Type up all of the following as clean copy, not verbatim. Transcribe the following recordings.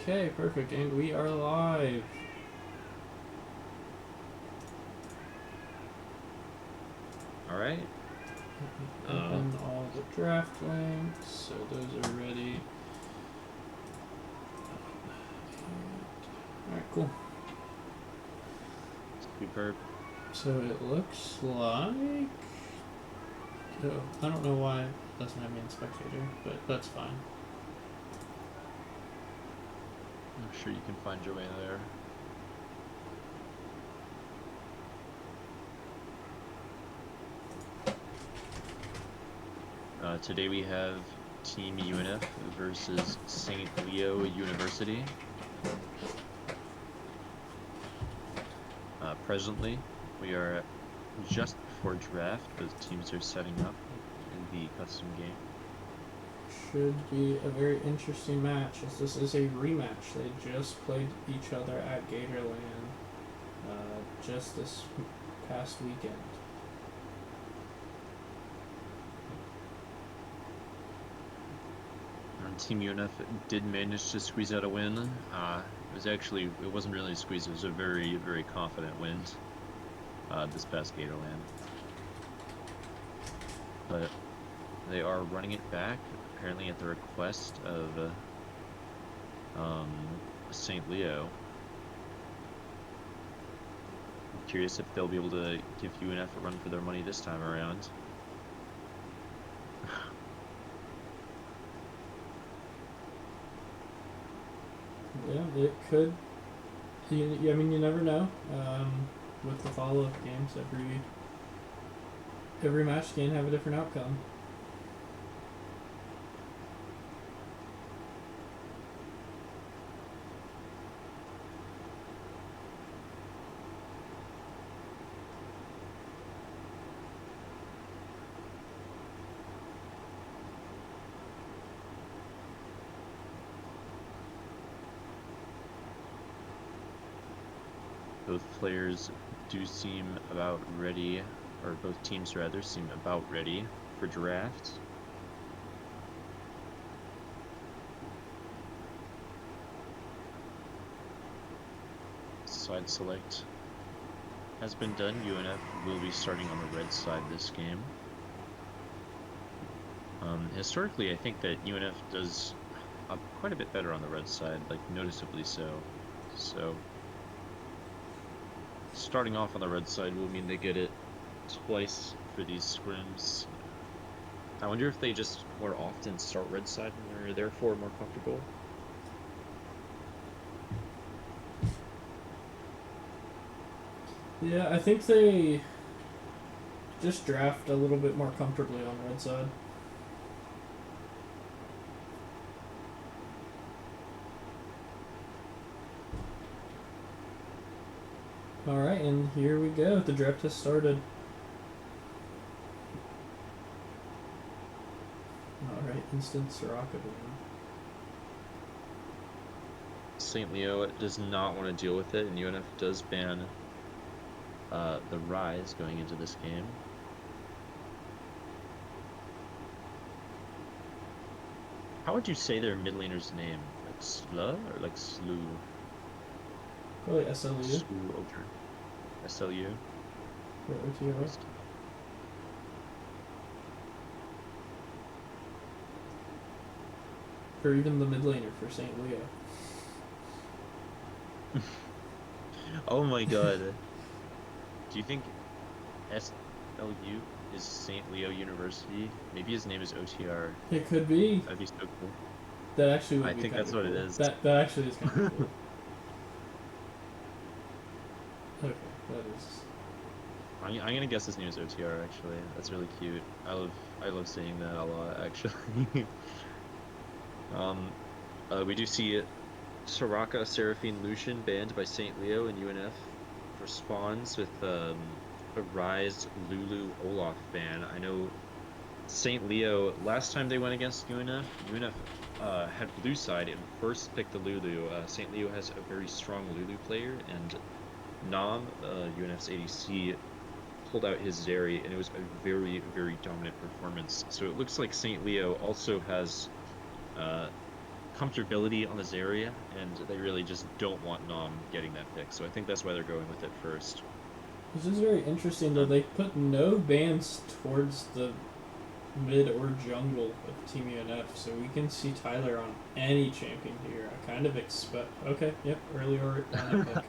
Okay, perfect, and we are live. All right. Open all the draft links, so those are ready. Alright, cool. Superb. So it looks like... Oh, I don't know why it doesn't have me in spectator, but that's fine. I'm sure you can find your way there. Today we have Team UNF versus St. Leo University. Presently, we are just before draft. Both teams are setting up in the custom game. Should be a very interesting match, as this is a rematch. They just played each other at Gatorland just this past weekend. Team UNF did manage to squeeze out a win. It wasn't really a squeeze. It was a very, very confident win this past Gatorland. But they are running it back, apparently at the request of St. Leo. I'm curious if they'll be able to give UNF a run for their money this time around. Yeah, it could. I mean, you never know. With the follow-up games, every match can have a different outcome. Both players do seem about ready, or both teams rather seem about ready for draft. Side select has been done. UNF will be starting on the red side this game. Historically, I think that UNF does quite a bit better on the red side, like noticeably so. So starting off on the red side will mean they get it twice for these scrims. I wonder if they just more often start red side and they're therefore more comfortable. Yeah, I think they just draft a little bit more comfortably on the red side. Alright, and here we go. The draft has started. Alright, instant Soraka boom. St. Leo does not want to deal with it, and UNF does ban the Rise going into this game. How would you say their mid laner's name? Like Slu or like Slew? Probably SLU. Slew Ultra. SLU? Or OTR. Or even the mid laner for St. Leo. Oh my god. Do you think SLU is St. Leo University? Maybe his name is OTR. It could be. That'd be so cool. That actually would I be think kind that's of what cool. it is. That actually is kind of cool. Okay, that is. I'm gonna guess his name is OTR. Actually, that's really cute. I love seeing that a lot. Actually, we do see Soraka, Seraphine, Lucian banned by St. Leo, and UNF responds with a Rise, Lulu, Olaf ban. I know St. Leo last time they went against UNF. UNF had blue side and first picked the Lulu. St. Leo has a very strong Lulu player, and Nam, UNF's ADC, pulled out his Zeri, and it was a very, very dominant performance. So it looks like St. Leo also has comfortability on the Zarya, and they really just don't want Nom getting that pick. So I think that's why they're going with it first. This is very interesting though. Um, They put no bans towards the mid or jungle of Team UNF, so we can see Tyler on any champion here. I kind of expect. Okay, yep, early Orianna pick.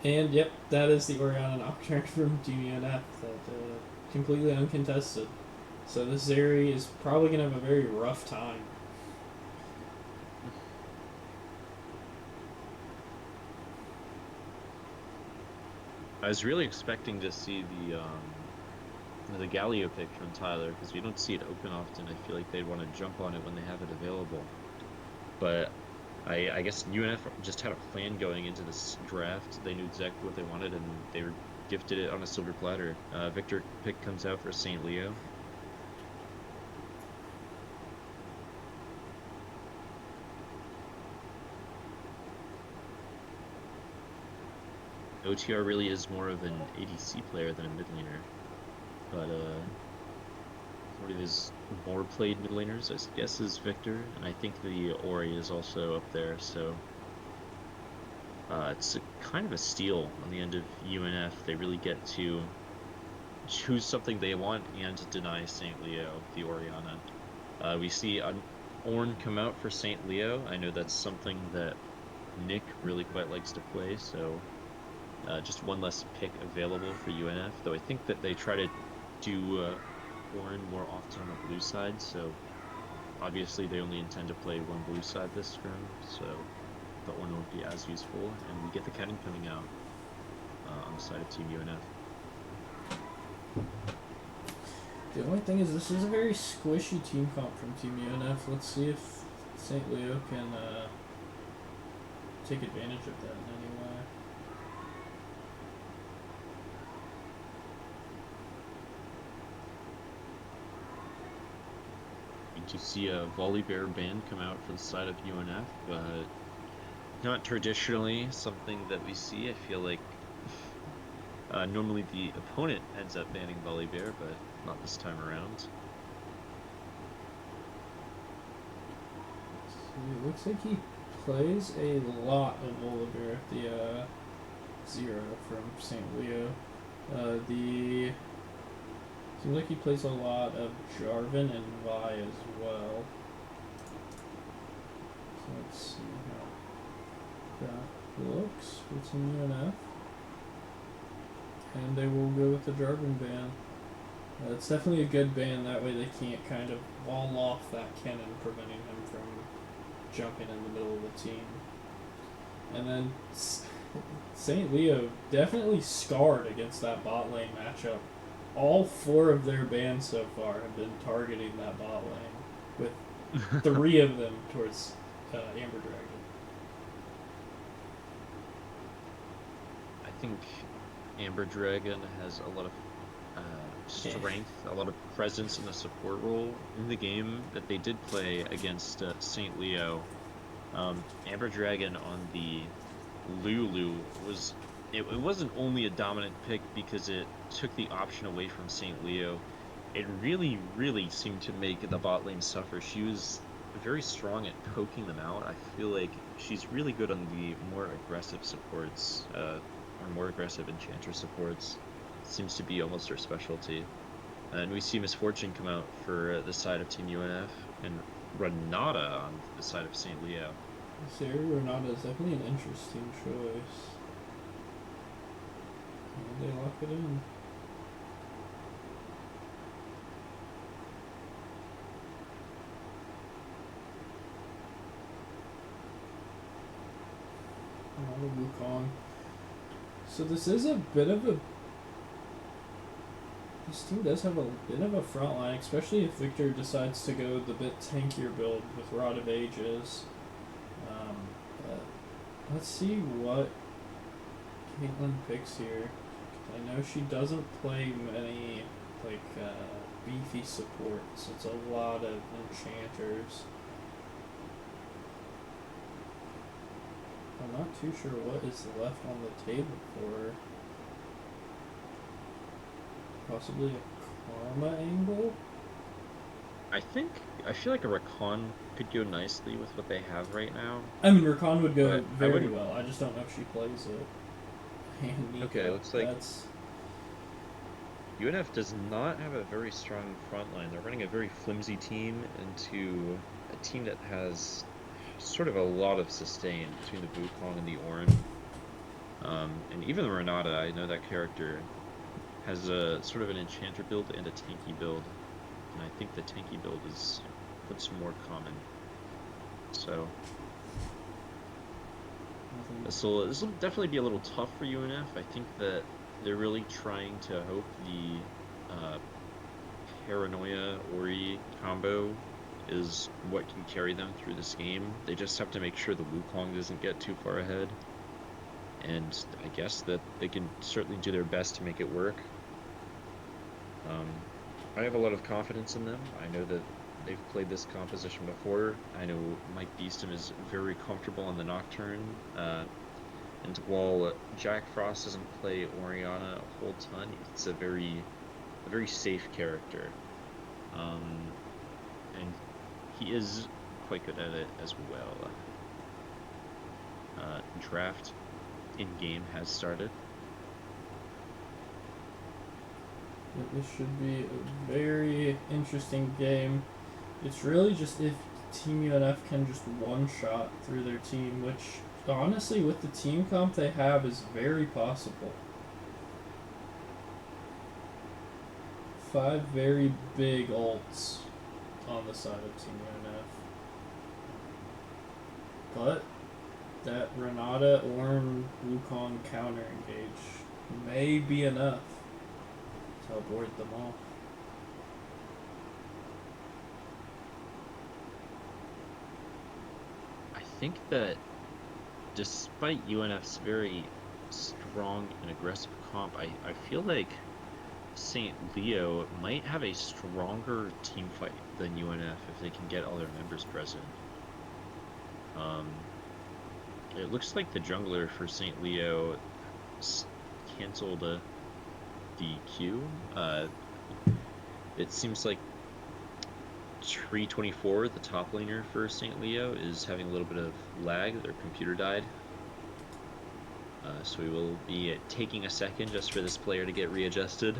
And yep, that is the Orianna Nocturne from Team UNF that completely uncontested. So this Zeri is probably gonna have a very rough time. I was really expecting to see the Galio pick from Tyler because we don't see it open often. I feel like they'd want to jump on it when they have it available. But I guess UNF just had a plan going into this draft. They knew exactly what they wanted, and they were gifted it on a silver platter. Victor pick comes out for St. Leo. OTR really is more of an ADC player than a mid laner, but one of his more played mid laners, I guess, is Victor, and I think the Ori is also up there. So it's kind of a steal on the end of UNF. They really get to choose something they want and deny St. Leo the Orianna. We see an Ornn come out for St. Leo. I know that's something that Nick really quite likes to play, so just one less pick available for UNF, though I think that they try to do Ornn more often on the blue side, so obviously they only intend to play one blue side this scrim, so the Ornn won't be as useful, and we get the cannon coming out on the side of Team UNF. The only thing is, this is a very squishy team comp from Team UNF. Let's see if St. Leo can take advantage of that in any way. To see a Volibear band come out for the side of UNF, but not traditionally something that we see. I feel like normally the opponent ends up banning Volibear, but not this time around. It looks like he plays a lot of Volibear, the Zero from St. Leo. The seems like he plays a lot of Jarvan and Vi as well. So let's see how that looks for Team UNF. And they will go with the Jarvan ban. It's definitely a good ban, that way they can't kind of wall off that cannon, preventing him from jumping in the middle of the team. And then St. Leo definitely scarred against that bot lane matchup. All 4 of their bans so far have been targeting that bot lane, with 3 of them towards Amber Dragon. I think Amber Dragon has a lot of strength, a lot of presence in the support role in the game that they did play against St. Leo. Amber Dragon on the Lulu was it wasn't only a dominant pick because it took the option away from St. Leo. It really, really seemed to make the bot lane suffer. She was very strong at poking them out. I feel like she's really good on the more aggressive supports, or more aggressive enchanter supports. Seems to be almost her specialty. And we see Misfortune come out for the side of Team UNF, and Renata on the side of St. Leo. Sarah Renata is definitely an interesting choice. And they lock it in. Another Wukong. So this is a bit of a... This team does have a bit of a front line, especially if Victor decides to go the bit tankier build with Rod of Ages. But let's see what Caitlyn picks here. I know she doesn't play many beefy supports. It's a lot of enchanters. I'm not too sure what is left on the table for her. Possibly a Karma angle? I think I feel like a Rakan could go nicely with what they have right now, I mean, Rakan would go but I very wouldn't. well. I just don't know if she plays it. And Okay, Nico, looks like that's UNF does not have a very strong front line. They're running a very flimsy team into a team that has sort of a lot of sustain between the Wukong and the Ornn. And even the Renata, I know that character has a sort of an enchanter build and a tanky build, and I think the tanky build is what's more common. So nothing. this will definitely be a little tough for UNF. I think that they're really trying to hope the uh, Paranoia Ori combo is what can carry them through this game. They just have to make sure the Wukong doesn't get too far ahead, and I guess that they can certainly do their best to make it work. Um, I have a lot of confidence in them. I know that they've played this composition before. I know Mike Beeston is very comfortable on the Nocturne. And while Jack Frost doesn't play Oriana a whole ton, it's a very safe character. Um, and he is quite good at it as well. Draft in game has started. This should be a very interesting game. It's really just if Team UNF can just one shot through their team, which honestly, with the team comp they have, is very possible. 5 very big ults on the side of Team UNF. But that Renata Ornn Wukong counter engage may be enough to avoid them all. I think that despite UNF's very strong and aggressive comp, I feel like St. Leo might have a stronger team fight than UNF if they can get all their members present. Um, it looks like the jungler for St. Leo canceled the queue. It seems like Tree 24, the top laner for St. Leo, is having a little bit of lag. Their computer died. So we will be taking a second just for this player to get readjusted.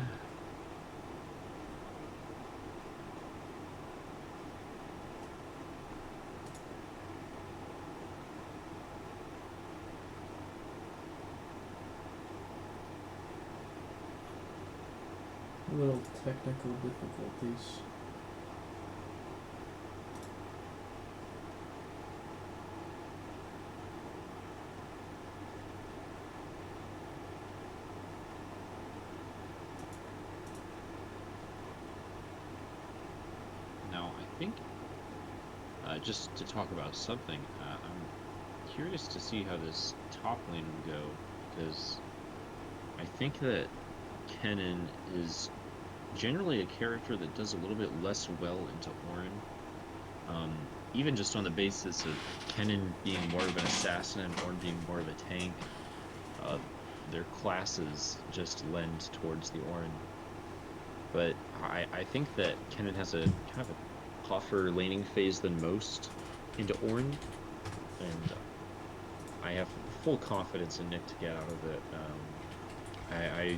Little technical difficulties. Now, I think, just to talk about something, I'm curious to see how this top lane will go, because I think that Kennen is generally a character that does a little bit less well into Ornn. Even just on the basis of Kennen being more of an assassin and Ornn being more of a tank, uh, their classes just lend towards the Ornn. But I think that Kennen has a kind of a tougher laning phase than most into Ornn, and I have full confidence in Nick to get out of it. I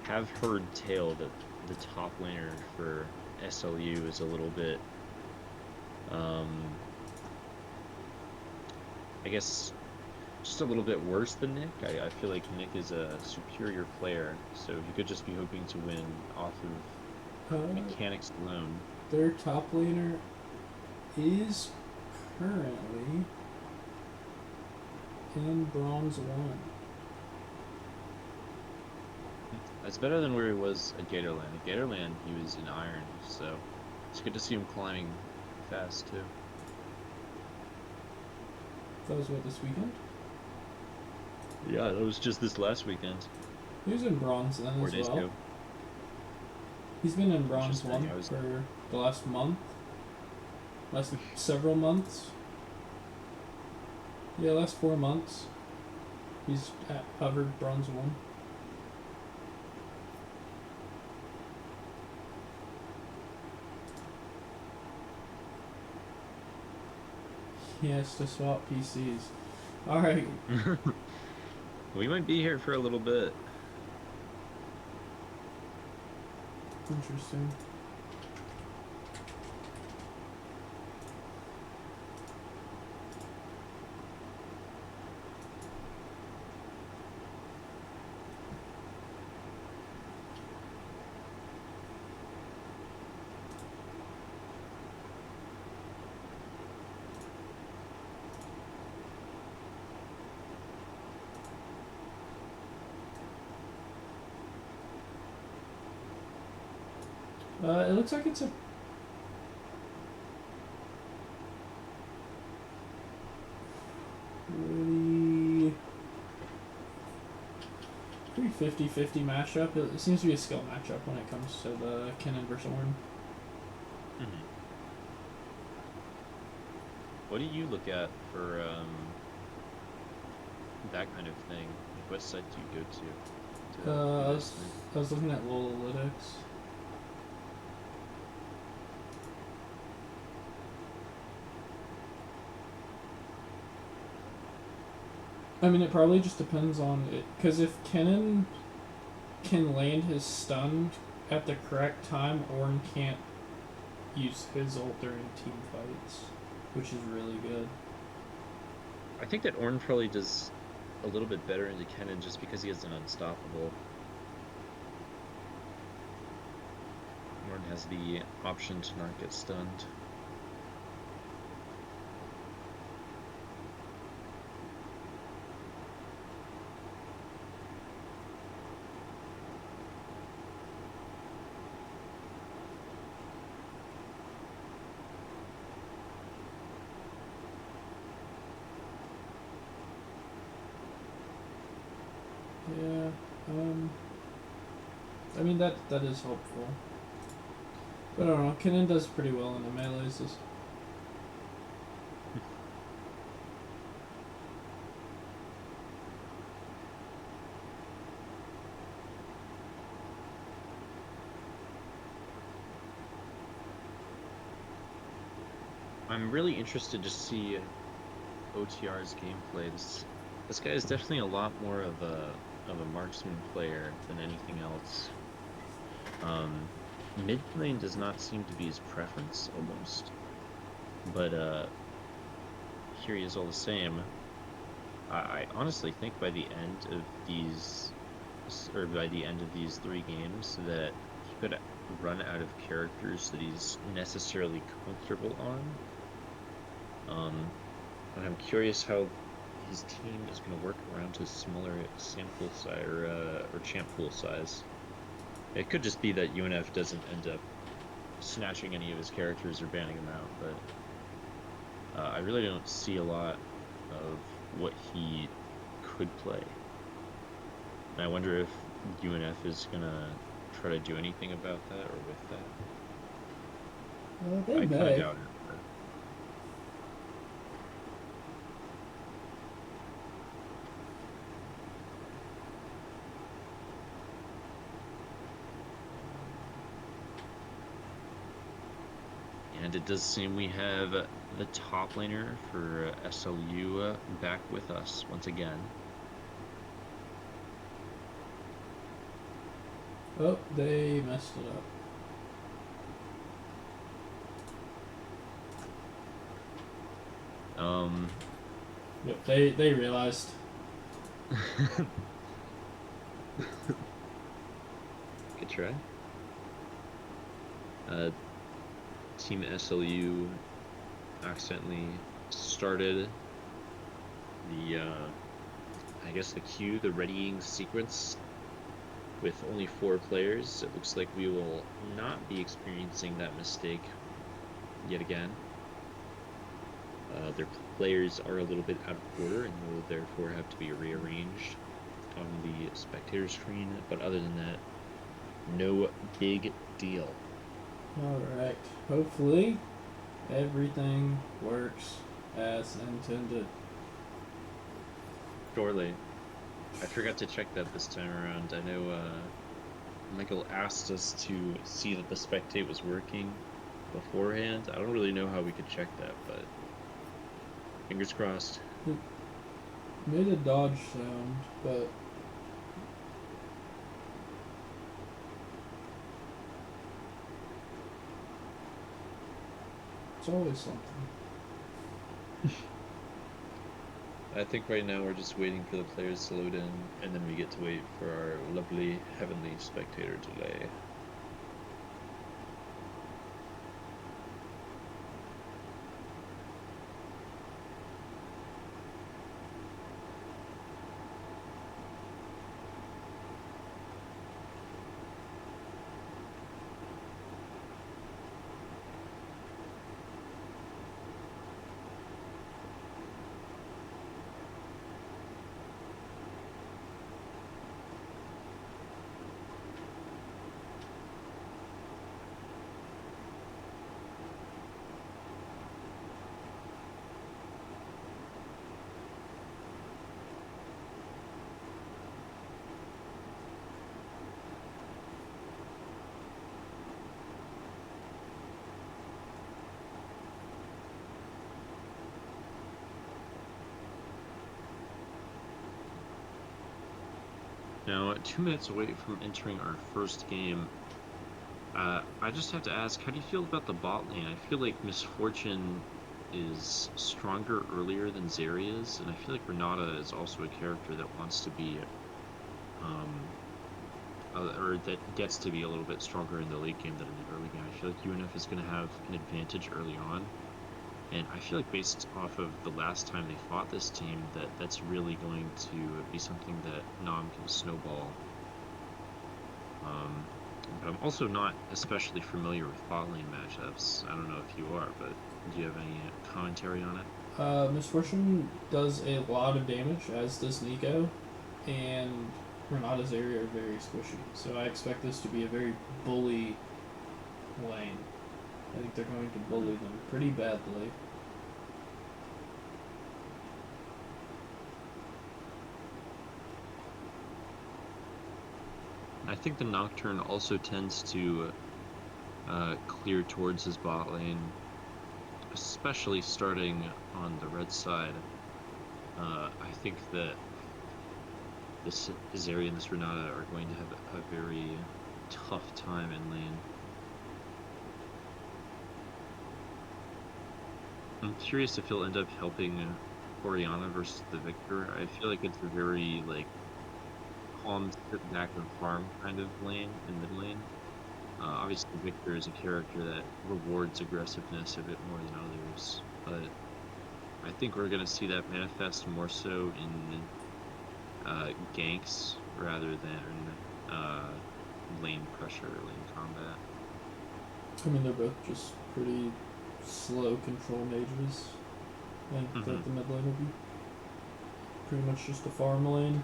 have heard tale that the top laner for SLU is a little bit, um, I guess, just a little bit worse than Nick. I feel like Nick is a superior player, so he could just be hoping to win off of mechanics alone. Their top laner is currently in Bronze 1. That's better than where he was at Gatorland. At Gatorland, he was in Iron, so it's good to see him climbing fast too. That was what, this weekend? Yeah, that was just this last weekend. He was in Bronze then 4 days well. ago. He's been in Bronze Interesting, 1 for the last month. Last several months. Yeah, last 4 months. He's hovered Bronze 1. He has to swap PCs. Alright. We might be here for a little bit. Interesting. It looks like it's a pretty 50-50 matchup. It seems to be a skill matchup when it comes to the Kennen versus Ornn. Mm-hmm. What do you look at for that kind of thing? Like, what site do you go to? I was looking at Lolalytics. I mean, it probably just depends on it, because if Kennen can land his stun at the correct time, Ornn can't use his ult during team fights, which is really good. I think that Ornn probably does a little bit better into Kennen just because he has an unstoppable. Ornn has the option to not get stunned. Yeah, I mean that is helpful. But I don't know, Kennen does pretty well in the melees. I'm really interested to see OTR's gameplay. This guy is definitely a lot more of a marksman player than anything else. Mid lane does not seem to be his preference almost, but here he is all the same. I honestly think by the end of these, or by the end of these 3 games, that he could run out of characters that he's necessarily comfortable on. And I'm curious how his team is going to work around his smaller sample size or champ pool size. It could just be that UNF doesn't end up snatching any of his characters or banning them out, but I really don't see a lot of what he could play. And I wonder if UNF is going to try to do anything about that or with that. They I may. kind of doubt it. And it does seem we have the top laner for SLU back with us once again. Oh, they messed it up. Yep, they realized. Good try. Team SLU accidentally started the I guess the queue, the readying sequence with only 4 players. It looks like we will not be experiencing that mistake yet again. Their players are a little bit out of order and will therefore have to be rearranged on the spectator screen, but other than that, no big deal. Alright, hopefully everything works as intended. Surely. I forgot to check that this time around. I know Michael asked us to see that the spectate was working beforehand. I don't really know how we could check that, but Fingers crossed. It made a dodge sound, but it's always something. I think right now we're just waiting for the players to load in, and then we get to wait for our lovely heavenly spectator delay. Now, 2 minutes away from entering our first game, I just have to ask, how do you feel about the bot lane? I feel like Misfortune is stronger earlier than Zeri is, and I feel like Renata is also a character that wants to be, or that gets to be a little bit stronger in the late game than in the early game. I feel like UNF is going to have an advantage early on, and I feel like based off of the last time they fought this team, that's really going to be something that Nam can snowball. But I'm also not especially familiar with bot lane matchups. I don't know if you are, but do you have any commentary on it? Misfortune does a lot of damage, as does Nico, and Renata's area are very squishy. So I expect this to be a very bully lane. I think they're going to bully them pretty badly. I think the Nocturne also tends to clear towards his bot lane, especially starting on the red side. I think that this Zeri and this Renata are going to have a very tough time in lane. I'm curious if he'll end up helping Orianna versus the Victor. I feel like it's a very like calm, sit back and farm kind of lane in mid lane. Obviously, Victor is a character that rewards aggressiveness a bit more than others, but I think we're going to see that manifest more so in ganks rather than lane pressure, lane combat. I mean, they're both just pretty slow control mages. I think that the mid lane will be pretty much just a farm lane.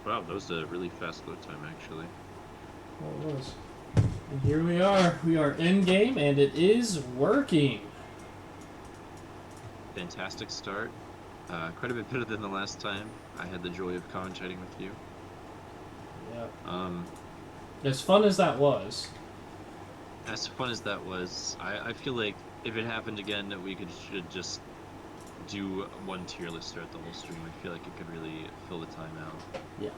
Wow, that was a really fast load time, actually. Well, it was. And here we are. We are in game, and it is working. Fantastic start. Quite a bit better than the last time. I had the joy of commentating with you. Yeah. As fun as that was. As fun as that was, I feel like if it happened again, that we should just do one tier list throughout the whole stream. I feel like it could really fill the time out. Yeah.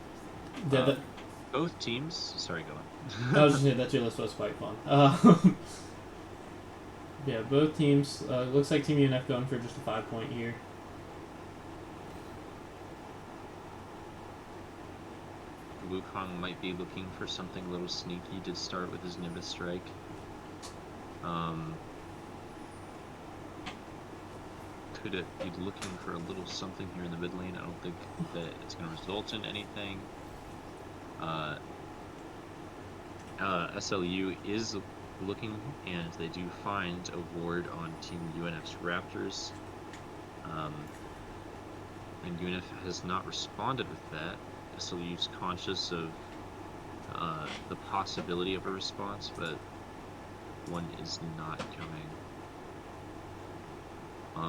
Both teams. Sorry, go on. I was just saying that tier list was quite fun. Yeah, both teams. Looks like Team UNF going for just a 5-point here. Wukong might be looking for something a little sneaky to start with his Nimbus Strike. Could it be looking for a little something here in the mid lane? I don't think that it's going to result in anything. SLU is looking, and they do find a ward on Team UNF's Raptors. And UNF has not responded with that. SLU's conscious of the possibility of a response, but one is not coming.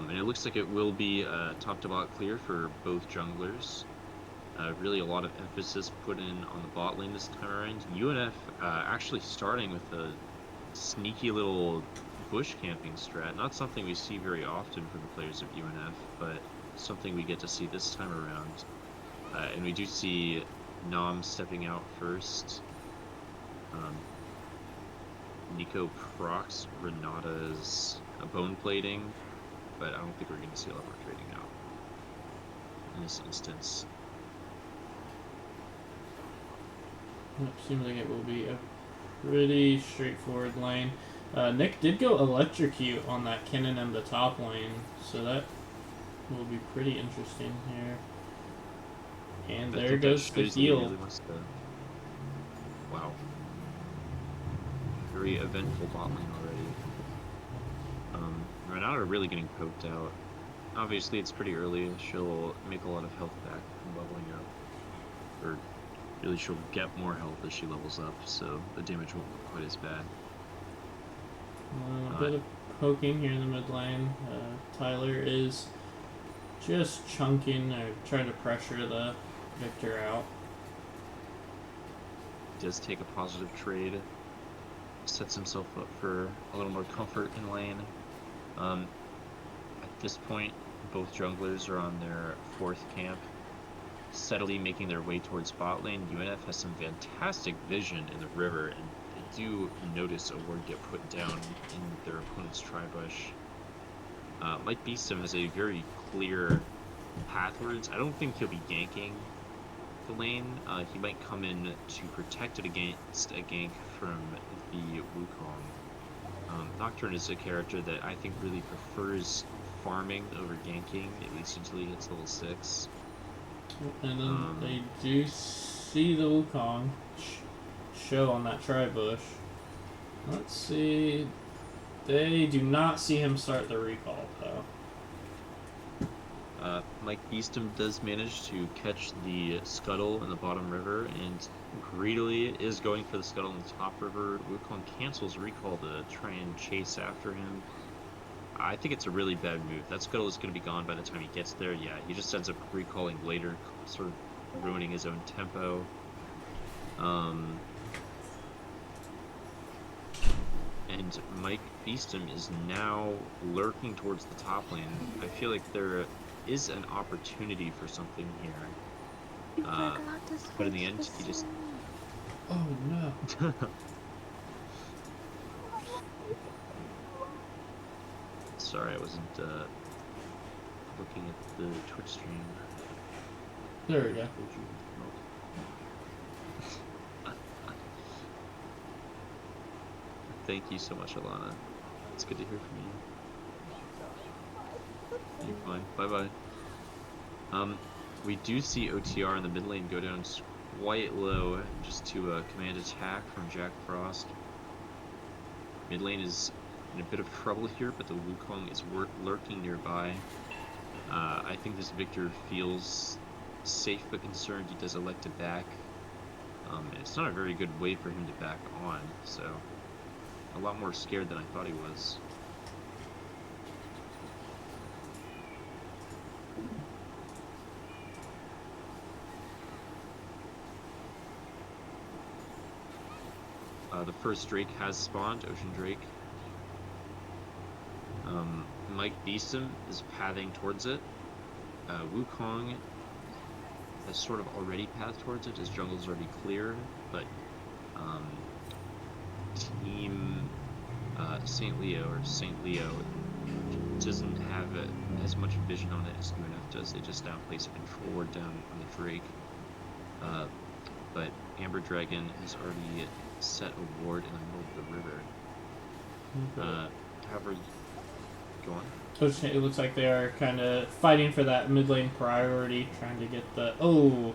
And it looks like it will be top to bot clear for both junglers. Really a lot of emphasis put in on the bot lane this time around. UNF actually starting with a sneaky little bush camping strat. Not something we see very often from the players of UNF, but something we get to see this time around. And we do see Nom stepping out first. Nico procs Renata's bone plating, but I don't think we're going to see a lot more trading out in this instance. It seems like it will be a pretty straightforward lane. Nick did go electrocute on that cannon in the top lane, so that will be pretty interesting here. And there goes the heal. Really wow. Very eventful bot lane already. Renata really getting poked out. Obviously, it's pretty early. She'll make a lot of health back from leveling up. Or really, she'll get more health as she levels up, so the damage won't look quite as bad. A bit of poking here in the mid lane. Tyler is just chunking or trying to pressure the Victor out. He does take a positive trade. Sets himself up for a little more comfort in lane. At this point, both junglers are on their 4th camp, steadily making their way towards bot lane. UNF has some fantastic vision in the river, and they do notice a ward get put down in their opponent's tri-bush. Mike Beeston has a very clear pathwards. I don't think he'll be ganking the lane. He might come in to protect it against a gank from the Wukong. Nocturne is a character that I think really prefers farming over ganking, at least until he hits level 6. And then they do see the Wukong show on that tri-bush. Let's see. They do not see him start the recall, though. Mike Beeston does manage to catch the scuttle in the bottom river and greedily is going for the scuttle in the top river. Wukong cancels recall to try and chase after him. I think it's a really bad move. That scuttle is going to be gone by the time he gets there. Yeah, he just ends up recalling later, sort of ruining his own tempo. And Mike Beeston is now lurking towards the top lane. I feel like there is an opportunity for something here. But in the end, he just... Oh no. Sorry, I wasn't looking at the Twitch stream. There we go. Thank you so much, Alana. It's good to hear from you. You're fine. Bye-bye. We do see OTR in the mid lane go down quite low just to command attack from Jack Frost. Mid lane is in a bit of trouble here, but the Wukong is lurking nearby. I think this Victor feels safe but concerned. He does elect to back. It's not a very good way for him to back on, so a lot more scared than I thought he was. The first Drake has spawned, Ocean Drake. Mike Beeston is pathing towards it. Wukong has sort of already pathed towards it. His jungle's already cleared, but Team St. Leo doesn't have as much vision on it as UNF does. They just now place a control ward down on the Drake. But Amber Dragon has already set a ward in the middle of the river. Okay. However, go on. So it looks like they are kind of fighting for that mid lane priority, trying to get the... Oh!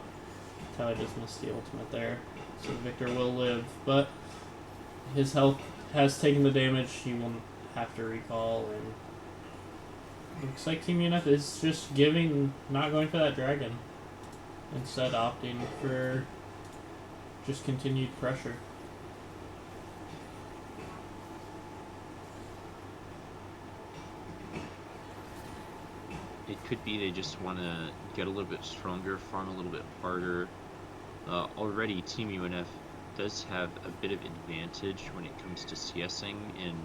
Tyler just missed the ultimate there. So Victor will live, but his health has taken the damage. He will have to recall, and looks like Team UNF is just not going for that dragon. Instead opting for just continued pressure. It could be they just want to get a little bit stronger, farm a little bit harder. Already, Team UNF does have a bit of advantage when it comes to CSing in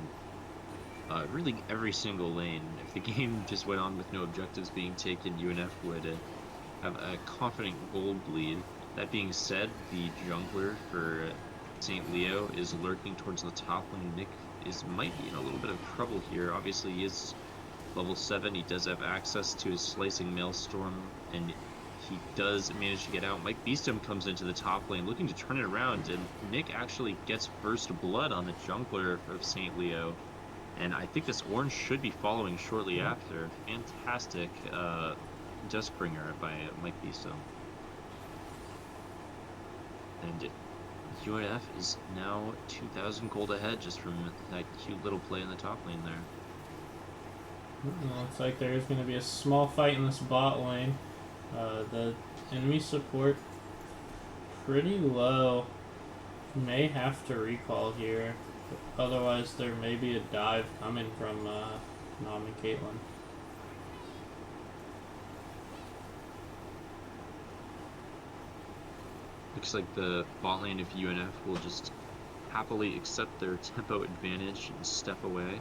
really every single lane. If the game just went on with no objectives being taken, UNF would have a confident gold lead. That being said, the jungler for St. Leo is lurking towards the top lane. Nick might be in a little bit of trouble here. Obviously, he is level 7. He does have access to his Slicing Maelstrom, and he does manage to get out. Mike Beestum comes into the top lane looking to turn it around, and Nick actually gets first blood on the jungler of St. Leo. And I think this orange should be following shortly after. Fantastic Duskbringer by Mike Beestum. And UNF is now 2,000 gold ahead just from that cute little play in the top lane there. Looks like there's going to be a small fight in this bot lane. The enemy support pretty low. May have to recall here. Otherwise, there may be a dive coming from Nom and Caitlyn. Looks like the bot lane of UNF will just happily accept their tempo advantage and step away.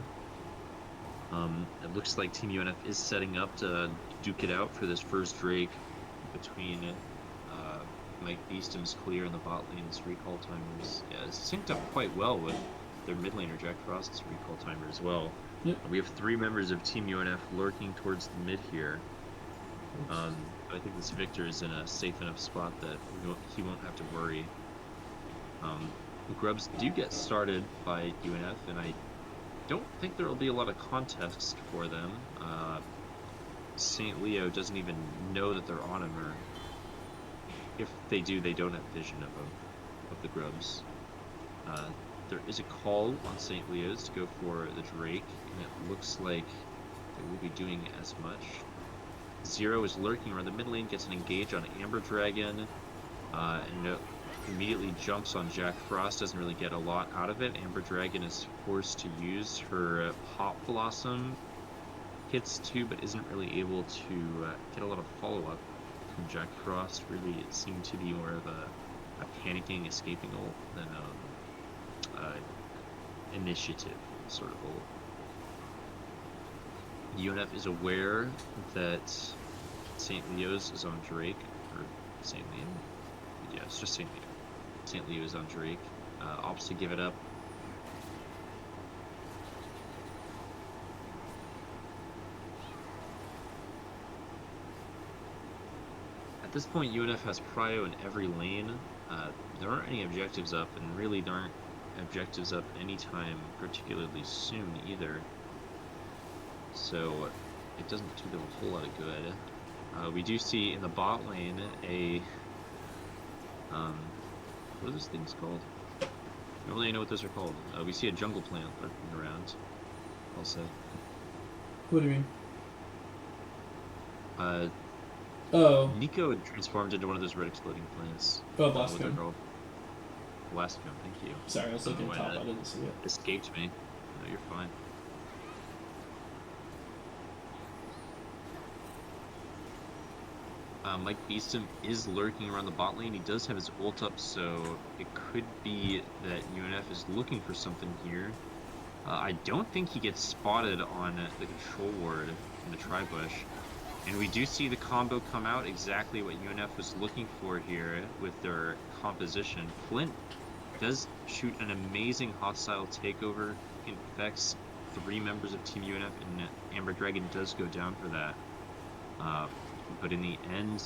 It looks like Team UNF is setting up to duke it out for this first Drake between Mike Beestum's clear and the bot lane's recall timers. Yeah, it's synced up quite well with their mid laner Jack Frost's recall timer as well. Yep. We have 3 members of Team UNF lurking towards the mid here. I think this Victor is in a safe enough spot that he won't have to worry. Grubs do get started by UNF, and I don't think there will be a lot of contest for them. St. Leo doesn't even know that they're on him, or if they do, they don't have vision of the Grubs. There is a call on St. Leo's to go for the Drake, and it looks like they will be doing as much. Zero is lurking around the mid lane, gets an engage on Amber Dragon, and immediately jumps on Jack Frost, doesn't really get a lot out of it. Amber Dragon is forced to use her Pop Blossom, hits too, but isn't really able to get a lot of follow-up from Jack Frost. Really, it seemed to be more of a panicking, escaping ult than initiative sort of ult. UNF is aware that St. Leo's is on Drake, or St. Leo? Yeah, it's just St. Leo. St. Leo is on Drake. Opts to give it up. At this point, UNF has prio in every lane. There aren't any objectives up, and really there aren't objectives up anytime particularly soon either. So it doesn't do them a whole lot of good. We do see in the bot lane a what are those things called? I don't really know what those are called. We see a jungle plant lurking around. I'll say. What do you mean? Nico had transformed into one of those red exploding plants. Oh, Blascone. Blascone, thank you. Sorry, I was looking top. I didn't see it. Escaped me. No, you're fine. Mike Beestum is lurking around the bot lane. He does have his ult up, so it could be that UNF is looking for something here. I don't think he gets spotted on the control ward in the tri-bush. And we do see the combo come out, exactly what UNF was looking for here with their composition. Flint does shoot an amazing hostile takeover, infects 3 members of Team UNF, and Amber Dragon does go down for that. But in the end,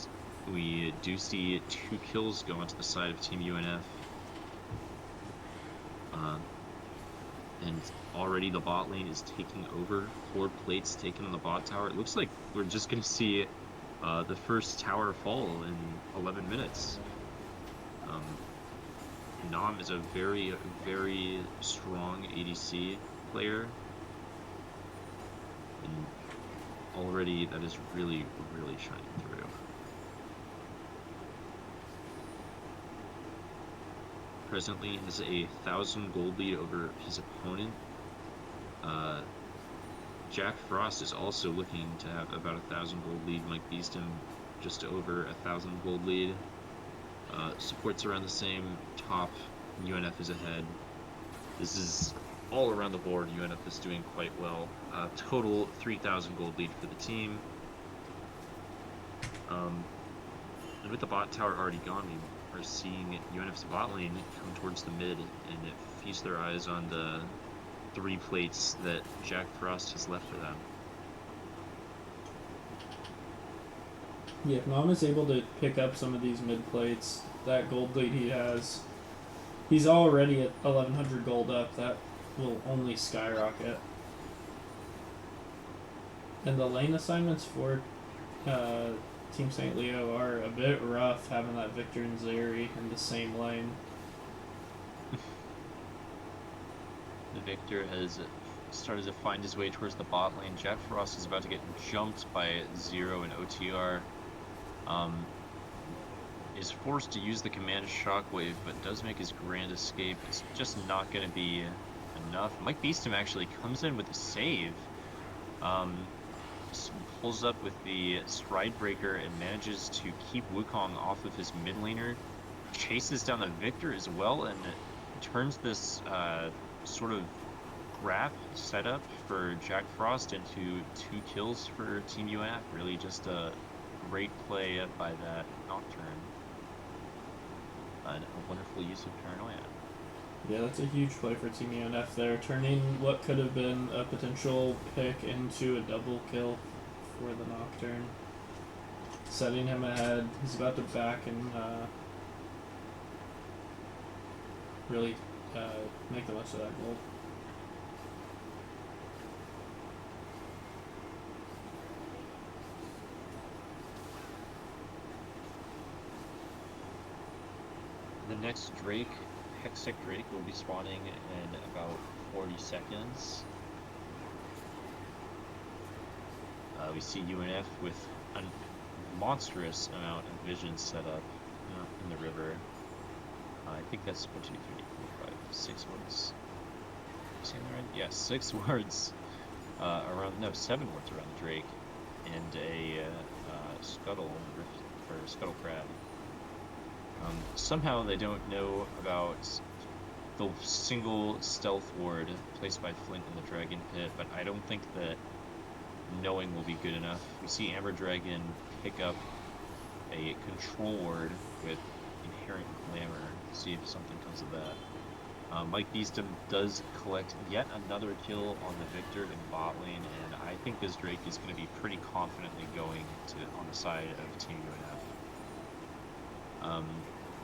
we do see 2 kills go onto the side of Team UNF. And already the bot lane is taking over. 4 plates taken on the bot tower. It looks like we're just going to see the first tower fall in 11 minutes. Nom is a very, very strong ADC player. And already that is really, really shining through. presently has a 1,000 gold lead over his opponent. Jack Frost is also looking to have about 1,000 gold lead. Mike Beeston just over 1,000 gold lead. Support's around the same. Top, UNF is ahead. This is all around the board. UNF is doing quite well. Total 3,000 gold lead for the team. And with the bot tower already gone, we are seeing UNF's bot lane come towards the mid, and it feasts their eyes on the 3 plates that Jack Frost has left for them. Yeah, if Nam is able to pick up some of these mid plates, that gold lead he has, he's already at 1,100 gold up. That will only skyrocket. And the lane assignments for Team St. Leo are a bit rough, having that Victor and Zeri in the same lane. The Victor has started to find his way towards the bot lane. Jack Frost is about to get jumped by Zero and OTR. Is forced to use the command Shockwave, but does make his grand escape. It's just not going to be enough. Mike Beeston actually comes in with a save. Pulls up with the Stride Breaker and manages to keep Wukong off of his mid laner. Chases down the Victor as well and turns this sort of grab setup for Jack Frost into 2 kills for Team UNF. Really just a great play by that Nocturne. And a wonderful use of Paranoia. Yeah, that's a huge play for Team UNF there, turning what could have been a potential pick into a double kill for the Nocturne. Setting him ahead. He's about to back and really make the most of that gold. The next Drake, Hextech Drake, will be spawning in about 40 seconds. We see UNF with a monstrous amount of vision set up in the river. I think that's 1, 2, 3, 4, 5, 6 wards. Am I saying that right? Yeah, 6 wards around, no, 7 wards around the Drake, and a scuttle or scuttle crab. Somehow they don't know about the single stealth ward placed by Flint in the Dragon Pit, but I don't think that knowing will be good enough. We see Amber Dragon pick up a control ward with Inherent Glamour. See if something comes of that. Mike Beeston does collect yet another kill on the Victor in bot lane, and I think this Drake is going to be pretty confidently going on the side of Team UNF.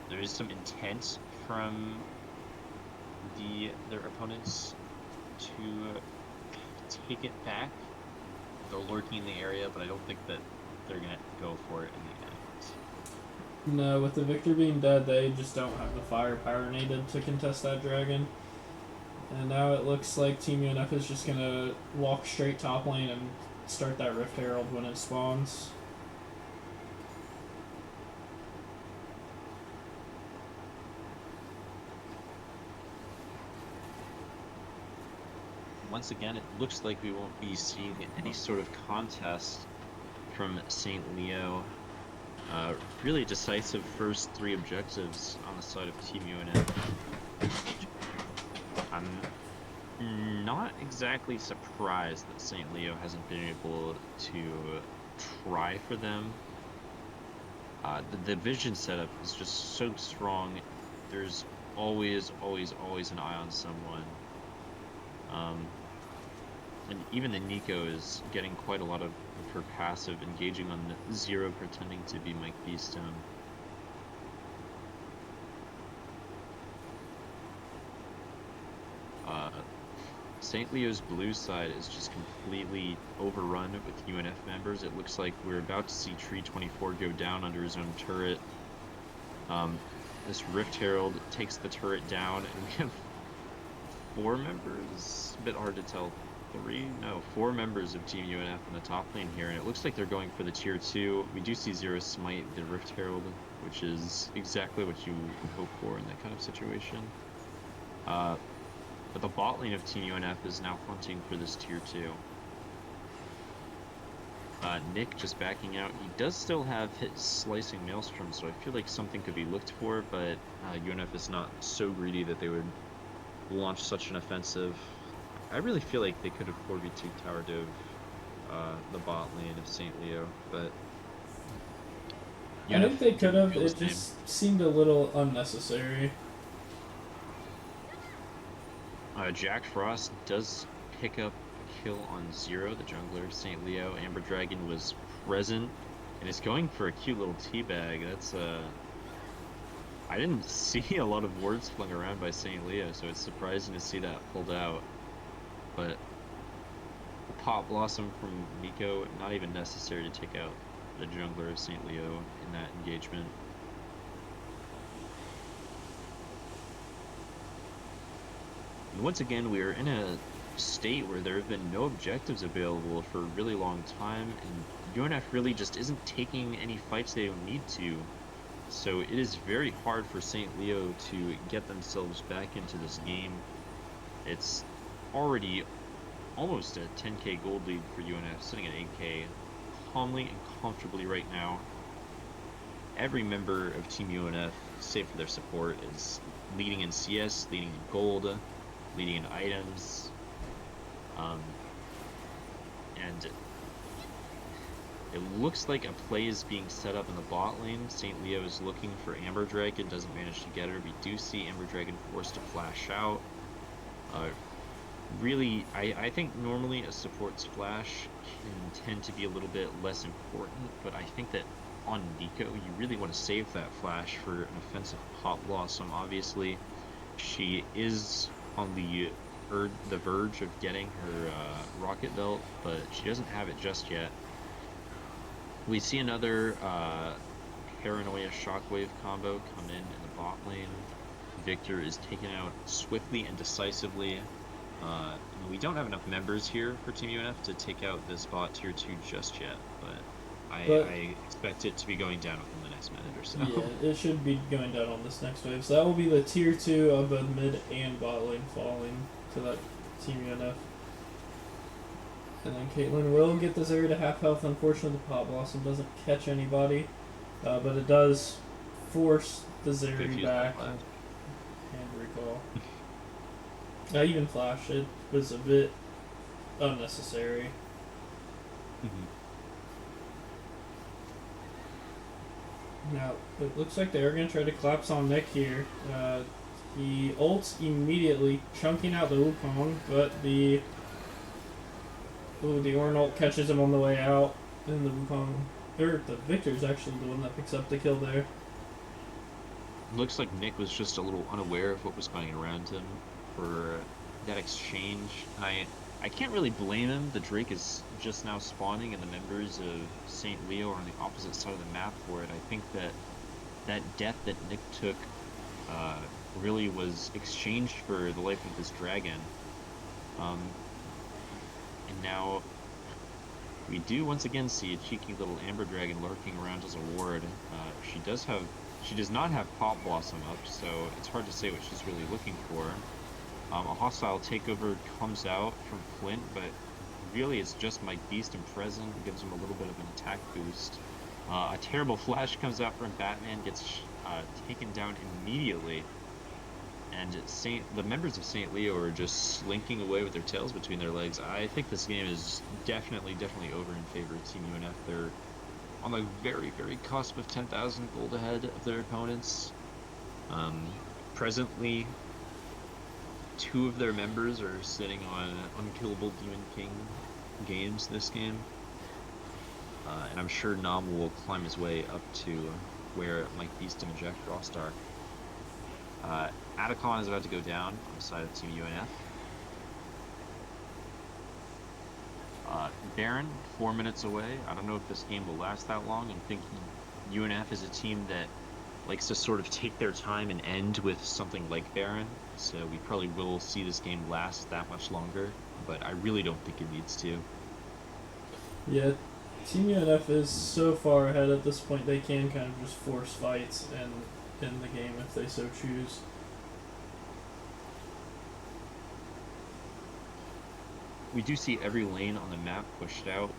There is some intent from their opponents to take it back. They're lurking in the area, but I don't think that they're going to go for it in the end. No, with the Victor being dead, they just don't have the firepower needed to contest that dragon. And now it looks like Team UNF is just going to walk straight top lane and start that Rift Herald when it spawns. Once again, it looks like we won't be seeing any sort of contest from St. Leo. Really decisive first 3 objectives on the side of Team UNF. I'm not exactly surprised that St. Leo hasn't been able to try for them. The vision setup is just so strong. There's always an eye on someone. And even the Nico is getting quite a lot of her passive, engaging on Zero, pretending to be Mike Beeston. St. Leo's blue side is just completely overrun with UNF members. It looks like we're about to see Tree 24 go down under his own turret. This Rift Herald takes the turret down, and we have 4 members. A bit hard to tell. 4 members of Team UNF in the top lane here, and it looks like they're going for the tier 2. We do see Zero smite the Rift Herald which is exactly what you would hope for in that kind of situation. But the bot lane of Team UNF is now hunting for this tier 2. Nick just backing out. He does still have his Slicing Maelstrom, so I feel like something could be looked for, but UNF is not so greedy that they would launch such an offensive. I really feel like they could have 4v2 Tower Dove the bot lane of St. Leo, but I think UNF they could didn't have. feel the It same. just seemed a little unnecessary. Jack Frost does pick up a kill on Zero, the jungler of St. Leo. Amber Dragon was present and is going for a cute little teabag. That's I didn't see a lot of words flung around by St. Leo, so it's surprising to see that pulled out. But the Pop Blossom from Nico, not even necessary to take out the jungler of St. Leo in that engagement. And once again, we are in a state where there have been no objectives available for a really long time, and UNF really just isn't taking any fights they don't need to. So it is very hard for St. Leo to get themselves back into this game. It's already almost a 10k gold lead for UNF, sitting at 8k, calmly and comfortably right now. Every member of Team UNF, save for their support, is leading in CS, leading in gold, leading in items, and it looks like a play is being set up in the bot lane. St. Leo is looking for Amber Dragon, doesn't manage to get her. We do see Amber Dragon forced to flash out. Really, I think normally a support's flash can tend to be a little bit less important, but I think that on Nico, you really want to save that flash for an offensive Pop Blossom. Obviously, she is on the verge of getting her rocket belt, but she doesn't have it just yet. We see another Paranoia Shockwave combo come in the bot lane. Victor is taken out swiftly and decisively. We don't have enough members here for Team UNF to take out this bot tier 2 just yet, but I expect it to be going down within the next minute or so. Yeah, it should be going down on this next wave. So that will be the tier 2 of both mid and bot lane falling to that Team UNF. And then Caitlyn will get the Zeri to half health. Unfortunately, the Pop Blossom doesn't catch anybody, but it does force the Zeri back and recall. Even Flash, it was a bit unnecessary. Now, it looks like they are going to try to collapse on Nick here. He ults immediately, chunking out the Wukong, but the Ornn ult catches him on the way out, and the Wukong, or the Victor's actually the one that picks up the kill there. Looks like Nick was just a little unaware of what was going around him for that exchange. I can't really blame him. The Drake is just now spawning, and the members of St. Leo are on the opposite side of the map for it. I think that death that Nick took really was exchanged for the life of this dragon. And now we do once again see a cheeky little Amber Dragon lurking around as a ward. She does not have Pop Blossom up, so it's hard to say what she's really looking for. A hostile takeover comes out from Flint, but really it's just Mike Beast and present, gives him a little bit of an attack boost. A terrible flash comes out from Batman, gets taken down immediately, and the members of St. Leo are just slinking away with their tails between their legs. I think this game is definitely over in favor of Team UNF. They're on the very, very cusp of 10,000 gold ahead of their opponents. Presently, 2 of their members are sitting on unkillable Demon King games this game. And I'm sure Nam will climb his way up to where Mike Beast and Jack Frost are. Atacon is about to go down on the side of Team UNF. Baron, 4 minutes away. I don't know if this game will last that long. I'm thinking UNF is a team that likes to sort of take their time and end with something like Baron. So we probably will see this game last that much longer, but I really don't think it needs to. Yeah, Team UNF is so far ahead at this point they can kind of just force fights and in the game if they so choose. We do see every lane on the map pushed out.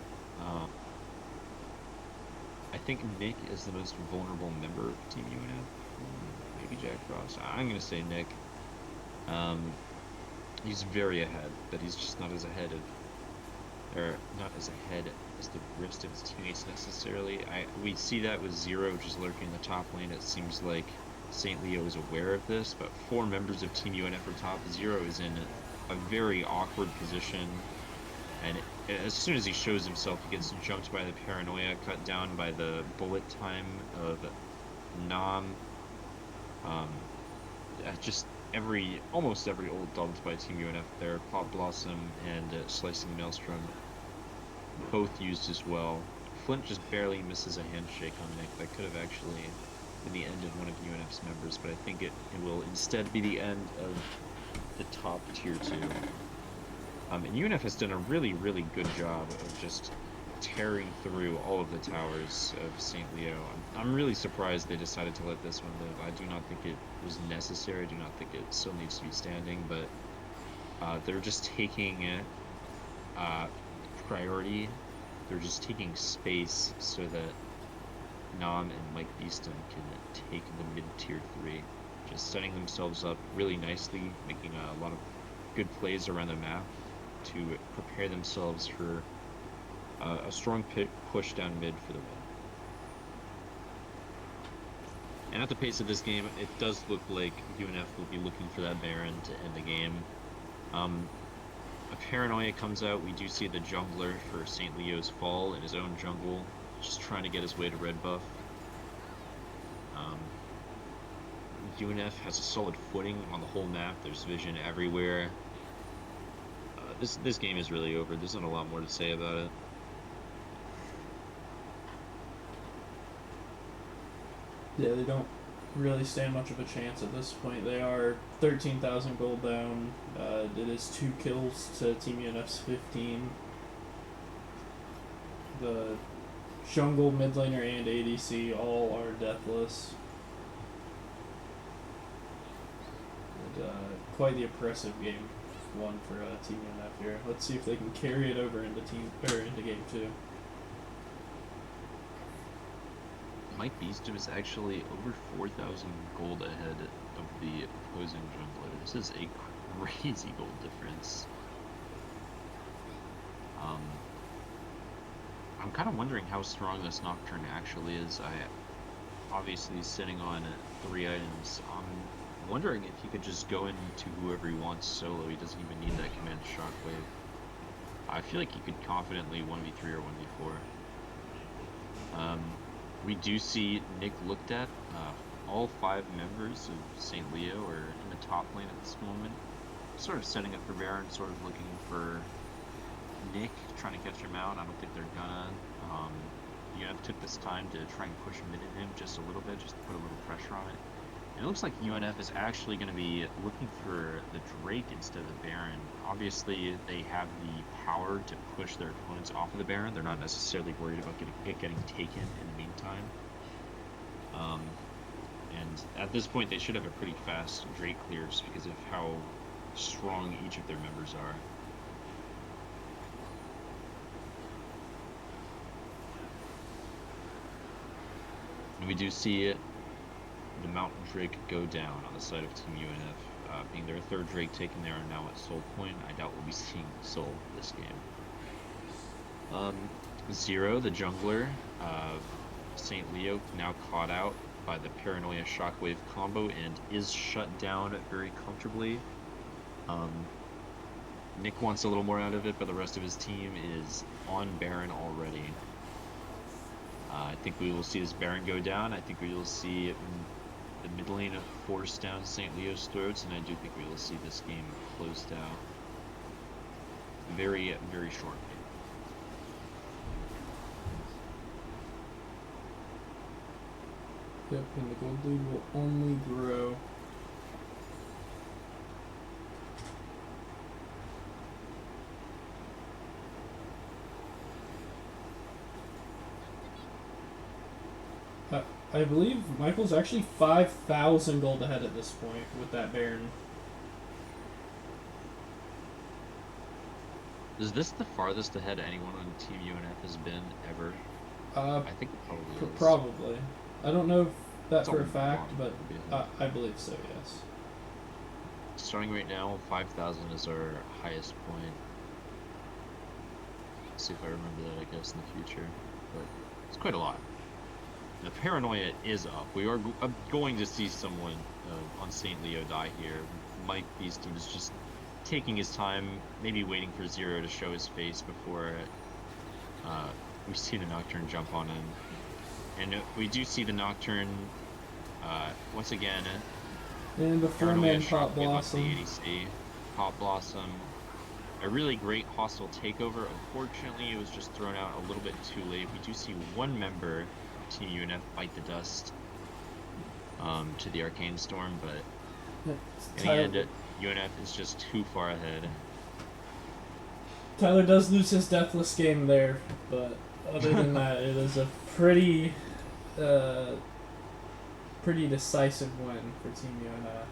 I think Nick is the most vulnerable member of Team UNF. Maybe Jack Frost. I'm gonna say Nick. He's very ahead, but he's just not as ahead as the rest of his teammates necessarily. We see that with Zero just lurking in the top lane. It seems like St. Leo is aware of this, but 4 members of Team UNF are top. Zero is in a very awkward position, and as soon as he shows himself, he gets jumped by the Paranoia, cut down by the bullet time of Nam. Almost every ult dubbed by Team UNF there. Pop Blossom and Slicing Maelstrom both used as well. Flint just barely misses a handshake on Nick. That could have actually been the end of one of UNF's members, but I think it will instead be the end of the top tier 2. And UNF has done a really, really good job of just tearing through all of the towers of St. Leo. I'm really surprised they decided to let this one live. I do not think it was necessary. I do not think it still needs to be standing, but they're just taking priority. They're just taking space so that Nam and Mike Beeston can take the mid-tier 3. Just setting themselves up really nicely, making a lot of good plays around the map to prepare themselves for a strong push down mid for the win. And at the pace of this game, it does look like UNF will be looking for that Baron to end the game. A Paranoia comes out. We do see the jungler for St. Leo's fall in his own jungle, just trying to get his way to red buff. UNF has a solid footing on the whole map. There's vision everywhere. This game is really over. There's not a lot more to say about it. Yeah, they don't really stand much of a chance at this point. They are 13,000 gold down. It is 2 kills to Team UNF's 15. The jungle, mid laner, and ADC all are deathless. And, quite the oppressive game one for Team UNF here. Let's see if they can carry it over into game 2. Mike Beeston is actually over 4,000 gold ahead of the opposing jungler. This is a crazy gold difference. I'm kind of wondering how strong this Nocturne actually is. Obviously sitting on 3 items. I'm wondering if he could just go into whoever he wants solo. He doesn't even need that command shockwave. I feel like he could confidently 1v3 or 1v4. We do see Nick looked at. All 5 members of St. Leo are in the top lane at this moment. Sort of setting up for Baron, sort of looking for Nick, trying to catch him out. I don't think they're gonna. UNF took this time to try and push mid at him just a little bit, just to put a little pressure on it. And it looks like UNF is actually going to be looking for the Drake instead of the Baron. Obviously, they have the power to push their opponents off of the Baron. They're not necessarily worried about getting taken in the meantime. And at this point, they should have a pretty fast Drake clear just because of how strong each of their members are. And we do see the Mountain Drake go down on the side of Team UNF, being their 3rd Drake taken there and now at Soul Point. I doubt we'll be seeing Soul this game. Zero, the jungler, St. Leo, now caught out by the Paranoia Shockwave combo and is shut down very comfortably. Nick wants a little more out of it, but the rest of his team is on Baron already. I think we will see this Baron go down. I think we will see the mid lane force down St. Leo's throats, and I do think we will see this game closed out very, very shortly. Yep, and the gold lead will only grow. I believe Michael's actually 5,000 gold ahead at this point with that Baron. Is this the farthest ahead anyone on Team UNF has been ever? Uh, I think it probably is. Probably. I don't know that It's a for a long fact, but to be ahead. I believe so, yes. Starting right now, 5,000 is our highest point. Let's see if I remember that, I guess, in the future. But it's quite a lot. The paranoia is up. We are going to see someone on St. Leo die here. Mike Beeston is just taking his time, maybe waiting for Zero to show his face before we see the Nocturne jump on him. And we do see the Nocturne once again. And the Paranoia four-man shot Pop with the Blossom. ADC. Pop Blossom. A really great hostile takeover. Unfortunately, it was just thrown out a little bit too late. We do see one member of Team UNF bite the dust to the Arcane Storm, but in the end, UNF is just too far ahead. Tyler does lose his deathless game there, but other than that, it is a pretty decisive win for Team UNF.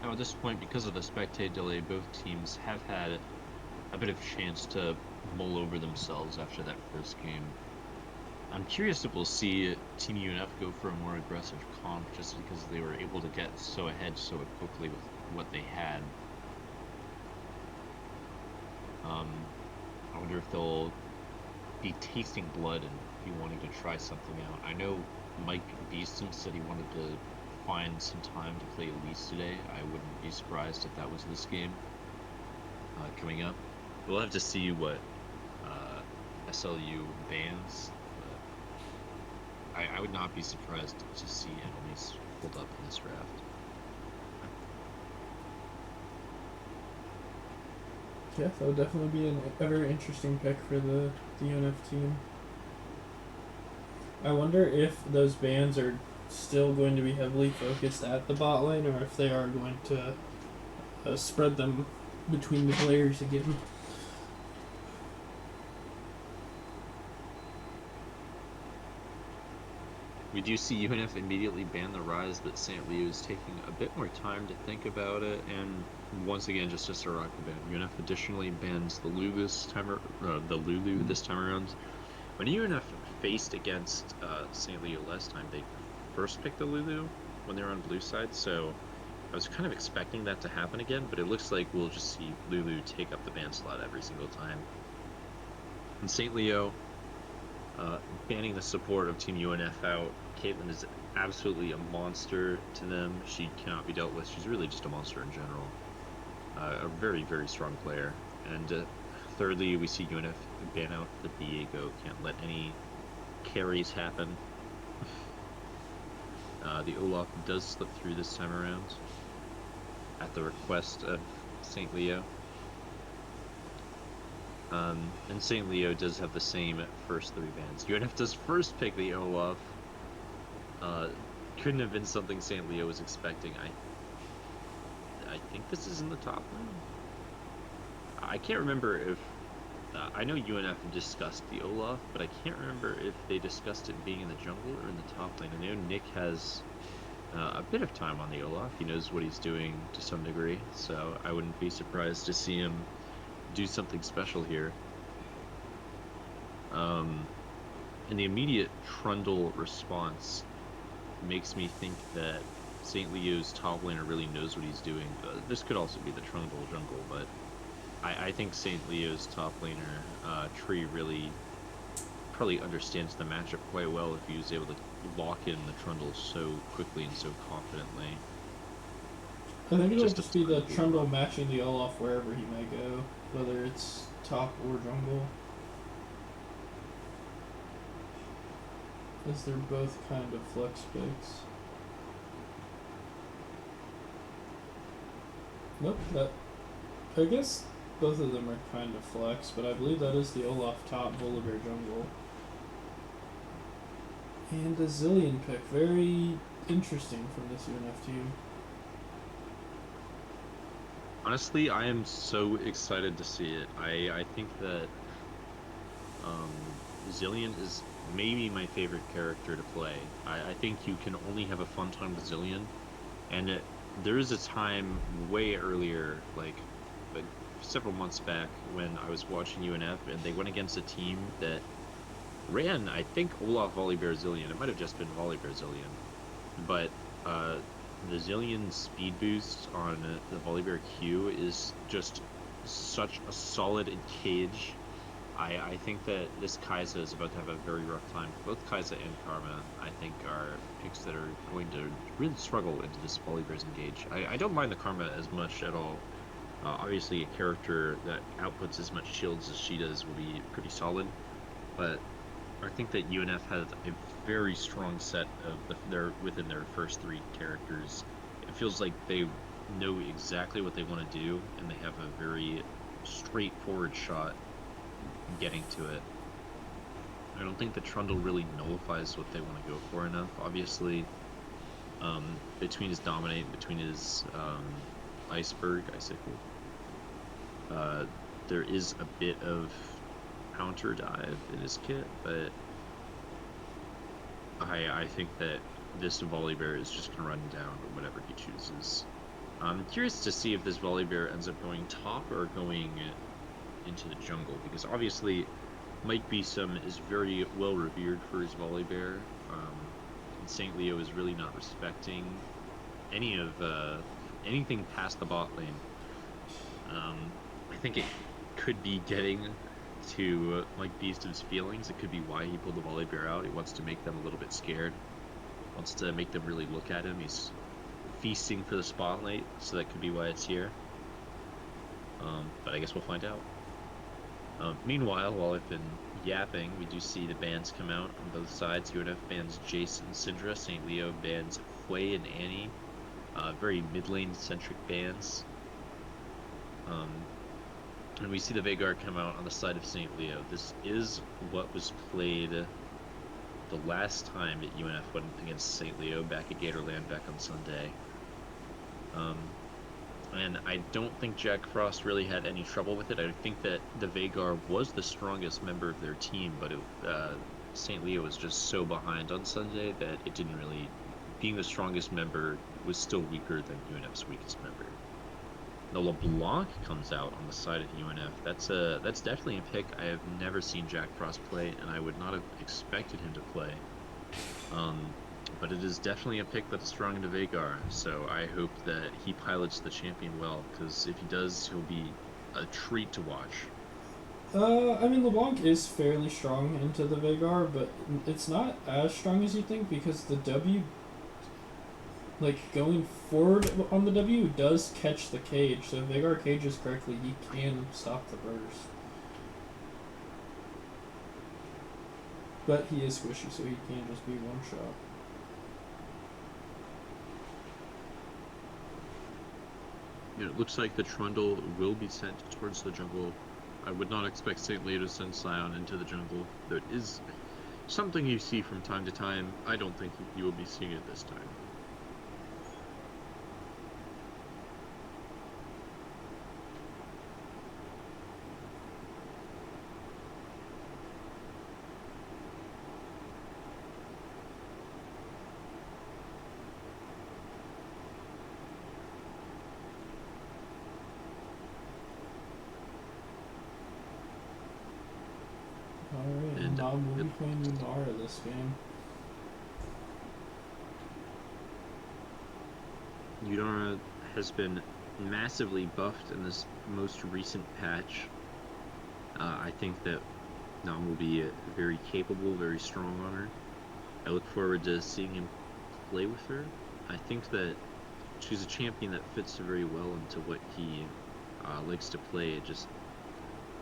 Now at this point, because of the spectate delay, both teams have had a bit of chance to mull over themselves after that first game. I'm curious if we'll see Team UNF go for a more aggressive comp just because they were able to get so ahead so quickly with what they had. I wonder if they'll be tasting blood and be wanting to try something out. I know Mike Beeston said he wanted to find some time to play Elise today. I wouldn't be surprised if that was this game coming up. We'll have to see what SLU bans. I would not be surprised to see enemies hold up in this draft. Yeah, that would definitely be a very interesting pick for the UNF team. I wonder if those bans are still going to be heavily focused at the bot lane, or if they are going to spread them between the players again. We do see UNF immediately ban the Rise, but St. Leo is taking a bit more time to think about it, and once again, just a Soraka ban. UNF additionally bans the Lulu this time around. When UNF faced against St. Leo last time, they first picked the Lulu when they were on blue side, so I was kind of expecting that to happen again, but it looks like we'll just see Lulu take up the ban slot every single time. And St. Leo banning the support of Team UNF out. Caitlyn is absolutely a monster to them. She cannot be dealt with. She's really just a monster in general. A very, very strong player. And thirdly, we see UNF ban out the Diego. Can't let any carries happen. The Olaf does slip through this time around at the request of St. Leo. And St. Leo does have the same first 3 bans. UNF does first pick the Olaf. Couldn't have been something St. Leo was expecting. I think this is in the top lane. I can't remember if I know UNF discussed the Olaf, but I can't remember if they discussed it being in the jungle or in the top lane. I know Nick has a bit of time on the Olaf. He knows what he's doing to some degree, so I wouldn't be surprised to see him do something special here. And the immediate Trundle response makes me think that St. Leo's top laner really knows what he's doing. This could also be the Trundle jungle, but I think St. Leo's top laner, Tree, really probably understands the matchup quite well if he was able to lock in the Trundle so quickly and so confidently. I think it'll Just a just be ton the of blue Trundle buff. matching the Olaf wherever he may go, whether it's top or jungle, as they're both kind of flex picks. Nope, that. I guess both of them are kind of flex, but I believe that is the Olaf top, Volibear jungle. And a Zillion pick. Very interesting from this UNF team. Honestly, I am so excited to see it. I think that Zillion is maybe my favorite character to play. I think you can only have a fun time with Zillion, and there is a time way earlier, like several months back, when I was watching UNF and they went against a team that ran, I think, Olaf Volibear Zillion. It might have just been Volibear Zillion, but uh, the Zillion speed boost on the Volibear Q is just such a solid cage. I think that this Kai'Sa is about to have a very rough time. Both Kai'Sa and Karma, I think, are picks that are going to really struggle into this Volibear's engage. I don't mind the Karma as much at all. Obviously, a character that outputs as much shields as she does will be pretty solid, but I think that UNF has a very strong set of their within their first three characters. It feels like they know exactly what they want to do, and they have a very straightforward shot getting to it. I don't think the Trundle really nullifies what they want to go for enough. Obviously, between his Dominate, between his Iceberg, Icicle, uh, there is a bit of counter dive in his kit, but I think that this Volibear is just going to run down whatever he chooses. I'm curious to see if this Volibear ends up going top or going into the jungle, because obviously Mike Beeson is very well revered for his Volibear, and St. Leo is really not respecting any of anything past the bot lane. I think it could be getting to Mike Beeston's feelings. It could be why he pulled the Volibear out. He wants to make them a little bit scared. Wants to make them really look at him. He's feasting for the spotlight, so that could be why it's here. But I guess we'll find out. Meanwhile, while I've been yapping, we do see the bans come out on both sides. UNF bans Jason, Syndra. St. Leo bans Hui and Annie. Very mid lane centric bans. And we see the Veigar come out on the side of St. Leo. This is what was played the last time that UNF went against St. Leo back at Gatorland back on Sunday. And I don't think Jack Frost really had any trouble with it. I think that the Veigar was the strongest member of their team, but St. Leo was just so behind on Sunday that it didn't really... Being the strongest member was still weaker than UNF's weakest member. The LeBlanc comes out on the side of UNF. That's definitely a pick I have never seen Jack Frost play, and I would not have expected him to play. But it is definitely a pick that's strong into Veigar, so I hope that he pilots the champion well, because if he does, he'll be a treat to watch. I mean, LeBlanc is fairly strong into the Veigar, but it's not as strong as you think because the W, like going forward on the W, does catch the cage. So if Veigar cages correctly, he can stop the burst. But he is squishy, so he can't just be one shot. It looks like the Trundle will be sent towards the jungle. I would not expect St. Leo to send Scion into the jungle. That is something you see from time to time. I don't think you will be seeing it this time. Alright, And Bob will be playing Lunara this game. Yudara has been massively buffed in this most recent patch. I think that Nam will be very capable, very strong on her. I look forward to seeing him play with her. I think that she's a champion that fits very well into what he likes to play. Just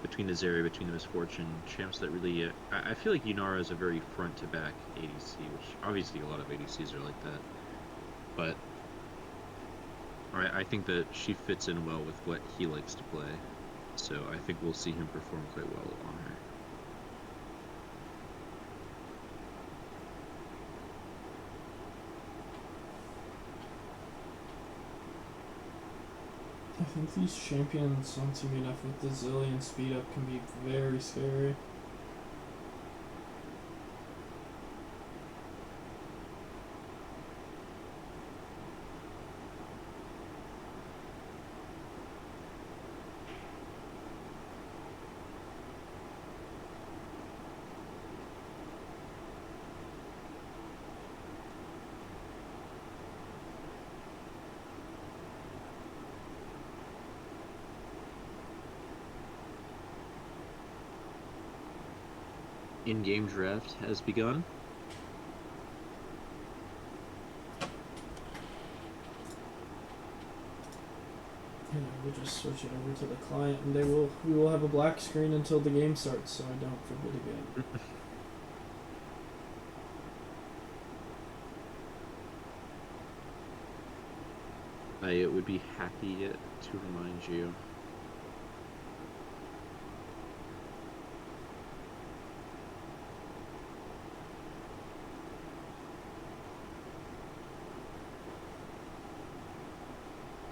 between the Zarya, between the Misfortune, champs that really. I feel like Yunara is a very front to back ADC, which obviously a lot of ADCs are like that. But I think that she fits in well with what he likes to play. So I think we'll see him perform quite well on her. I think these champions on Team UNF with the Zillion speed up can be very scary. In-game draft has begun. We'll just switch it over to the client, and we will have a black screen until the game starts, so I don't forget again. I would be happy to remind you.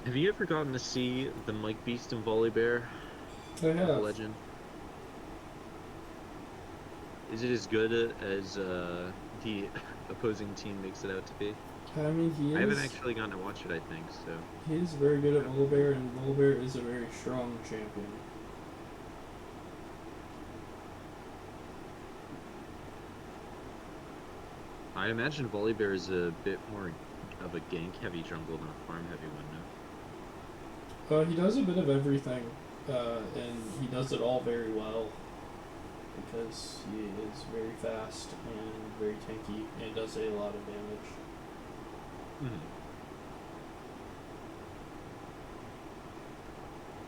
Have you ever gotten to see the Mike Beast and Volibear I have. legend? Is it as good as the opposing team makes it out to be? I mean, I haven't actually gotten to watch it, I think, so. He is very good at Volibear, and Volibear is a very strong champion. I imagine Volibear is a bit more of a gank-heavy jungle than a farm-heavy one, no? He does a bit of everything, and he does it all very well, because he is very fast and very tanky, and does a lot of damage.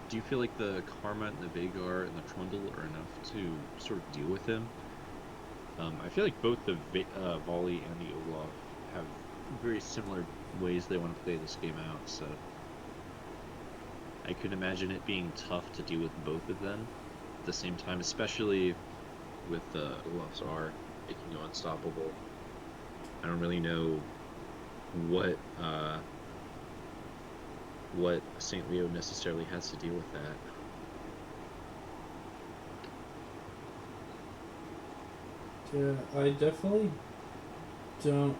Do you feel like the Karma and the Vagar and the Trundle are enough to sort of deal with him? I feel like both the Volley and the Olaf have very similar ways they want to play this game out, so I could imagine it being tough to deal with both of them at the same time, especially with Olaf's R making you unstoppable. I don't really know what St. Leo necessarily has to deal with that. Yeah, I definitely don't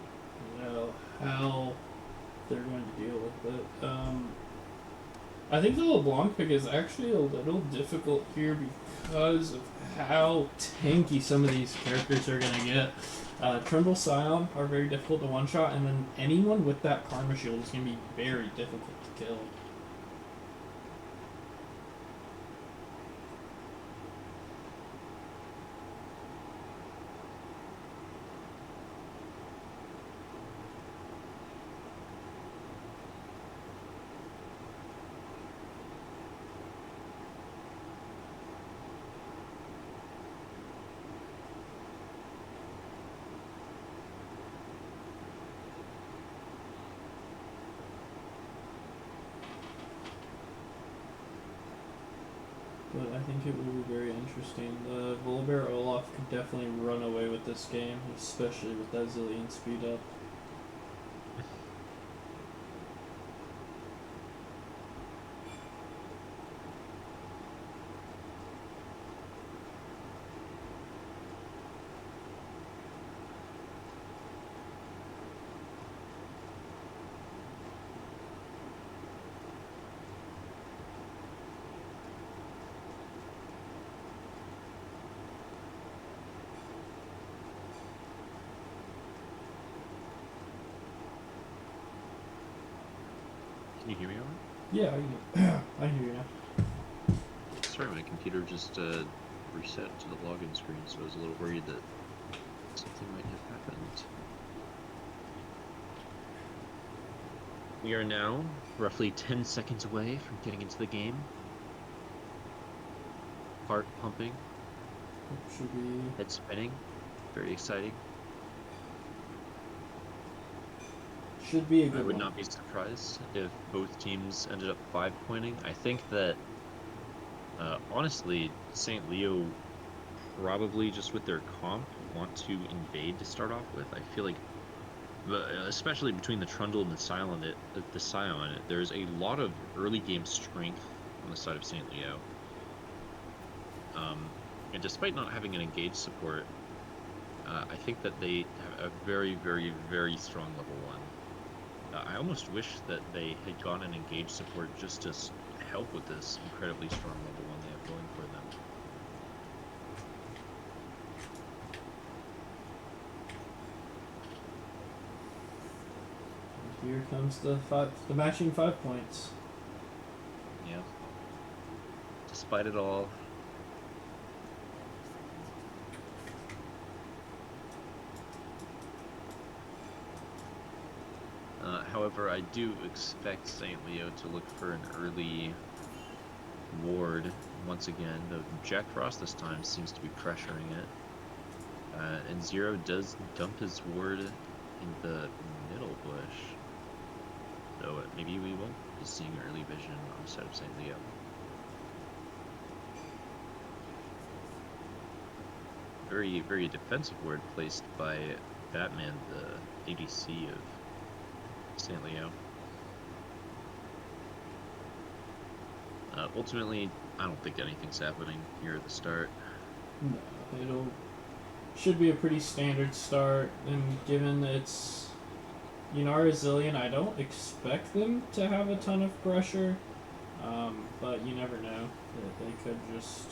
know how they're going to deal with it. I think the LeBlanc pick is actually a little difficult here because of how tanky some of these characters are going to get. Trundle Scion are very difficult to one-shot, and then anyone with that Karma Shield is going to be very difficult to kill. But I think it will be very interesting. The Volibear Olaf could definitely run away with this game, especially with that Zillion speed up. Can you hear me all right? Yeah, I hear you now. Sorry, my computer just reset to the login screen, so I was a little worried that something might have happened. We are now roughly 10 seconds away from getting into the game. Heart pumping, Should be. head spinning, very exciting. Should be a good I would one. not be surprised if both teams ended up 5-pointing. I think that, honestly, St. Leo probably just with their comp want to invade to start off with. I feel like, especially between the Trundle and the Scion, there's a lot of early game strength on the side of St. Leo. And despite not having an engaged support, I think that they have a very, very, very strong level 1. I almost wish that they had gotten an engaged support just to help with this incredibly strong level 1 they have going for them. And here comes the matching 5 points. Yeah. Despite it all, however, I do expect St. Leo to look for an early ward once again. Though Jack Frost this time seems to be pressuring it. And Zero does dump his ward in the middle bush. So maybe we won't be seeing early vision on the side of St. Leo. Very, very defensive ward placed by Batman, the ADC of St. Leo. Ultimately, I don't think anything's happening here at the start. No, should be a pretty standard start, and given it's Yunara Zillion, I don't expect them to have a ton of pressure, but you never know. They could just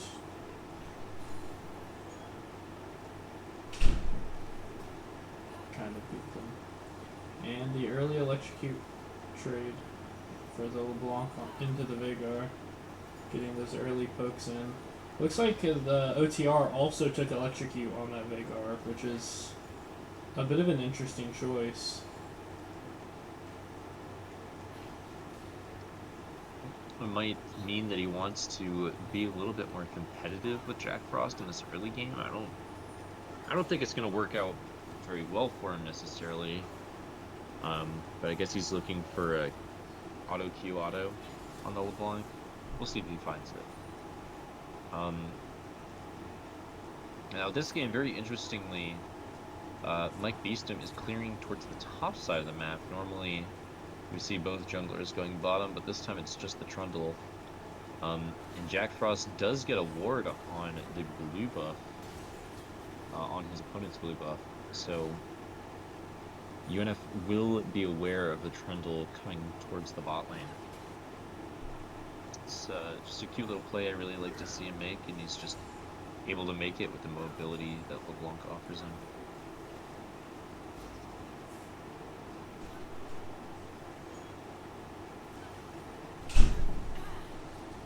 kind of beat them. And the early electrocute trade for the LeBlanc into the Vagar, getting those early pokes in. Looks like the OTR also took electrocute on that Vagar, which is a bit of an interesting choice. It might mean that he wants to be a little bit more competitive with Jack Frost in this early game. I don't think it's going to work out very well for him necessarily. But I guess he's looking for a auto Q auto on the LeBlanc. We'll see if he finds it. Now this game, very interestingly, Mike Beeston is clearing towards the top side of the map. Normally we see both junglers going bottom, but this time it's just the Trundle. And Jack Frost does get a ward on the blue buff, on his opponent's blue buff. So UNF will be aware of the Trundle coming towards the bot lane. It's just a cute little play I really like to see him make, and he's just able to make it with the mobility that LeBlanc offers him.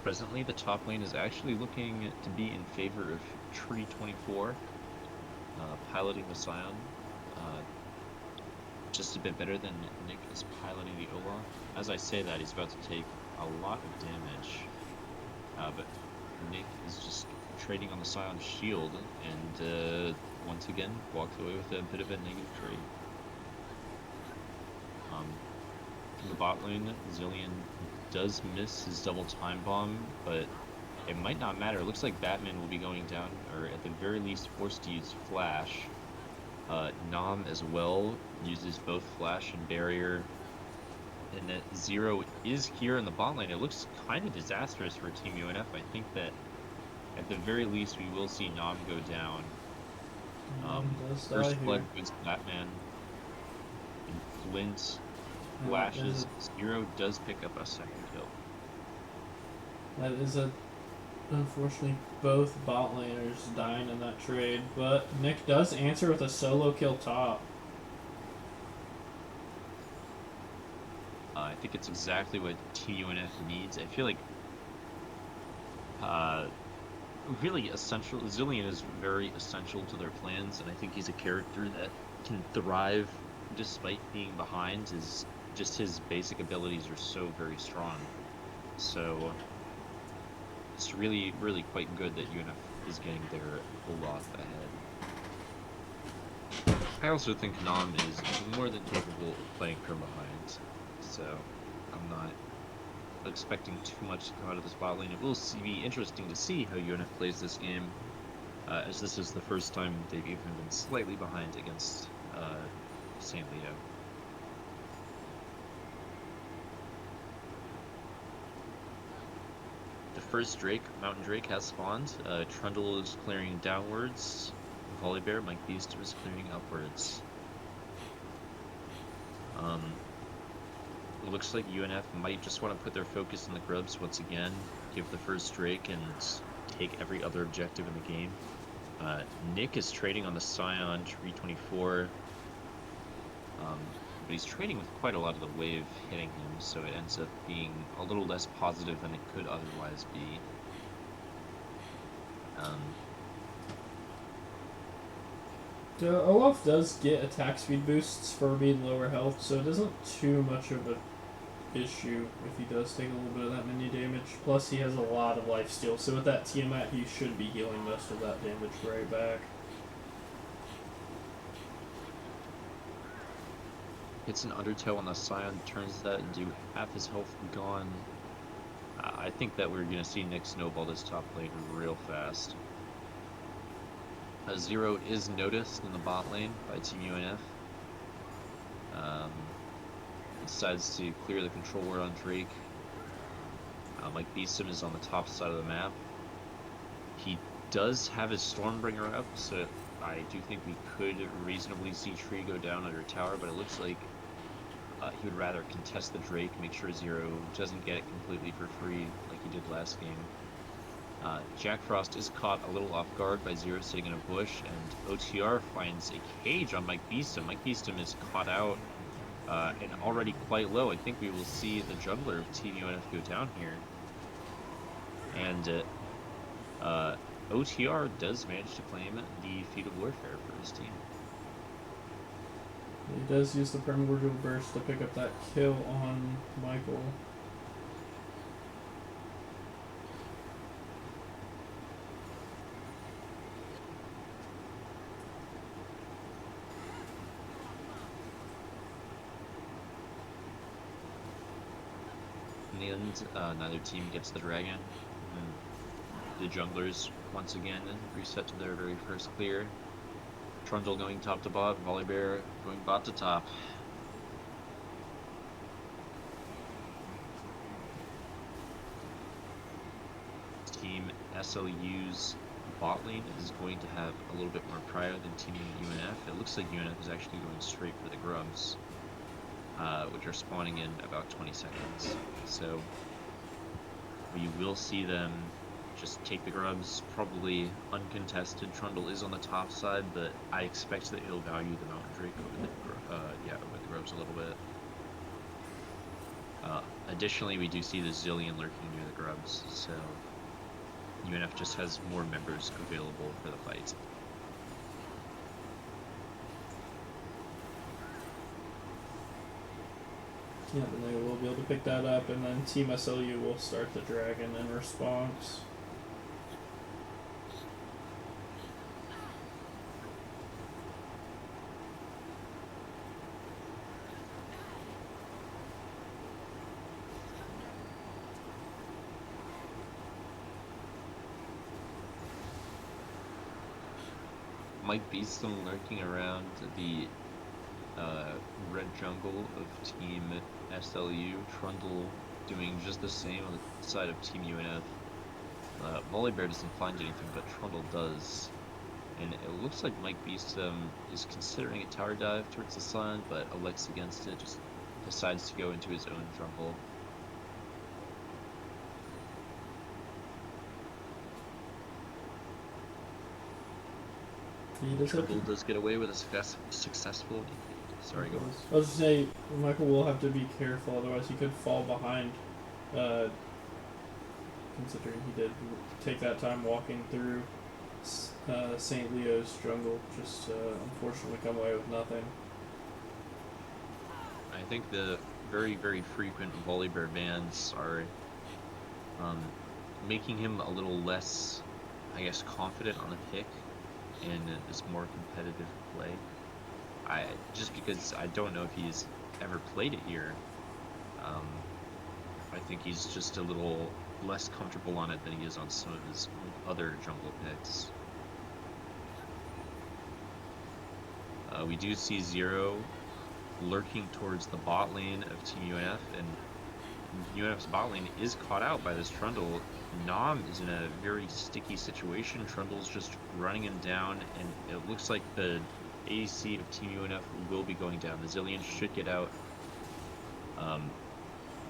Presently, the top lane is actually looking to be in favor of Tree 24, piloting the Scion. Just a bit better than Nick is piloting the Olaf. As I say that, he's about to take a lot of damage, but Nick is just trading on the Scion's shield, and once again walks away with a bit of a negative trade. In the bot lane, Zillion does miss his double time bomb, but it might not matter. It looks like Batman will be going down, or at the very least forced to use Flash. Nam as well uses both Flash and Barrier, and that Zero is here in the bot lane. It looks kind of disastrous for Team UNF. I think that at the very least we will see Nam go down. First blood goes to Batman, and Flint flashes. Zero does pick up a second kill. That is unfortunately both bot laners dying in that trade, but Nick does answer with a solo kill top. I think it's exactly what Team UNF needs. I feel like really essential. Zillion is very essential to their plans, and I think he's a character that can thrive despite being behind. Is just his basic abilities are so very strong. So it's really, really quite good that UNF is getting their Olaf ahead. I also think Nam is more than capable of playing from behind, so I'm not expecting too much to come out of this bot lane. It will be interesting to see how UNF plays this game, as this is the first time they've even been slightly behind against St. Leo. The first Mountain Drake has spawned. Trundle is clearing downwards. Volibear, Mike Beast is clearing upwards. It looks like UNF might just want to put their focus on the grubs once again, give the first Drake, and take every other objective in the game. Nick is trading on the Scion 324, but he's trading with quite a lot of the wave hitting him, so it ends up being a little less positive than it could otherwise be. Olaf does get attack speed boosts for being lower health, so it isn't too much of an issue if he does take a little bit of that mini damage. Plus, he has a lot of lifesteal, so with that Tiamat, he should be healing most of that damage right back. Hits an undertow on the Scion, turns that into half his health gone. I think that we're going to see Nick snowball this top lane real fast. Zero is noticed in the bot lane by Team UNF. Decides to clear the control ward on Drake. Mike Beeston is on the top side of the map. He does have his Stormbringer up, so I do think we could reasonably see Tree go down under tower, but it looks like he would rather contest the Drake, make sure Zero doesn't get it completely for free like he did last game. Jack Frost is caught a little off guard by Zero sitting in a bush, and OTR finds a cage on Mike Beeston. Mike Beeston is caught out and already quite low. I think we will see the jungler of Team UNF go down here. And OTR does manage to claim the feat of warfare for his team. He does use the Primordial Burst to pick up that kill on Michael. In the end, neither team gets the dragon. The junglers once again reset to their very first clear. Trundle going top to bot, Volibear going bot to top. Team SLU's bot lane is going to have a little bit more prior than Team UNF. It looks like UNF is actually going straight for the grubs, which are spawning in about 20 seconds. So we will see them just take the grubs, probably uncontested. Trundle is on the top side, but I expect that he'll value the Mountain Drake over the grubs a little bit. Additionally, we do see the Zillion lurking near the grubs, so UNF just has more members available for the fight. Yeah, then they will be able to pick that up, and then Team SLU will start the dragon in response. Might be some lurking around the red jungle of Team SLU. Trundle doing just the same on the side of Team UNF. Volibear doesn't find anything, but Trundle does. And it looks like Mike Beast is considering a tower dive towards the sun, but elects against it, just decides to go into his own jungle. Trundle does get away with a successful. Sorry, go on. I was just saying, Michael will have to be careful, otherwise he could fall behind. Because considering he did take that time walking through St. Leo's jungle. Just unfortunately come away with nothing. I think the very, very frequent Volibear bans are making him a little less, I guess, confident on the pick in this more competitive play. Just because I don't know if he's ever played it here. I think he's just a little less comfortable on it than he is on some of his other jungle picks. We do see Zero lurking towards the bot lane of Team UNF, and UNF's bot lane is caught out by this Trundle. Nom is in a very sticky situation. Trundle's just running him down, and it looks like the ADC of Team UNF will be going down. The Zillion should get out.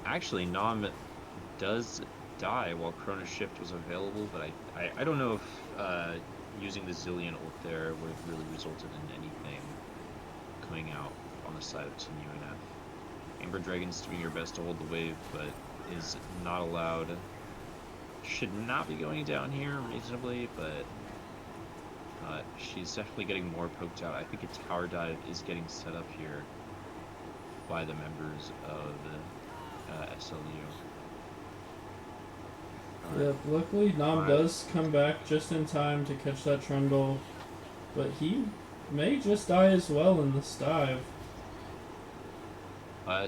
Actually, Nom does die while Chrono Shift was available, but I don't know if using the Zillion ult there would have really resulted in anything coming out on the side of Team UNF. Amber Dragon's doing her best to hold the wave, but is not allowed. Should not be going down here reasonably, but she's definitely getting more poked out. I think a tower dive is getting set up here by the members of the SLU. Yeah, luckily Nom does come back just in time to catch that Trundle, but he may just die as well in this dive.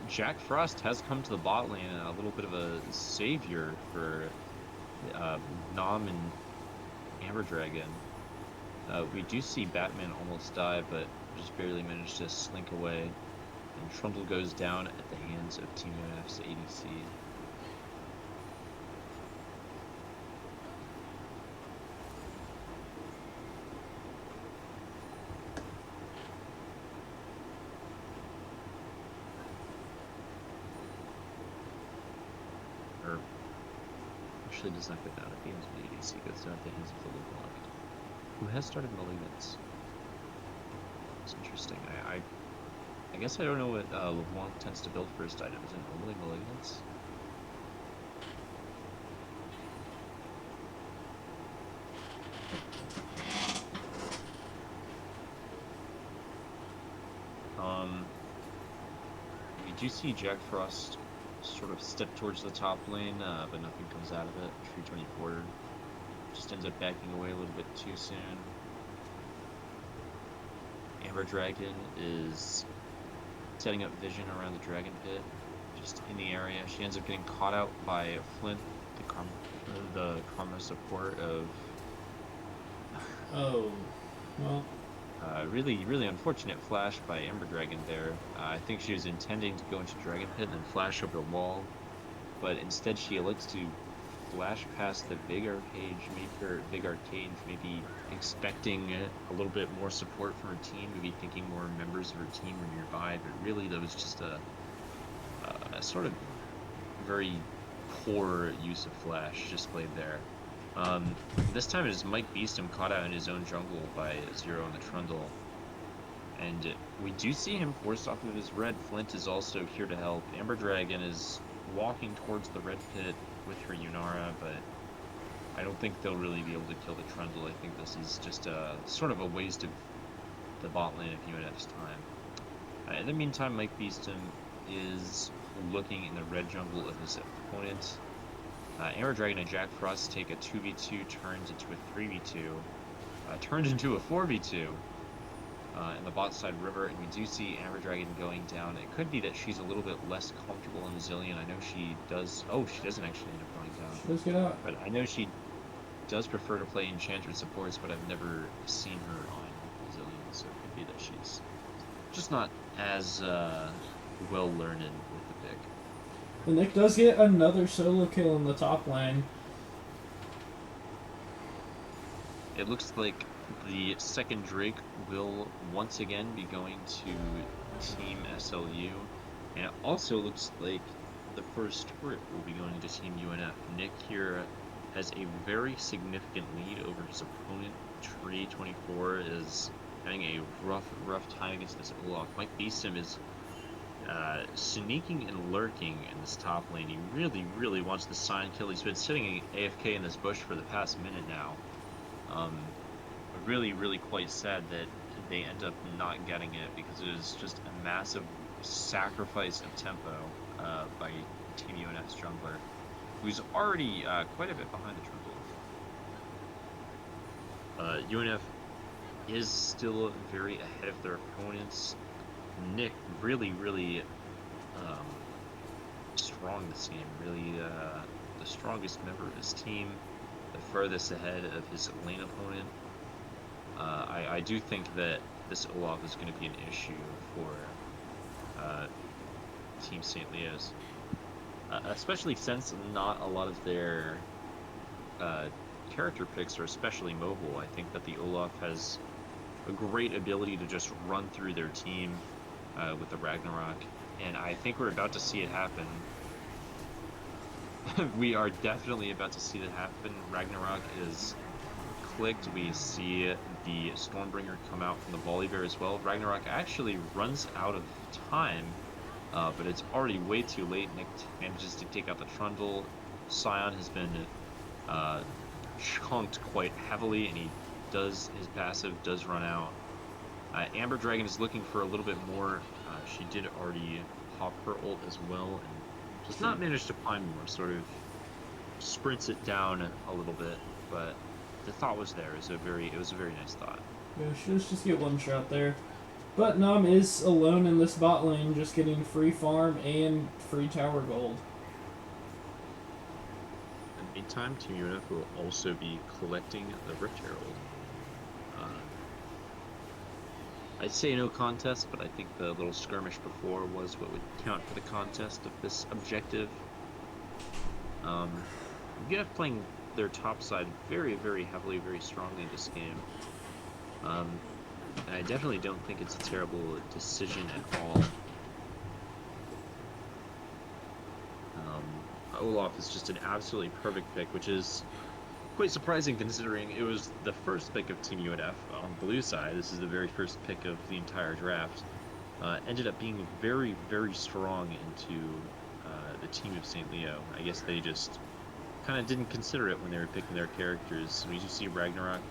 Jack Frost has come to the bot lane, a little bit of a savior for Nom and Amber Dragon. We do see Batman almost die, but just barely managed to slink away. And Trundle goes down at the hands of Team UNF's ADC. Actually does not go down at the hands of the ADC, goes down at the hands of the LeBlanc, who has started Malignance. It's interesting. I guess I don't know what LeBlanc tends to build first item. Is it normally Malignance? We do see Jack Frost sort of step towards the top lane, but nothing comes out of it. Tree 24 just ends up backing away a little bit too soon. Amber Dragon is setting up vision around the dragon pit, just in the area. She ends up getting caught out by Flint, the karma support of. Oh, well. Really, really unfortunate flash by Amber Dragon there. I think she was intending to go into Dragon Pit and then flash over the wall, but instead she elects to flash past the big arcade, maybe expecting a little bit more support from her team, maybe thinking more members of her team were nearby, but really that was just a sort of very poor use of flash displayed there. This time it is Mike Beeston caught out in his own jungle by Zero and the Trundle. And we do see him forced off of his red. Flint is also here to help. Amber Dragon is walking towards the red pit with her Yunara, but I don't think they'll really be able to kill the Trundle. I think this is just sort of a waste of the bot lane of UNF's time. In the meantime, Mike Beeston is looking in the red jungle of his opponent. Amber Dragon and Jack Frost take a 2v2, turns into a 3v2, turns into a 4v2 in the bot side river, and we do see Amber Dragon going down. It could be that she's a little bit less comfortable in Zillion. I know she does. Oh, she doesn't actually end up going down. She does get out. But I know she does prefer to play Enchantress supports, but I've never seen her on Zillion, so it could be that she's just not as well learned with the pick. And Nick does get another solo kill in the top lane. It looks like the second Drake will once again be going to Team SLU, and it also looks like the first turret will be going to Team UNF. Nick here has a very significant lead over his opponent. Tree 24 is having a rough time against this Olaf. Mike Beeston is sneaking and lurking in this top lane. He really, really wants the sign kill. He's been sitting AFK in this bush for the past minute now. Really, really quite sad that they end up not getting it, because it is just a massive sacrifice of tempo by Team UNF's jungler, who's already quite a bit behind the jungle. UNF is still very ahead of their opponents. Nick really, really strong this game. Really the strongest member of his team, the furthest ahead of his lane opponent. I do think that this Olaf is going to be an issue for Team St. Leo's, especially since not a lot of their character picks are especially mobile. I think that the Olaf has a great ability to just run through their team with the Ragnarok, and I think we're about to see it happen. We are definitely about to see that happen. Ragnarok is clicked. We see the Stormbringer come out from the Volibear as well. Ragnarok actually runs out of time, but it's already way too late. Nick manages to take out the Trundle. Scion has been chunked quite heavily, and his passive does run out. Amber Dragon is looking for a little bit more. She did already pop her ult as well, and does not manage to find more. Sort of sprints it down a little bit, but the thought was there. It was a very nice thought. Yeah, she was just get one shot there. But Nam is alone in this bot lane, just getting free farm and free tower gold. In the meantime, Team UNF will also be collecting the Rift Herald. I'd say no contest, but I think the little skirmish before was what would count for the contest of this objective. UNF playing their top side very, very heavily, very strongly in this game. And I definitely don't think it's a terrible decision at all. Olaf is just an absolutely perfect pick, which is quite surprising considering it was the first pick of Team UNF on the blue side. This is the very first pick of the entire draft. Ended up being very, very strong into the team of St. Leo. I guess they just kind of didn't consider it when they were picking their characters. We do see Ragnarok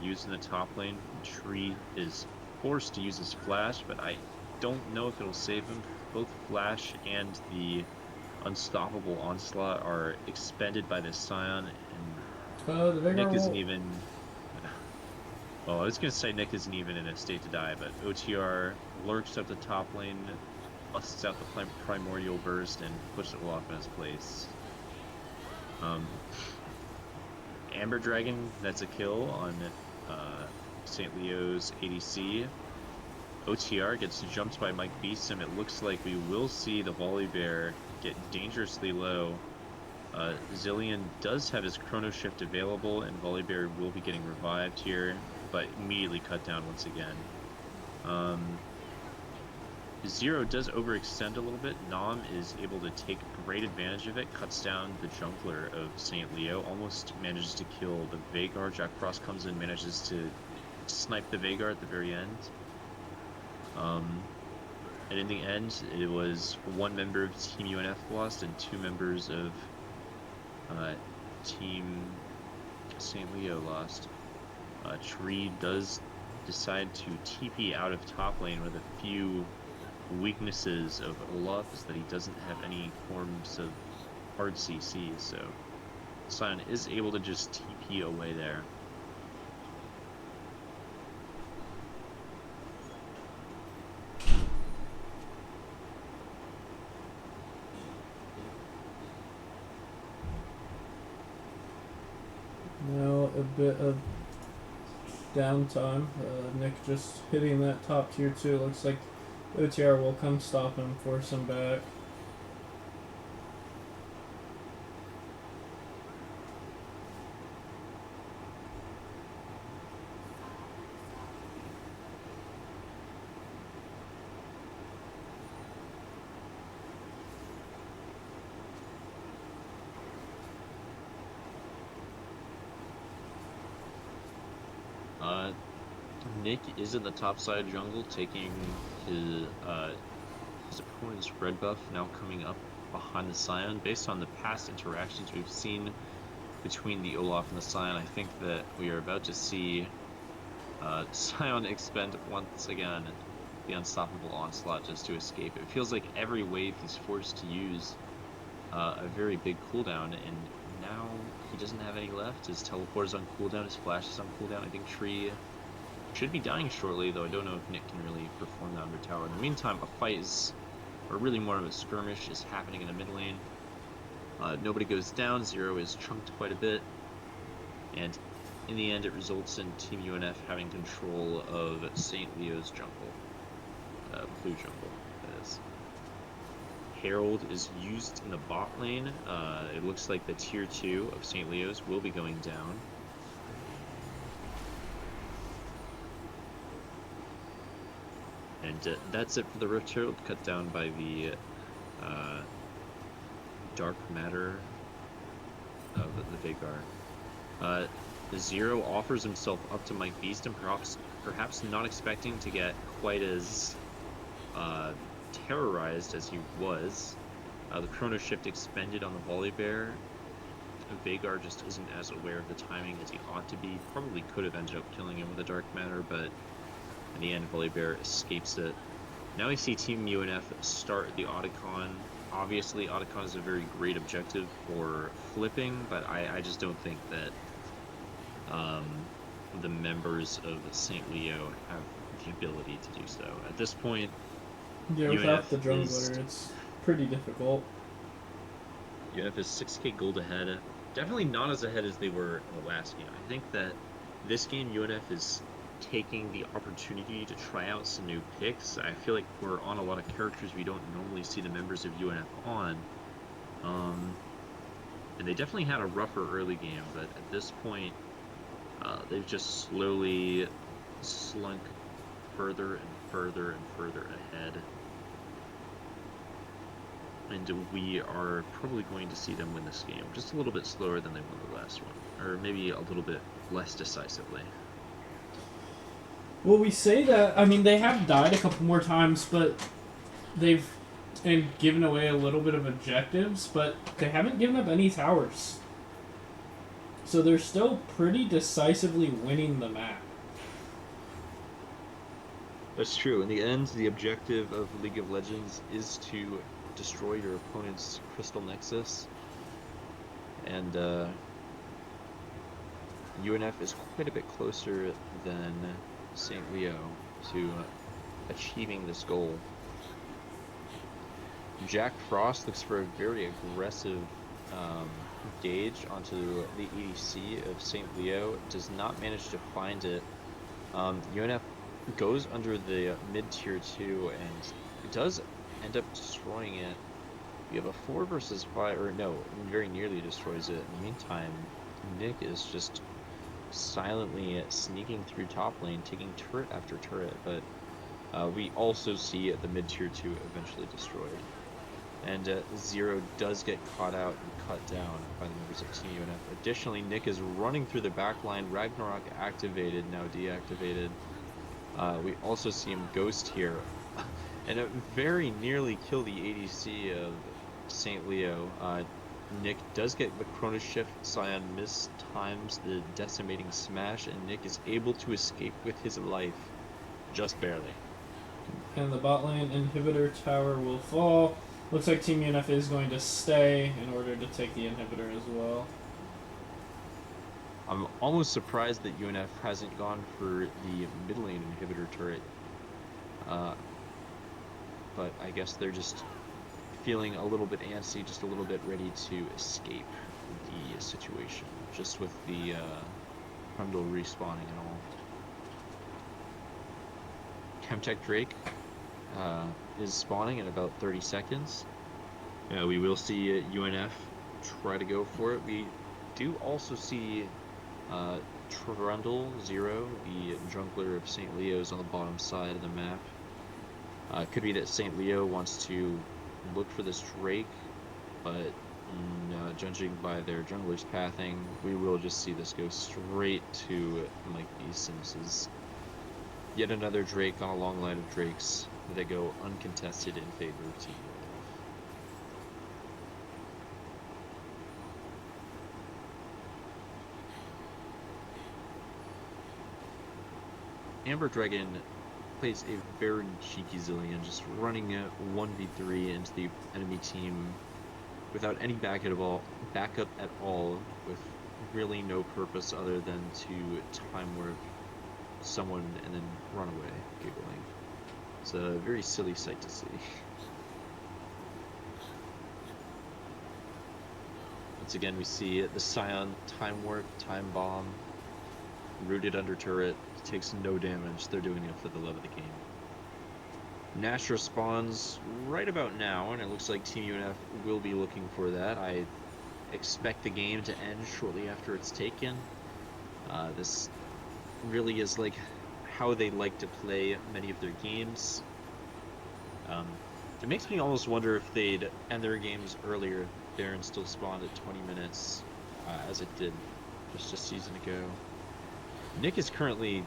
used in the top lane. Tree is forced to use his flash, but I don't know if it'll save him. Both flash and the unstoppable onslaught are expended by the Scion, and Nick isn't even. Well, I was gonna say Nick isn't even in a state to die, but OTR lurks up the top lane, busts out the primordial burst, and puts it off in his place. Amber Dragon, that's a kill on St. Leo's ADC. OTR gets jumped by Mike Beeston. It looks like we will see the Volibear get dangerously low. Zillion does have his Chrono Shift available, and Volibear will be getting revived here, but immediately cut down once again. Zero does overextend a little bit. Nam is able to take great advantage of it, cuts down the jungler of St. Leo, almost manages to kill the Veigar. Jack Frost comes in, manages to snipe the Veigar at the very end. And in the end, it was one member of Team UNF lost and two members of Team St. Leo lost. Tree does decide to TP out of top lane with a few weaknesses of Olaf, is that he doesn't have any forms of hard CC, so Scion is able to just TP away there. Now a bit of downtime. Nick just hitting that top tier 2. Looks like OTR will come stop him, force him back. Nick is in the top side jungle taking his his opponent's red buff now coming up behind the Scion. Based on the past interactions we've seen between the Olaf and the Scion, I think that we are about to see Scion expend once again the unstoppable onslaught just to escape. It feels like every wave he's forced to use a very big cooldown, and now he doesn't have any left. His teleport is on cooldown, his flash is on cooldown. I think Tree should be dying shortly, though I don't know if Nick can really perform that under tower. In the meantime, a fight is, or really more of a skirmish, is happening in the mid lane. Nobody goes down, Zero is chunked quite a bit, and in the end it results in Team UNF having control of St. Leo's jungle. Blue jungle, that is. Herald is used in the bot lane. It looks like the tier 2 of St. Leo's will be going down. And that's it for the Rift Herald, cut down by the Dark Matter of the Vagar. Zero offers himself up to Mike Beast, and perhaps not expecting to get quite as terrorized as he was. The Chrono Shift expended on the Volibear. Vagar just isn't as aware of the timing as he ought to be. Probably could have ended up killing him with a Dark Matter, but in the end, Volibear escapes it. Now we see Team UNF start the Otacon. Obviously, Otacon is a very great objective for flipping, but I just don't think that the members of St. Leo have the ability to do so. At this point, Yeah, without UNF the jungler, it's pretty difficult. UNF is 6k gold ahead. Definitely not as ahead as they were in the last game. I think that this game, UNF is taking the opportunity to try out some new picks. I feel like we're on a lot of characters we don't normally see the members of UNF on. And they definitely had a rougher early game, but at this point, they've just slowly slunk further and further and further ahead. And we are probably going to see them win this game just a little bit slower than they won the last one, or maybe a little bit less decisively. Well, we say that, I mean, they have died a couple more times, but they've given away a little bit of objectives, but they haven't given up any towers. So they're still pretty decisively winning the map. That's true. In the end, the objective of League of Legends is to destroy your opponent's Crystal Nexus. And UNF is quite a bit closer than St. Leo to achieving this goal. Jack Frost looks for a very aggressive gauge onto the ADC of St. Leo. Does not manage to find it. UNF goes under the mid-tier 2 and does end up destroying it. We have a 4 versus 5, or no, very nearly destroys it. In the meantime, Nick is just silently sneaking through top lane, taking turret after turret, but we also see the mid-tier 2 eventually destroyed. And Zero does get caught out and cut down by the members of Team UNF. Additionally, Nick is running through the back line. Ragnarok activated, now deactivated. We also see him ghost here. And it very nearly kill the ADC of St. Leo. Nick does get the Chrono Shift. Scion mistimes the decimating smash, and Nick is able to escape with his life. Just barely. And the bot lane inhibitor tower will fall. Looks like Team UNF is going to stay in order to take the inhibitor as well. I'm almost surprised that UNF hasn't gone for the mid lane inhibitor turret. But I guess they're just feeling a little bit antsy, just a little bit ready to escape the situation, just with the Trundle respawning and all. Chemtech Drake is spawning in about 30 seconds. We will see UNF try to go for it. We do also see Trundle Zero, the jungler of St. Leo's, on the bottom side of the map. Could be that St. Leo wants to look for this Drake, but judging by their jungler's pathing, we will just see this go straight to Mike Beast, and this is yet another Drake on a long line of Drakes. they go uncontested in favor of Team UNF. Amber Dragon plays a very cheeky Zillion, just running a 1v3 into the enemy team without any backup at all, with really no purpose other than to time warp someone and then run away, giggling. It's a very silly sight to see. Once again, we see the Scion time warp, time bomb, rooted under turret, takes no damage. They're doing it for the love of the game. Nash responds right about now, and it looks like Team UNF will be looking for that. I expect the game to end shortly after it's taken. This really is like how they like to play many of their games. It makes me almost wonder if they'd end their games earlier. Baron still spawned at 20 minutes, as it did just a season ago. Nick is currently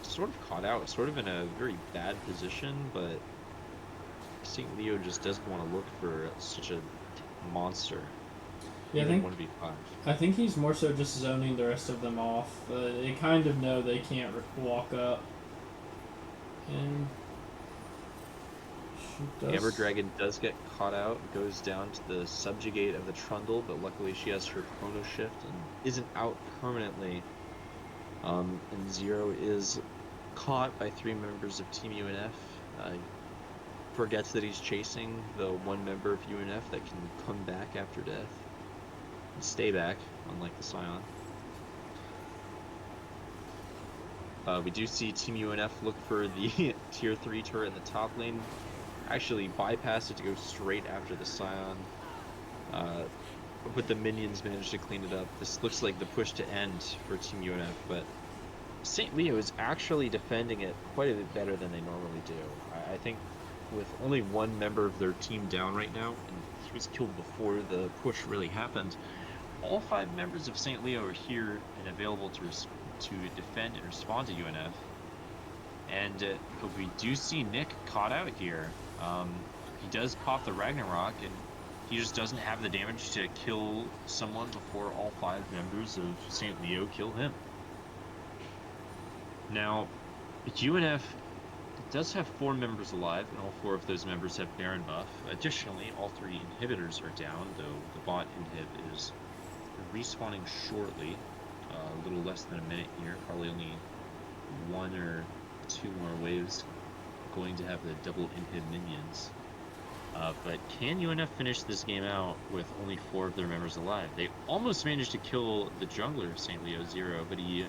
sort of caught out, sort of in a very bad position, but St. Leo just doesn't want to look for such a monster. Yeah, even 1v5. I think he's more so just zoning the rest of them off. They kind of know they can't walk up. And she does. Amber Dragon does get caught out, goes down to the subjugate of the Trundle, but luckily she has her chrono shift and isn't out permanently. And Zero is caught by 3 members of Team UNF. Forgets that he's chasing the one member of UNF that can come back after death and stay back, unlike the Scion. We do see Team UNF look for the tier 3 turret in the top lane, actually bypass it to go straight after the Scion, but the minions managed to clean it up. This looks like the push to end for Team UNF, but St. Leo is actually defending it quite a bit better than they normally do. I think with only one member of their team down right now, and he was killed before the push really happened, all 5 members of St. Leo are here and available to defend and respond to UNF. And we do see Nick caught out here. He does pop the Ragnarok, and he just doesn't have the damage to kill someone before all 5 members of St. Leo kill him. Now, UNF does have 4 members alive, and all 4 of those members have Baron buff. Additionally, all 3 inhibitors are down, though the bot inhib is respawning shortly. A little less than a minute here, probably only 1 or 2 more waves going to have the double inhib minions. But can UNF finish this game out with only 4 of their members alive? They almost managed to kill the jungler, St. Leo Zero, but he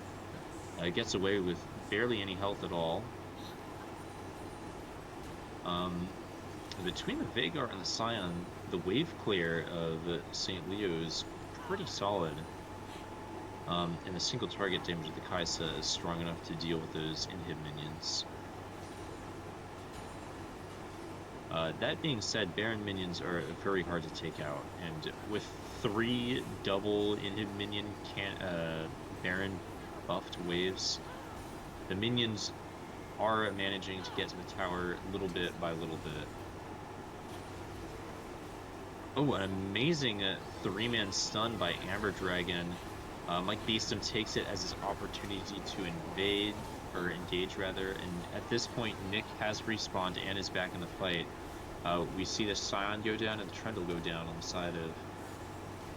gets away with barely any health at all. Between the Vhagar and the Scion, the wave clear of St. Leo is pretty solid. And the single target damage of the Kaisa is strong enough to deal with those inhib minions. That being said, Baron minions are very hard to take out, and with 3 double inhib minion Baron buffed waves, the minions are managing to get to the tower little bit by little bit. Oh, an amazing 3-man stun by Amber Dragon. Mike Beeston takes it as his opportunity to invade, or engage rather, and at this point Nick has respawned and is back in the fight. We see the Scion go down and the Trundle go down on the side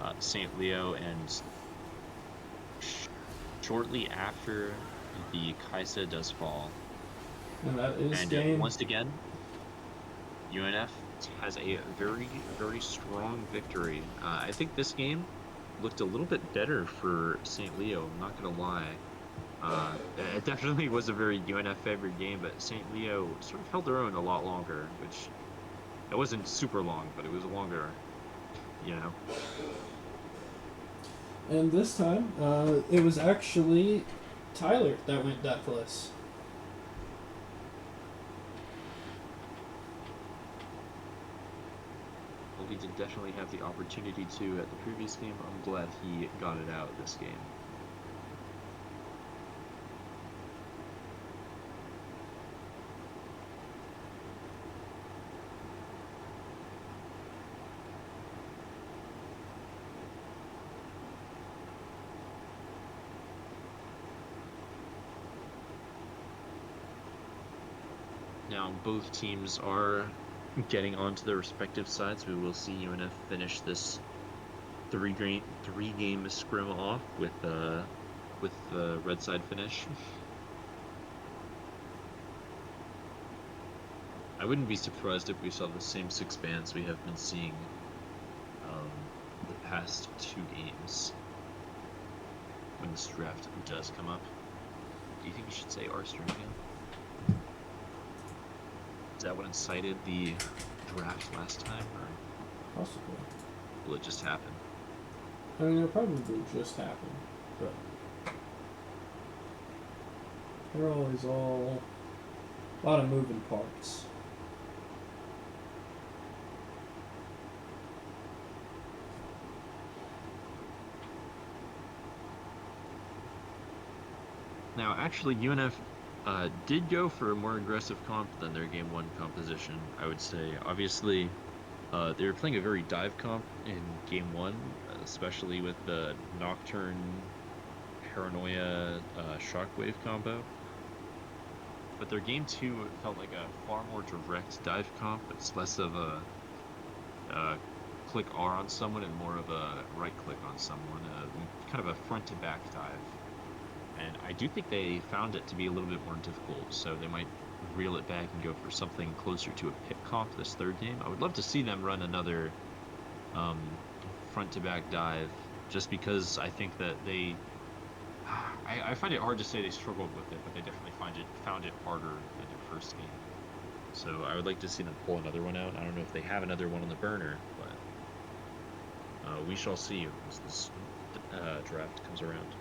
of St. Leo, and shortly after the Kaisa does fall. And that is And game. once again, UNF has a very, very strong victory. I think this game looked a little bit better for St. Leo, I'm not going to lie. It definitely was a very UNF favored game, but St. Leo sort of held their own a lot longer, which it wasn't super long, but it was longer, you know. And this time, it was actually Tyler that went deathless. Well, he did definitely have the opportunity to at the previous game. I'm glad he got it out this game. Now, both teams are getting onto their respective sides. We will see UNF finish this three-game scrim off with the red side finish. I wouldn't be surprised if we saw the same 6 bans we have been seeing the past 2 games when this draft does come up. Do you think you should say R-string again? Is that what incited the draft last time, or Possibly. will it just happen? I mean, it'll probably just happen, but they're always all a lot of moving parts. Now, actually, UNF did go for a more aggressive comp than their Game 1 composition, I would say. Obviously, they were playing a very dive comp in Game 1, especially with the Nocturne, Paranoia, Shockwave combo. But their Game 2 felt like a far more direct dive comp. It's less of a click R on someone and more of a right click on someone, kind of a front-to-back dive. And I do think they found it to be a little bit more difficult, so they might reel it back and go for something closer to a pick comp this 3rd game. I would love to see them run another front-to-back dive, just because I think that they... I find it hard to say they struggled with it, but they definitely found it harder than their 1st game. So I would like to see them pull another one out. I don't know if they have another one on the burner, but we shall see as this draft comes around.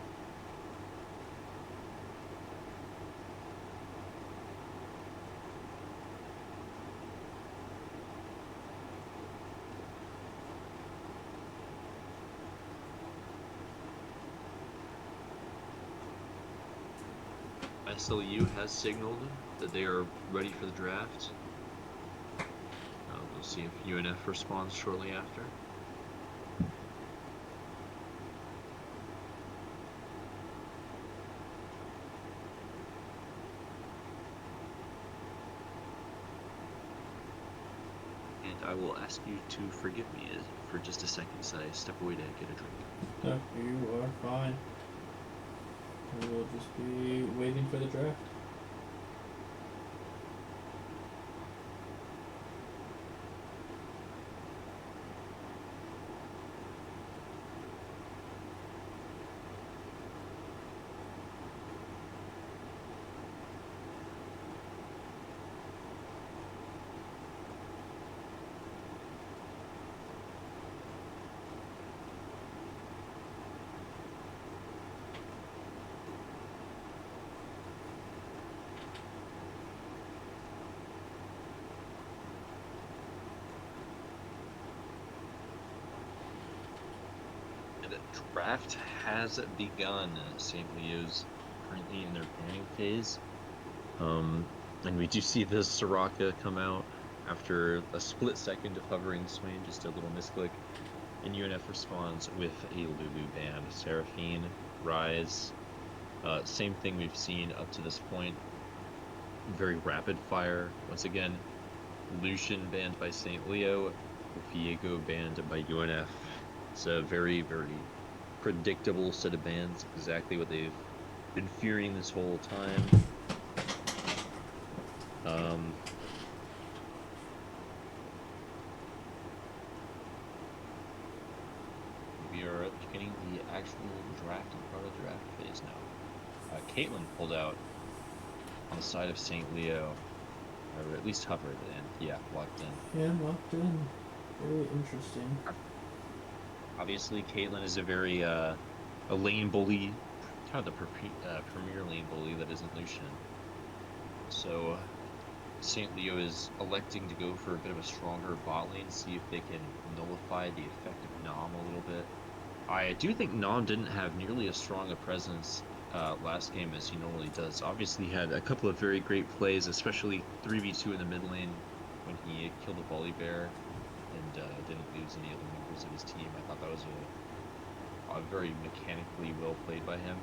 SLU has signaled that they are ready for the draft. We'll see if UNF responds shortly after. And I will ask you to forgive me for just a second as I step away to get a drink. No, you are fine. We will just be waiting for the draft. Draft has begun. St. Leo's currently in their banning phase. And we do see the Soraka come out after a split second of hovering Swain, just a little misclick. And UNF responds with a Lulu ban. Seraphine, Rise, same thing we've seen up to this point. Very rapid fire. Once again, Lucian banned by St. Leo, Viego banned by UNF. It's a very, very predictable set of bans, exactly what they've been fearing this whole time. We are beginning the actual draft and part of the draft phase now. Caitlin pulled out on the side of St. Leo, or at least hovered, and yeah, locked in. Yeah, locked in. Very interesting. Obviously, Caitlin is a very a lane bully, kind of the premier lane bully that isn't Lucian. So St. Leo is electing to go for a bit of a stronger bot lane, see if they can nullify the effect of Nom a little bit. I do think Nom didn't have nearly as strong a presence last game as he normally does. Obviously, he had a couple of very great plays, especially 3v2 in the mid lane when he killed the volley bear and didn't lose any other members of his team. I thought that was a very mechanically well played by him.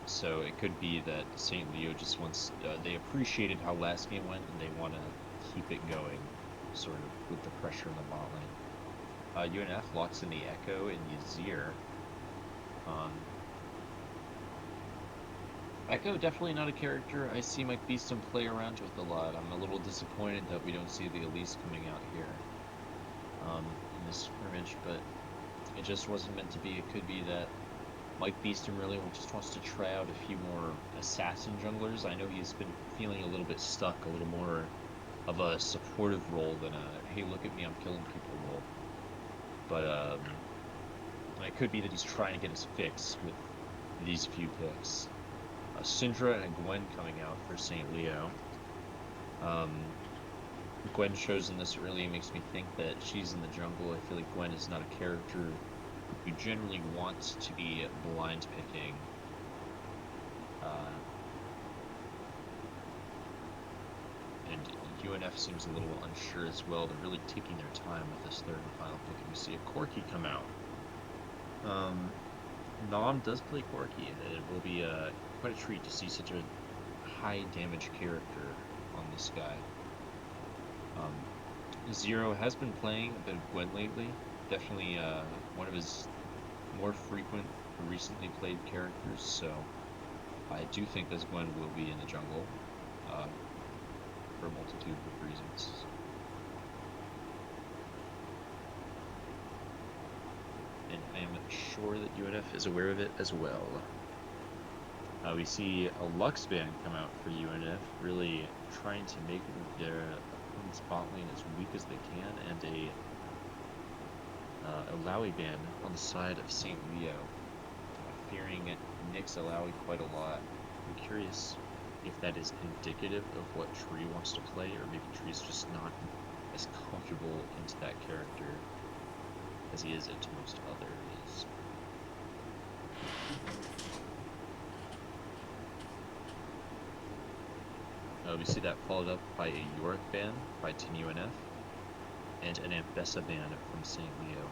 So it could be that St. Leo just wants, they appreciated how last game went and they want to keep it going, sort of with the pressure in the bot lane. UNF locks in the Echo and Yazir. Echo, definitely not a character I see Mike Beeston play around with a lot. I'm a little disappointed that we don't see the Elise coming out here in this scrimmage, but it just wasn't meant to be. It could be that Mike Beeston really just wants to try out a few more assassin junglers. I know he's been feeling a little bit stuck, a little more of a supportive role than a, hey, look at me, I'm killing people role. But it could be that he's trying to get his fix with these few picks. Syndra and Gwen coming out for St. Leo. Gwen shows in this early makes me think that she's in the jungle. I feel like Gwen is not a character who generally wants to be blind picking. And UNF seems a little unsure as well. They're really taking their time with this third and final pick. And we see a Corki come out. Nom does play Corki. It will be quite a treat to see such a high damage character on this guy. Zero has been playing a bit of Gwen lately. Definitely one of his more frequent, recently played characters. So I do think this Gwen will be in the jungle for a multitude of reasons. And I am sure that UNF is aware of it as well. We see a Lux ban come out for UNF, really trying to make their opponent's bot lane as weak as they can, and a Lowy ban on the side of St. Leo, fearing Nyx Lowy quite a lot. I'm curious if that is indicative of what Tree wants to play, or maybe Tree's just not as comfortable into that character as he is into most others. We see that followed up by a Yorick ban by Team UNF and an Ambessa ban from St. Leo.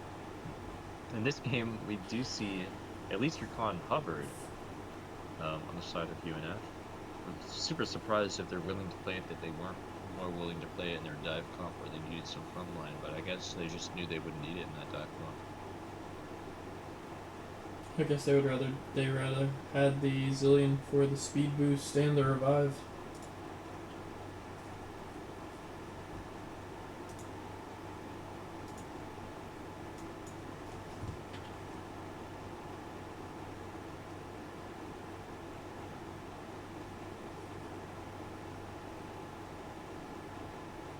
In this game, we do see at least Yurkan Hubbard on the side of UNF. I'm super surprised if they're willing to play it, that they weren't more willing to play it in their dive comp where they needed some front line, but I guess they just knew they wouldn't need it in that dive comp. I guess they rather had the Zillion for the speed boost and the revive.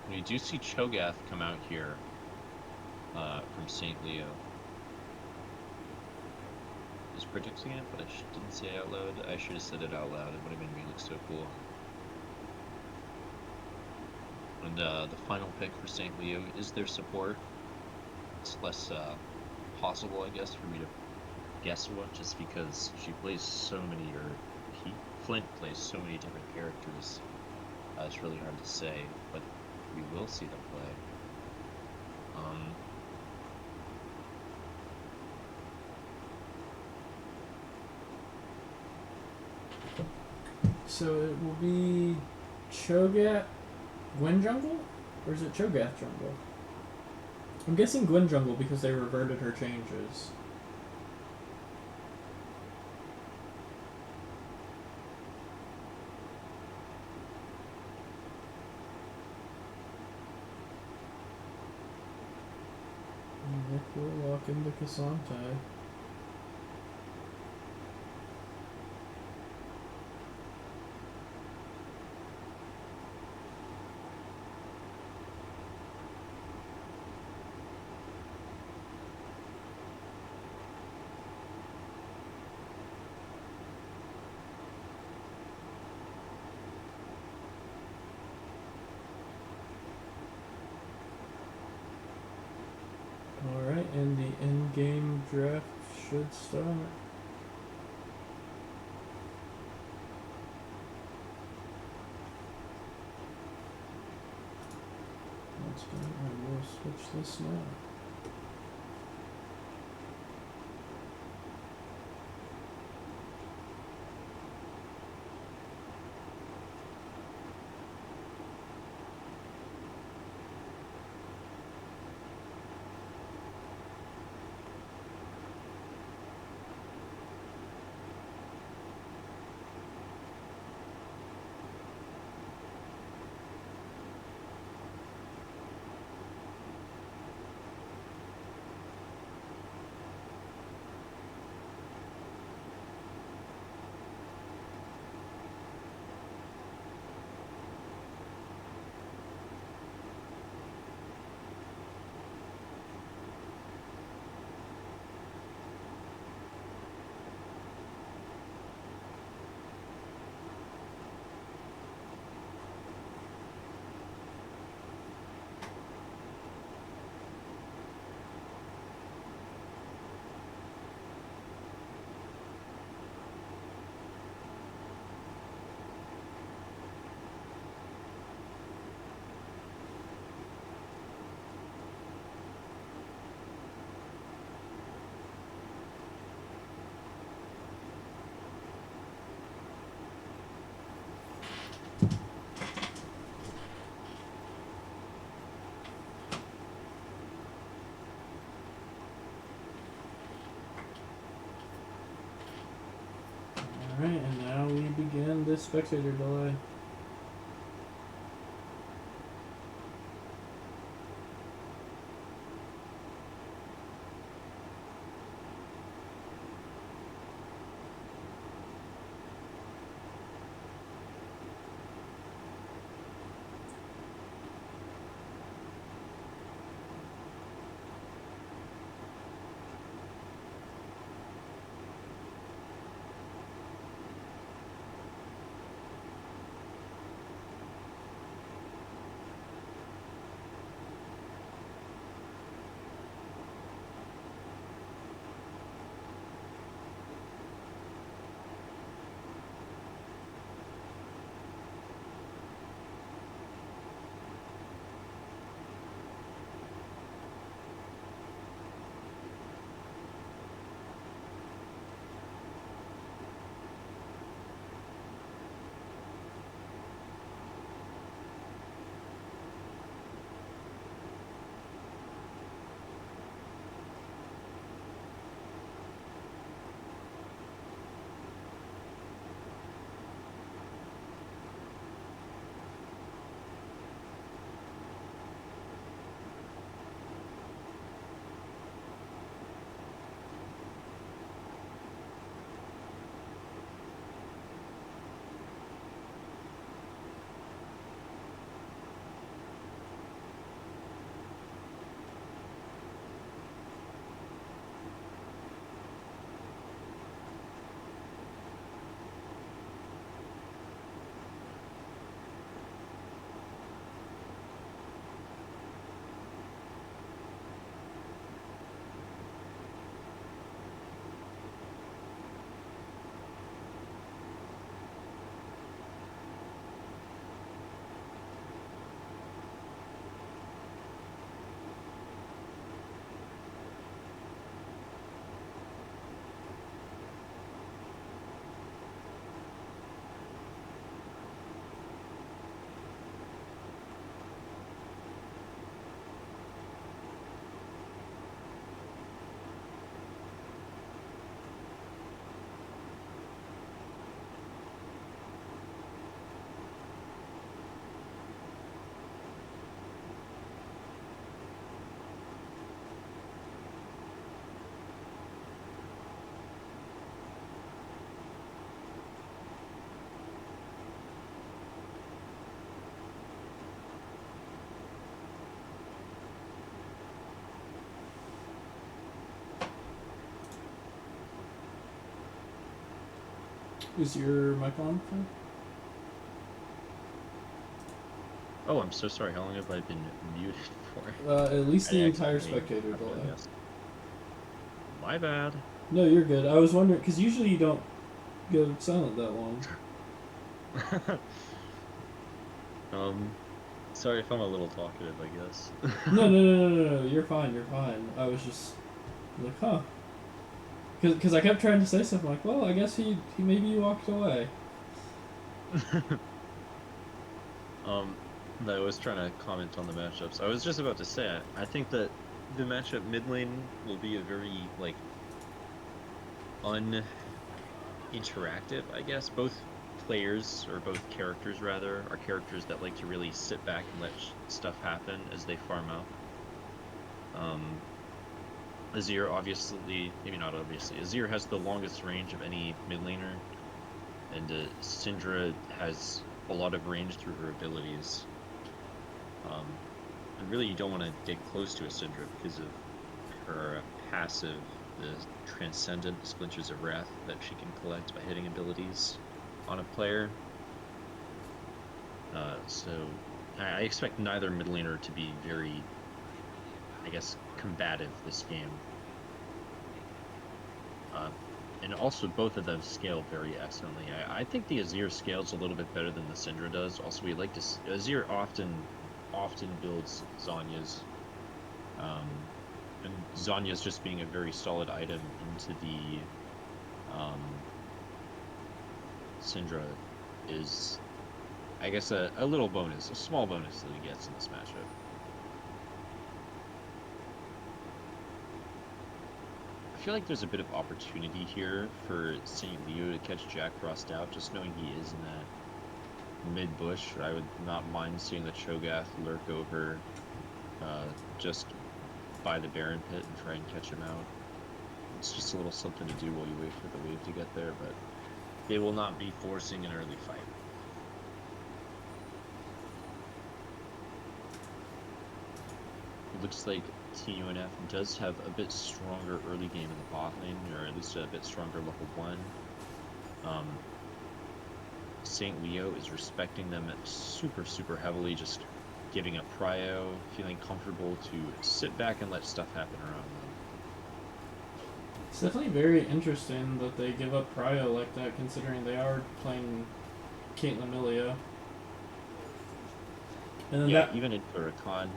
We do see Cho'Gath come out here from St. Leo. I was predicting it, but I didn't say it out loud. I should have said it out loud. It would have made me look so cool. And the final pick for St. Leo is their support. It's less possible, I guess, for me to guess what, just because she plays so many, or Flint plays so many different characters. It's really hard to say, but we will see them play. So it will be Cho'Gath Gwen jungle? Or is it Cho'Gath jungle? I'm guessing Gwen jungle because they reverted her changes. Nick will lock into Cassante. Alright, and the in-game draft should start. That's good. I will switch this now. Alright, and now we begin this spectator delay. Is your mic on, Phil? Oh, I'm so sorry. How long have I been muted for? At least the I entire accidentally spectator got one, delay. yes. My bad. No, you're good. I was wondering, because usually you don't go silent that long. Sorry if I'm a little talkative, I guess. No. You're fine. You're fine. I was just like, huh. Because I kept trying to say something like, well, I guess he maybe walked away. I was trying to comment on the matchups. I was just about to say, I think that the matchup mid lane will be a very, like, uninteractive, I guess. Both players, or both characters rather, are characters that like to really sit back and let stuff happen as they farm out. Azir obviously, maybe not obviously, Azir has the longest range of any mid laner, and Syndra has a lot of range through her abilities. And really, you don't want to get close to a Syndra because of her passive, the transcendent splinters of wrath that she can collect by hitting abilities on a player. So I expect neither mid laner to be very, I guess, combative this game. And also, both of them scale very excellently. I think the Azir scales a little bit better than the Syndra does. Also, we like to Azir often builds Zhonya's, and Zhonya's just being a very solid item into the Syndra is, I guess, a little bonus, a small bonus that he gets in this matchup. feel like there's a bit of opportunity here for St. Leo to catch Jack Frost out, just knowing he is in that mid-bush. I would not mind seeing the Cho'Gath lurk over just by the Baron Pit and try and catch him out. It's just a little something to do while you wait for the wave to get there, but they will not be forcing an early fight. It looks like Team UNF does have a bit stronger early game in the bot lane, or at least a bit stronger level 1. St. Leo is respecting them super heavily, just giving up prio, feeling comfortable to sit back and let stuff happen around them. It's definitely very interesting that they give up prio like that, considering they are playing Caitlyn Millia. And then Yeah, even in Rakan,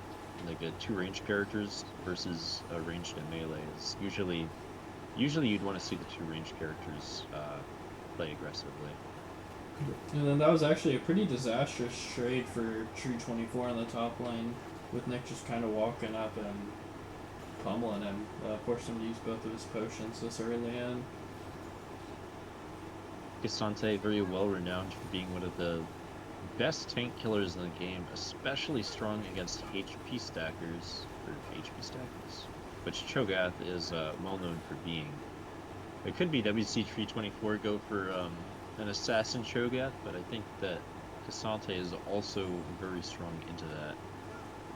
like a 2 ranged characters versus a ranged and melee is usually you'd want to see the 2 ranged characters play aggressively. And then that was actually a pretty disastrous trade for True 24 in the top lane, with Nick just kind of walking up and pummeling him, forced him to use both of his potions this early in. Cassante, very well renowned for being one of the best tank killers in the game, especially strong against HP stackers, which Cho'Gath is well known for being. It could be WC324 go for an assassin Cho'Gath, but I think that Cassante is also very strong into that.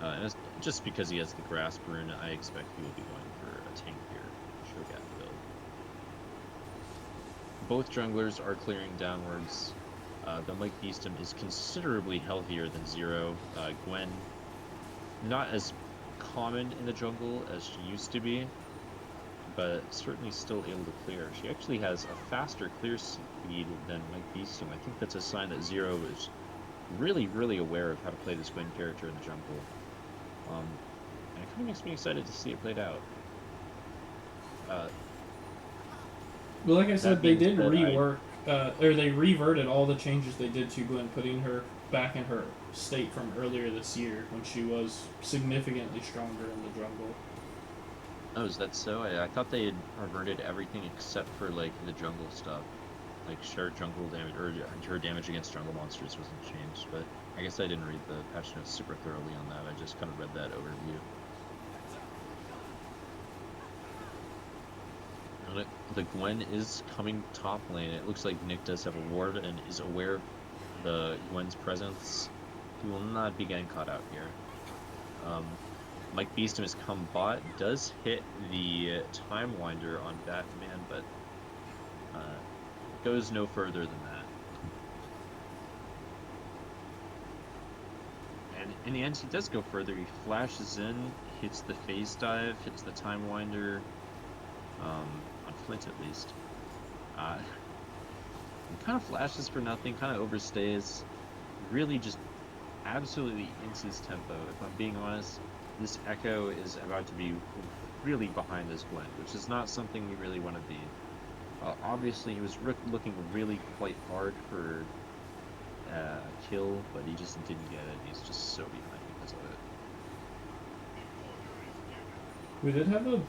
And it's just because he has the Grasp rune, I expect he will be going for a tankier Cho'Gath build. Both junglers are clearing downwards. The Mike Beeston is considerably healthier than Zero. Gwen, not as common in the jungle as she used to be, but certainly still able to clear. She actually has a faster clear speed than Mike Beeston. I think that's a sign that Zero is really aware of how to play this Gwen character in the jungle. And it kind of makes me excited to see it played out. Well, like I said, they did rework, or they reverted all the changes they did to Gwen, putting her back in her state from earlier this year when she was significantly stronger in the jungle. Oh, is that so? I thought they had reverted everything except for like the jungle stuff. Like her jungle damage, or her damage against jungle monsters wasn't changed, but I guess I didn't read the patch notes super thoroughly on that. I just kind of read that overview. The Gwen is coming top lane. It looks like Nick does have a ward and is aware of the Gwen's presence. He will not be getting caught out here. Mike Beeston has come bot, does hit the Time Winder on Batman, but goes no further than that. And in the end, he does go further. He flashes in, hits the phase dive, hits the Time Winder, on Flint at least. He kind of flashes for nothing, kind of overstays. Really just absolutely into his tempo. If I'm being honest, this Echo is about to be really behind this Gwen, which is not something we really want to be. Obviously, he was looking really quite hard for a kill, but he just didn't get it. He's just so behind because of it. We did have a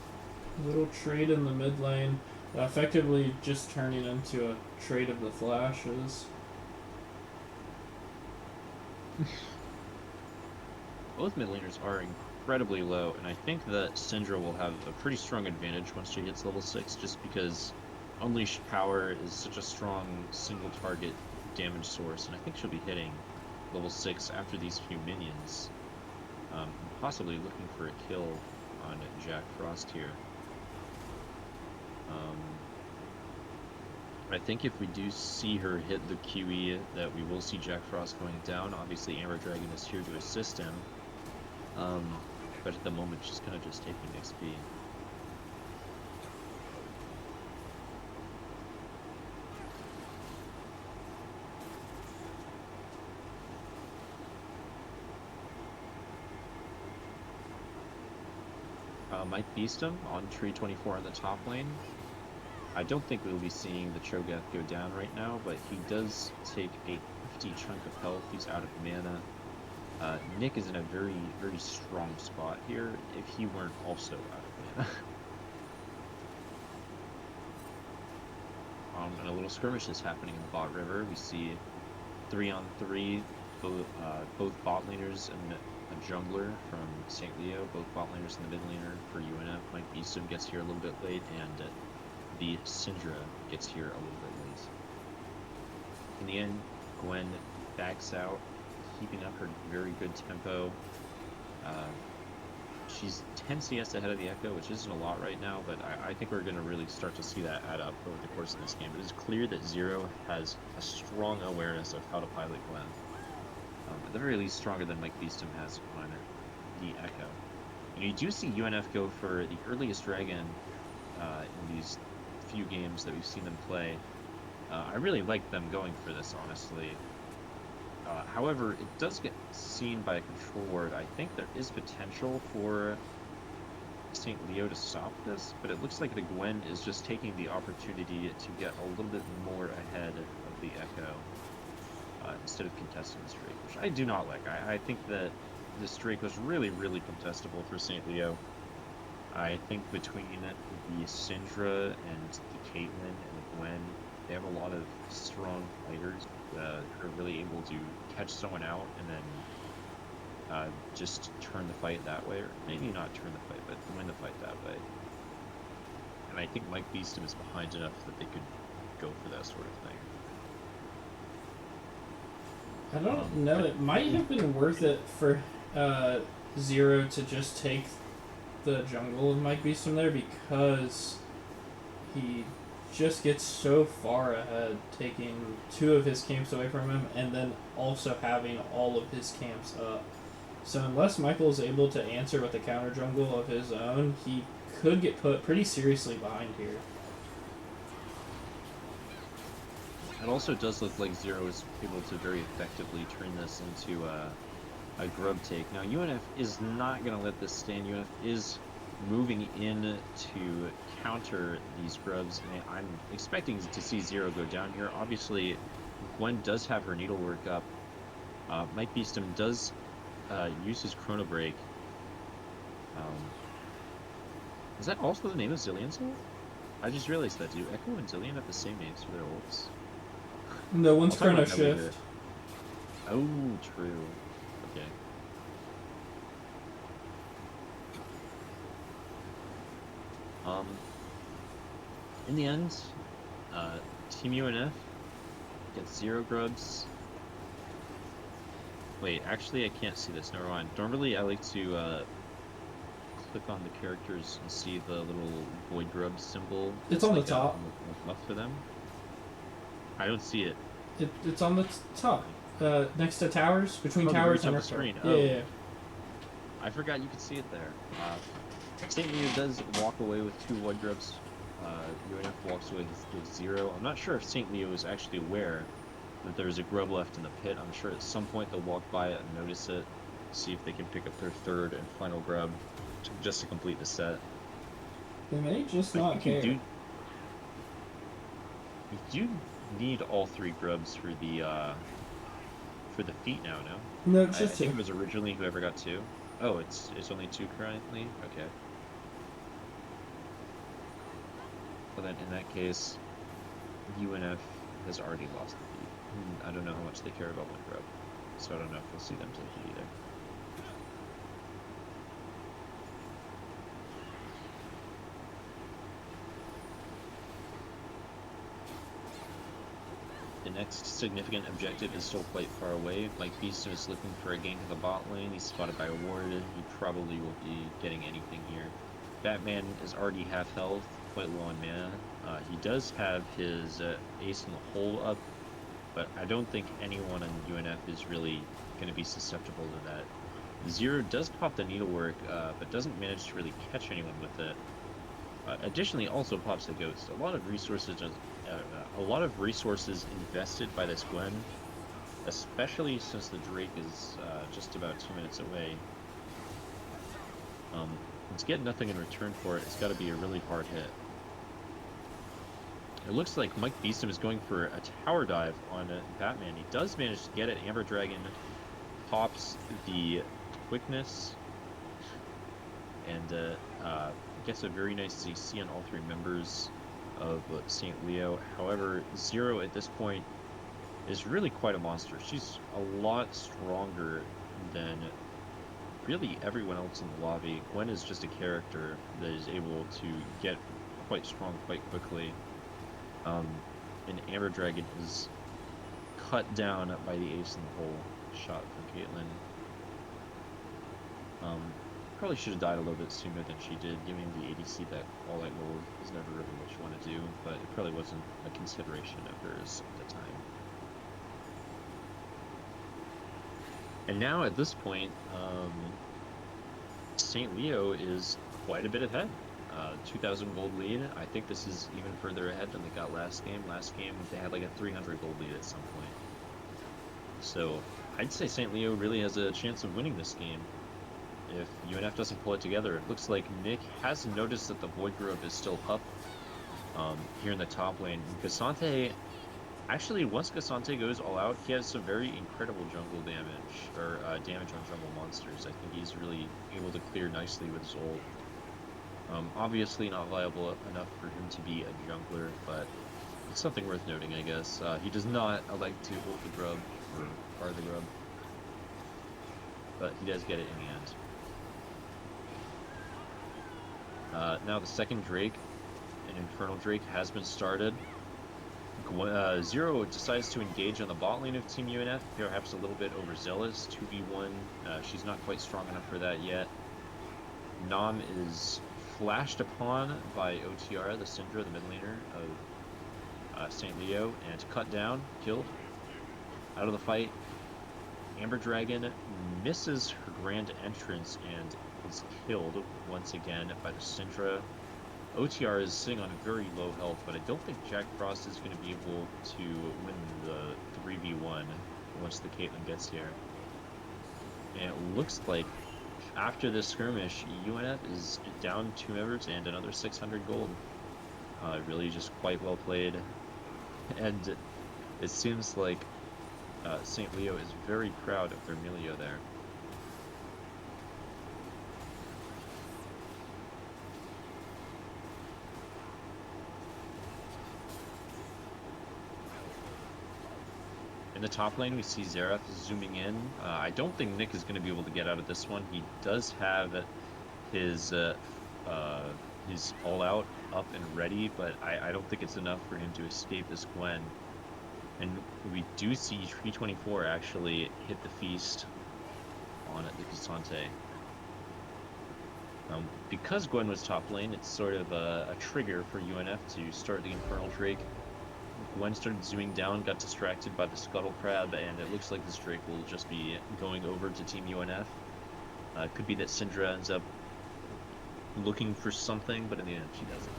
little trade in the mid lane, effectively just turning into a trade of the flashes. Both mid laners are incredibly low, and I think that Syndra will have a pretty strong advantage once she hits level 6, just because Unleashed Power is such a strong single target damage source, and I think she'll be hitting level 6 after these few minions, possibly looking for a kill on Jack Frost here. I think if we do see her hit the QE, that we will see Jack Frost going down. Obviously, Amber Dragon is here to assist him, but at the moment she's kind of just taking XP. Mike Beeston on Tree 24 in the top lane. I don't think we'll be seeing the Cho'Gath go down right now, but he does take a hefty chunk of health. He's out of mana. Nick is in a very strong spot here if he weren't also out of mana. and a little skirmish is happening in the bot river. We see 3-on-3, both bot laners and a jungler from St. Leo, both bot laners and the mid laner for UNF. Mike Beeston gets here a little bit late, and the Syndra gets here a little bit late. In the end, Gwen backs out, keeping up her very good tempo. She's 10 CS ahead of the Echo, which isn't a lot right now, but I think we're going to really start to see that add up over the course of this game. It is clear that Zero has a strong awareness of how to pilot Gwen. At the very least, stronger than Mike Beeston has on the Echo. And you do see UNF go for the earliest dragon in these few games that we've seen them play. I really like them going for this, honestly. However, it does get seen by a control ward. I think there is potential for St. Leo to stop this, but it looks like the Gwen is just taking the opportunity to get a little bit more ahead of the Echo instead of contesting the Drake, which I do not like. I think that this Drake was really, really contestable for St. Leo. I think between the Syndra and the Caitlyn and the Gwen, they have a lot of strong fighters who are really able to catch someone out and then just turn the fight that way, or maybe not turn the fight, but win the fight that way. And I think Mike Beeston is behind enough that they could go for that sort of thing. I don't know. It might have been worth it for Zero to just take the jungle of Mike Beeston there, because he just gets so far ahead, taking 2 of his camps away from him and then also having all of his camps up. So unless Michael is able to answer with a counter jungle of his own, he could get put pretty seriously behind here. It also does look like Zero is able to very effectively turn this into a grub take. Now UNF is not going to let this stand. UNF is moving in to counter these grubs, and I'm expecting to see Zero go down here. Obviously, Gwen does have her needlework up. Mike Beeston does use his Chrono Break. Is that also the name of Zillion's ult? I just realized that. Do Echo and Zillion have the same names for their ults? No, one's I'll talk Chrono about that later. Shift. Oh, true. Okay. In the end, Team UNF gets 0 grubs. Wait, actually I can't see this, never mind. Normally I like to click on the characters and see the little void grub symbol. It's on the top. Left for them. I don't see it. It's on the top. Next to towers, between towers and the screen. Yeah. I forgot you could see it there. St. Leo does walk away with 2 wood grubs. UNF walks away with 0. I'm not sure if St. Leo is actually aware that there's a grub left in the pit. I'm sure at some point they'll walk by it and notice it, see if they can pick up their 3rd and final grub just to complete the set. They may just not care. You do need all 3 grubs for the feat now, no? No, it's I just think 2. it was originally whoever got 2. Oh, it's only 2 currently? Okay. Well then, in that case, UNF has already lost the feat. I don't know how much they care about one grub, so I don't know if we'll see them take it either. The next significant objective is still quite far away. Mike Beeston is looking for a gank in the bot lane. He's spotted by a ward. He probably won't be getting anything here. Batman is already half health, quite low on mana. He does have his ace in the hole up, but I don't think anyone in UNF is really going to be susceptible to that. Zero does pop the needlework, but doesn't manage to really catch anyone with it. Additionally, also pops the ghost. A lot of resources invested by this Gwen, especially since the Drake is just about 2 minutes away. To get nothing in return for it, it's got to be a really hard hit. It looks like Mike Beeston is going for a tower dive on Batman. He does manage to get it. Amber Dragon pops the quickness and gets a very nice CC on all 3 members. of St. Leo. However, Zero at this point is really quite a monster. She's a lot stronger than really everyone else in the lobby. Gwen is just a character that is able to get quite strong quite quickly. And Amber Dragon is cut down by the ace in the hole shot from Caitlyn. Probably should have died a little bit sooner than she did. Giving the ADC that all that gold is never really what you want to do, but it probably wasn't a consideration of hers at the time. And now at this point, St. Leo is quite a bit ahead. 2,000 gold lead. I think this is even further ahead than they got last game. Last game, they had like a 300 gold lead at some point. So I'd say St. Leo really has a chance of winning this game if UNF doesn't pull it together. It looks like Nick has noticed that the Void Grove is still up here in the top lane. Cassante, actually, once Cassante goes all out, he has some very incredible jungle damage, or damage on jungle monsters. I think he's really able to clear nicely with his ult. Obviously not viable enough for him to be a jungler, but it's something worth noting, I guess. He does not elect to ult the grub, or fire the grub, but he does get it in the end. Now the second Drake, an Infernal Drake, has been started. Zero decides to engage on the bot lane of Team UNF, perhaps a little bit overzealous, 2v1. She's not quite strong enough for that yet. Nam is flashed upon by OTR, the Syndra, the mid laner of St. Leo, and cut down, killed. Out of the fight, Amber Dragon misses her grand entrance and is killed once again by the Syndra. OTR is sitting on a very low health, but I don't think Jack Frost is going to be able to win the 3v1 once the Caitlyn gets here. And it looks like after this skirmish, UNF is down 2 members and another 600 gold. Really just quite well played. And it seems like St. Leo is very proud of their Milio there. In the top lane, we see Xerath zooming in. I don't think Nick is going to be able to get out of this one. He does have his all-out up and ready, but I don't think it's enough for him to escape this Gwen. And we do see 324 actually hit the feast on the Cassante. Because Gwen was top lane, it's sort of a trigger for UNF to start the Infernal Drake. Gwen started zooming down, got distracted by the Scuttle Crab, and it looks like this Drake will just be going over to Team UNF. It could be that Syndra ends up looking for something, but in the end, she doesn't.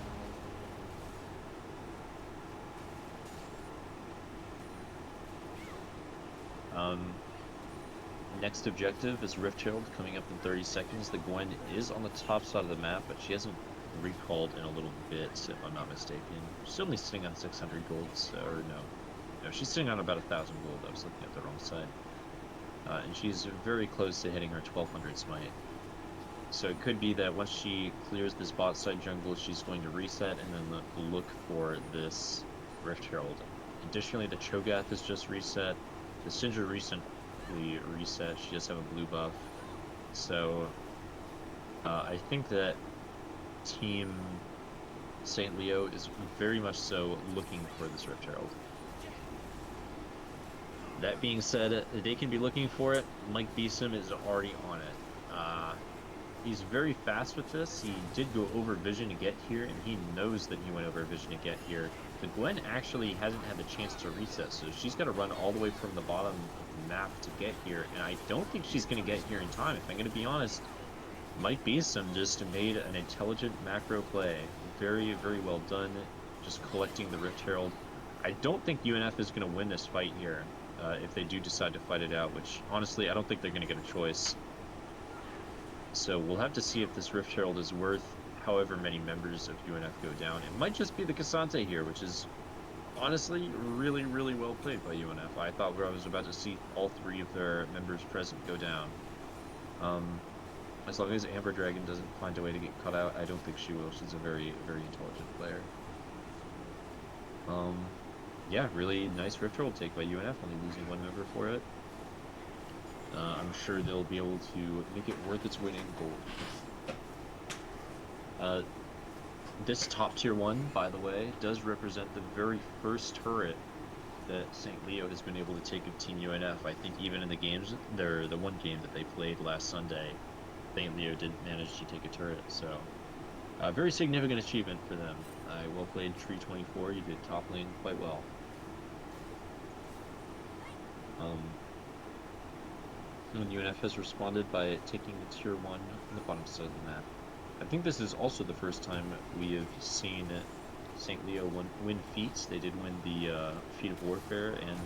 Next objective is Rift Herald coming up in 30 seconds. The Gwen is on the top side of the map, but she hasn't recalled in a little bit, if I'm not mistaken. She's only sitting on 600 gold, or no, she's sitting on about 1,000 gold. I was looking at the wrong side. And she's very close to hitting her 1,200 smite. So it could be that once she clears this bot side jungle, she's going to reset and then look for this Rift Herald. Additionally, the Cho'Gath is just reset. The Syndra recently reset. She does have a blue buff. So I think that Team St. Leo is very much so looking for this Rift Herald. That being said, they can be looking for it. Mike Beeson is already on it. He's very fast with this. He did go over vision to get here, and he knows that he went over vision to get here. The Gwen actually hasn't had the chance to reset, so she's got to run all the way from the bottom of the map to get here, and I don't think she's going to get here in time. If I'm going to be honest, Mike Beeson just made an intelligent macro play. Very, very well done, just collecting the Rift Herald. I don't think UNF is going to win this fight here, if they do decide to fight it out, which, honestly, I don't think they're going to get a choice. So we'll have to see if this Rift Herald is worth however many members of UNF go down. It might just be the Cassante here, which is, honestly, really, really well played by UNF. I thought I was about to see all 3 of their members present go down. As long as Amber Dragon doesn't find a way to get cut out, I don't think she will. She's a very, very intelligent player. Yeah, really nice Rift Herald take by UNF, only losing one member for it. I'm sure they'll be able to make it worth its weight in gold. This top tier 1, by the way, does represent the very first turret that St. Leo has been able to take of Team UNF. I think even in the games, the one game that they played last Sunday, St. Leo didn't manage to take a turret, so a very significant achievement for them. Well played, Tree 24. You did top lane quite well. And UNF has responded by taking the tier 1 on the bottom side of the map. I think this is also the first time we have seen St. Leo win feats. They did win the feat of warfare and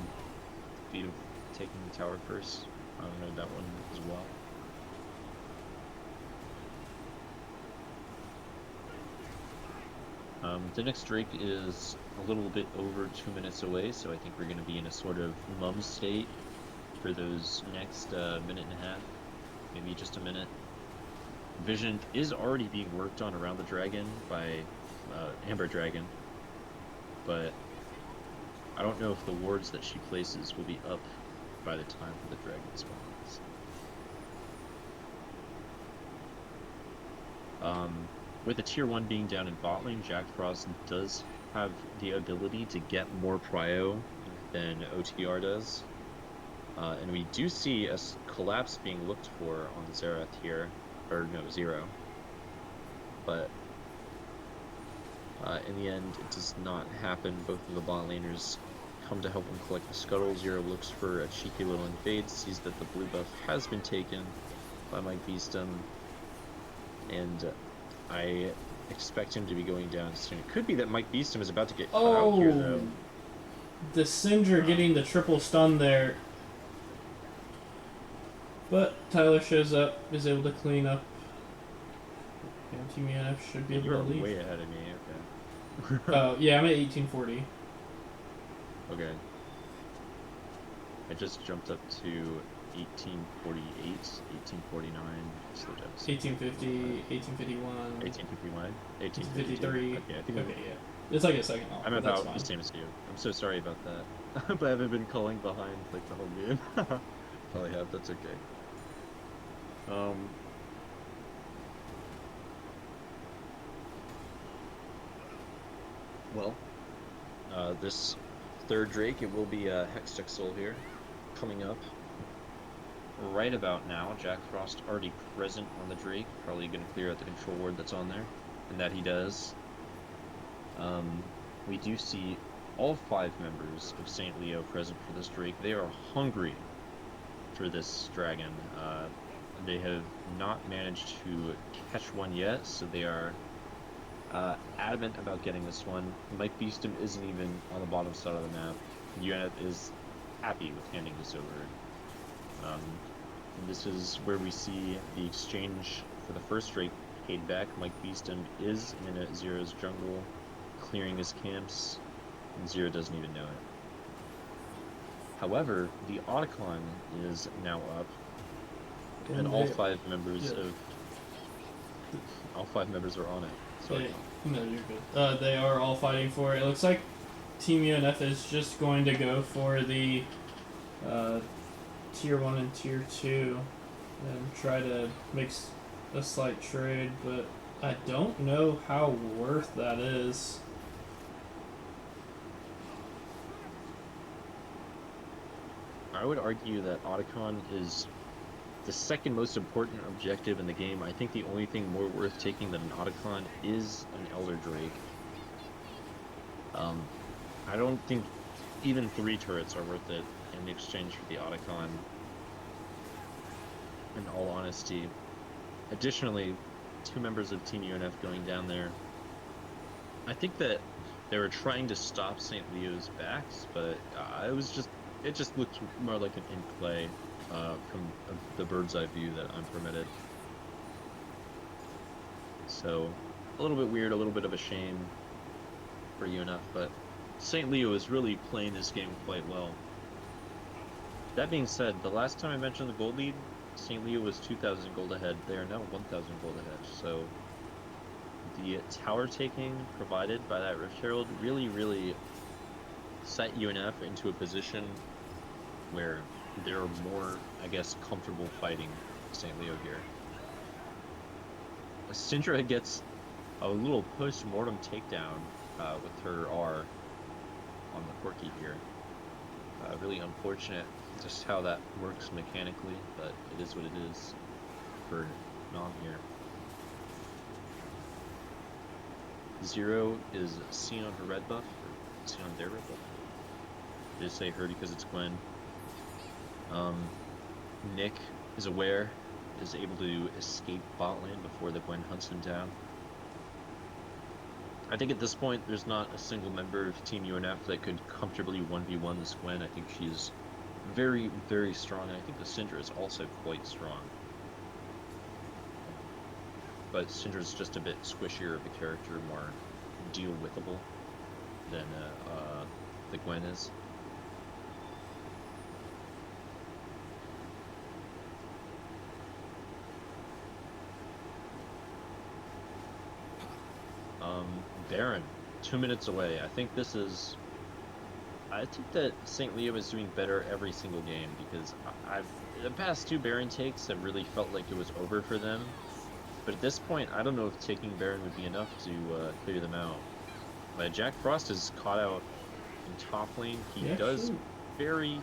feat of taking the tower first. I don't know that one as well. The next Drake is a little bit over 2 minutes away, so I think we're going to be in a sort of mum state for those next minute and a half, maybe just a minute. Vision is already being worked on around the dragon by Amber Dragon, but I don't know if the wards that she places will be up by the time the dragon spawns. With the tier 1 being down in bot lane, Jack Frost does have the ability to get more prio than OTR does. And we do see a collapse being looked for on Xerath here, or no, Zero. But in the end, it does not happen. Both of the bot laners come to help him collect the scuttle. Zero looks for a cheeky little invade, sees that the blue buff has been taken by Mike Beeston, and I expect him to be going down soon. It could be that Mike Beeston is about to get cut out here, though. The Syndra getting the triple stun there. But Tyler shows up, is able to clean up. And Team UNF should be able to leave. You're way ahead of me, okay. Oh, yeah, I'm at 1840. Okay. I just jumped up to 1848, 1849. 1850, 1851. 1851, 1853. Okay, I think okay, yeah. It's like a second off. I'm about the same as you. I'm so sorry about that. But I haven't been calling behind like the whole game. Probably have, that's okay. Well, this third Drake, it will be a Hextech Soul here, coming up right about now. Jack Frost already present on the Drake, probably going to clear out the control ward that's on there, and that he does. We do see all 5 members of St. Leo present for this Drake. They are hungry for this dragon. They have not managed to catch one yet, so they are adamant about getting this one. Mike Beeston isn't even on the bottom side of the map. UNF is happy with handing this over. This is where we see the exchange for the first Drake paid back. Mike Beeston is in Zero's jungle, clearing his camps, and Zero doesn't even know it. However, the Otacon is now up, and all 5 members all 5 members are on it. Sorry. No, you're good. They are all fighting for it. It looks like Team UNF is just going to go for the tier 1 and tier 2 and try to make a slight trade, but I don't know how worth that is. I would argue that Otacon is the second most important objective in the game. I think the only thing more worth taking than an Otacon is an Elder Drake. I don't think even 3 turrets are worth it in exchange for the Otacon, in all honesty. Additionally, 2 members of Team UNF going down there. I think that they were trying to stop St. Leo's backs, but it just looked more like an in-play from the bird's eye view that I'm permitted. So, a little bit weird, a little bit of a shame for UNF, but St. Leo is really playing this game quite well. That being said, the last time I mentioned the gold lead, St. Leo was 2,000 gold ahead. They are now 1,000 gold ahead. So the tower taking provided by that Rift Herald really set UNF into a position where they're more, I guess, comfortable fighting St. Leo here. Syndra gets a little post-mortem takedown with her R on the Corki here. Really unfortunate just how that works mechanically, but it is what it is for Nom here. Zero is seen on her red buff, or seen on their red buff. I just say her because it's Gwen. Nick is aware, is able to escape bot lane before the Gwen hunts him down. I think at this point, there's not a single member of Team UNF that could comfortably 1v1 this Gwen. I think she's very, very strong, and I think the Syndra is also quite strong. But Syndra's just a bit squishier of a character, more deal-withable than the Gwen is. Baron, 2 minutes away. I think that St. Leo is doing better every single game because the past 2 Baron takes have really felt like it was over for them. But at this point, I don't know if taking Baron would be enough to clear them out. But Jack Frost is caught out in top lane. He does barely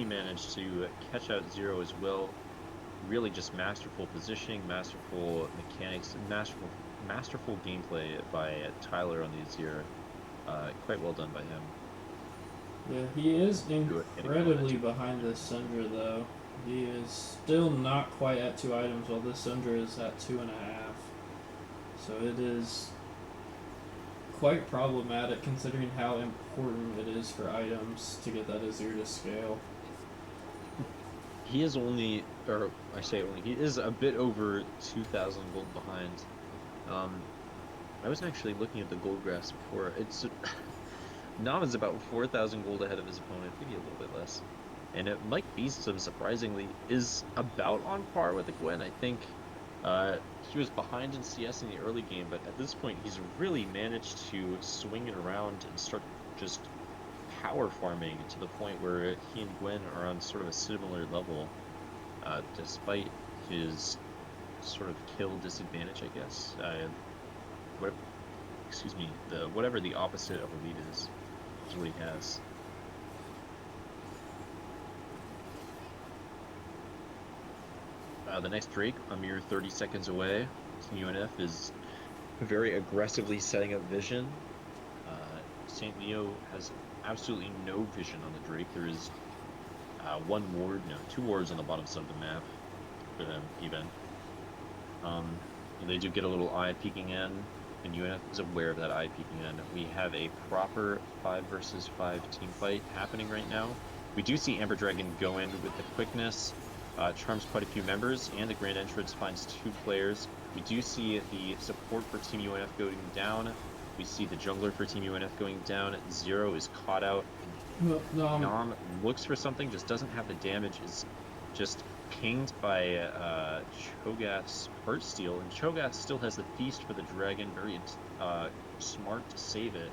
manage to catch out Zero as well. Really just masterful positioning, masterful mechanics, and masterful gameplay by Tyler on the Azir. Quite well done by him. Yeah, he is incredibly behind this Syndra though. He is still not quite at 2 items while this Syndra is at 2.5. So it is quite problematic considering how important it is for items to get that Azir to scale. He is only, or I say only, he is a bit over 2,000 gold behind. I was actually looking at the gold graphs before. Nam is about 4,000 gold ahead of his opponent, maybe a little bit less. And Mike Beeston, surprisingly, is about on par with the Gwen. I think he was behind in CS in the early game, but at this point he's really managed to swing it around and start just power farming to the point where he and Gwen are on sort of a similar level, despite his sort of kill disadvantage, I guess. Whatever the opposite of elite is what he has. The next Drake, a mere 30 seconds away. Team UNF is very aggressively setting up vision. St. Leo has absolutely no vision on the Drake. There is 2 wards on the bottom side of the map for them, even. They do get a little eye peeking in, and UNF is aware of that eye peeking in. We have a proper 5 versus 5 team fight happening right now. We do see Amber Dragon go in with the quickness, charms quite a few members, and the Grand Entrance finds 2 players. We do see the support for Team UNF going down. We see the jungler for Team UNF going down. Zero is caught out. Nom looks for something, just doesn't have the damage, is just pinged by Cho'Gath's Heartsteel, and Cho'Gath still has the Feast for the Dragon, very smart to save it.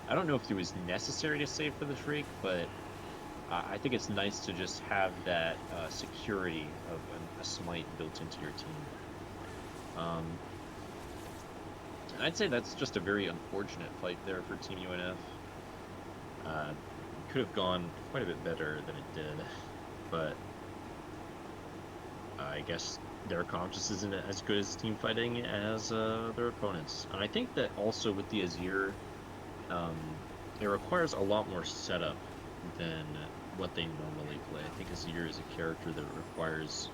I don't know if it was necessary to save for the Drake, but I think it's nice to just have that security of a smite built into your team. I'd say that's just a very unfortunate fight there for Team UNF. Could have gone quite a bit better than it did, but I guess their conscience isn't as good as team fighting as their opponents. And I think that also with the Azir, it requires a lot more setup than what they normally play. I think Azir is a character that requires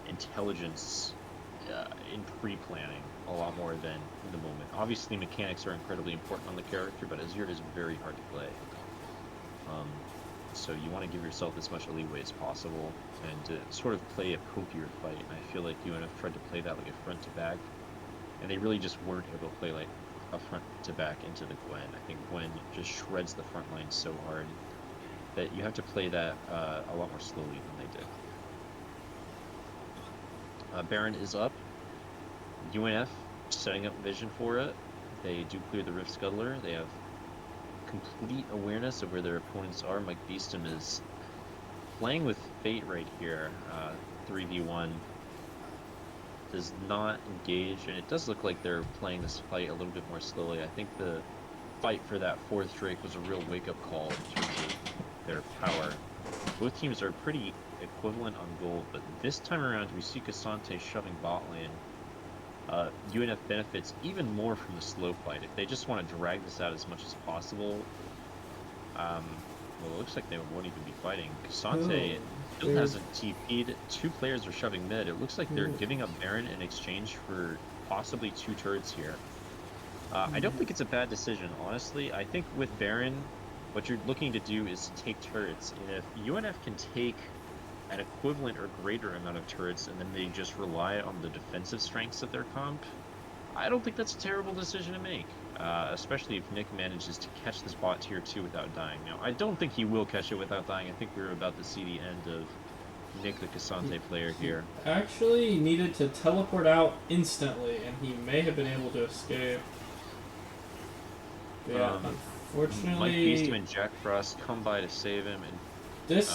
intelligence in pre-planning a lot more than in the moment. Obviously, mechanics are incredibly important on the character, but Azir is very hard to play. So you want to give yourself as much leeway as possible and sort of play a pokier fight. And I feel like UNF tried to play that like a front to back, and they really just weren't able to play like a front to back into the Gwen. I think Gwen just shreds the front line so hard that you have to play that a lot more slowly than they did. Baron is up. UNF setting up vision for it. They do clear the Rift Scuttler. They have complete awareness of where their opponents are. Mike Beeston is playing with fate right here. 3v1. Does not engage, and it does look like they're playing this fight a little bit more slowly. I think the fight for that 4th Drake was a real wake-up call in terms of their power. Both teams are pretty equivalent on gold, but this time around we see Cassante shoving bot lane. UNF benefits even more from the slow fight. If they just want to drag this out as much as possible, well, it looks like they won't even be fighting. Cassante still hasn't TP'd. 2 players are shoving mid. It looks like they're giving up Baron in exchange for possibly 2 turrets here. I don't think it's a bad decision, honestly. I think with Baron, what you're looking to do is to take turrets. And if UNF can take an equivalent or greater amount of turrets and then they just rely on the defensive strengths of their comp, I don't think that's a terrible decision to make. Especially if Nick manages to catch this bot tier 2 without dying. Now, I don't think he will catch it without dying. I think we're about to see the end of Nick, the Cassante player here. Actually needed to teleport out instantly, and he may have been able to escape. Yeah, unfortunately... Mike Beeston and Jack Frost come by to save him, and this...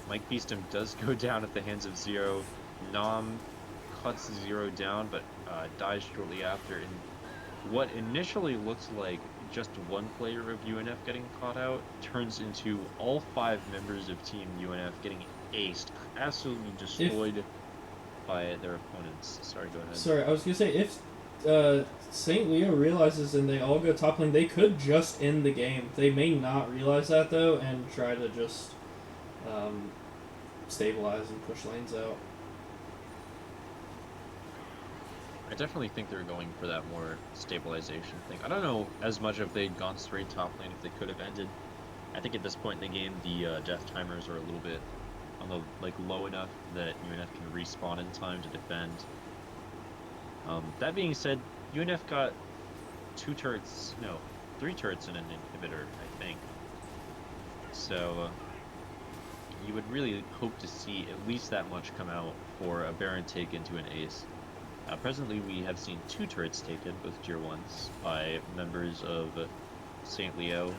Mike Beeston does go down at the hands of Zero. Nom cuts Zero down, but dies shortly after. And what initially looks like just one player of UNF getting caught out turns into all 5 members of Team UNF getting aced, absolutely destroyed by their opponents. Sorry, go ahead. Sorry, I was gonna say, if St. Leo realizes and they all go top lane, they could just end the game. They may not realize that, though, and try to just stabilize and push lanes out. I definitely think they're going for that more stabilization thing. I don't know as much if they'd gone straight top lane, if they could have ended. I think at this point in the game, the death timers are a little bit on the low enough that UNF can respawn in time to defend. That being said, UNF got 3 turrets and an inhibitor, I think. So you would really hope to see at least that much come out for a Baron take into an ace. Presently, we have seen 2 turrets taken, both tier 1s, by members of St. Leo.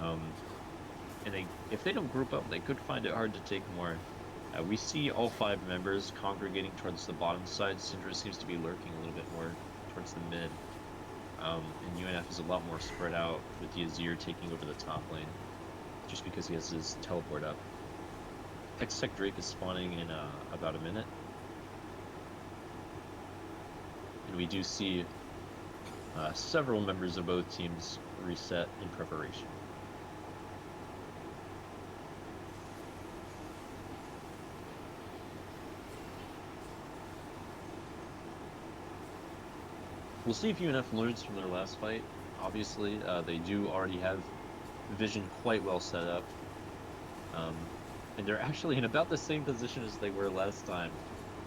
And if they don't group up, they could find it hard to take more. We see all 5 members congregating towards the bottom side. Syndra seems to be lurking a little bit more towards the mid. And UNF is a lot more spread out, with the Azir taking over the top lane, just because he has his teleport up. Hextech Drake is spawning in about a minute. And we do see several members of both teams reset in preparation. We'll see if UNF learns from their last fight. Obviously, they do already have vision quite well set up. And they're actually in about the same position as they were last time.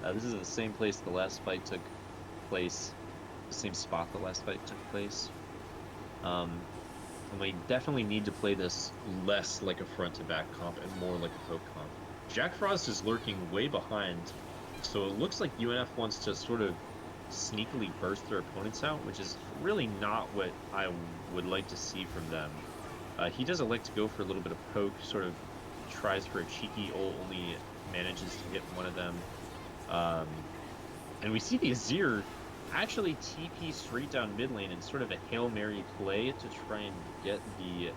This is the same place the last fight took place, the same spot the last fight took place. And we definitely need to play this less like a front-to-back comp and more like a poke comp. Jack Frost is lurking way behind, so it looks like UNF wants to sort of sneakily burst their opponents out, which is really not what I would like to see from them. He does elect to go for a little bit of poke, sort of tries for a cheeky ult, only manages to hit one of them. And we see the Azir actually TP straight down mid lane in sort of a Hail Mary play to try and get the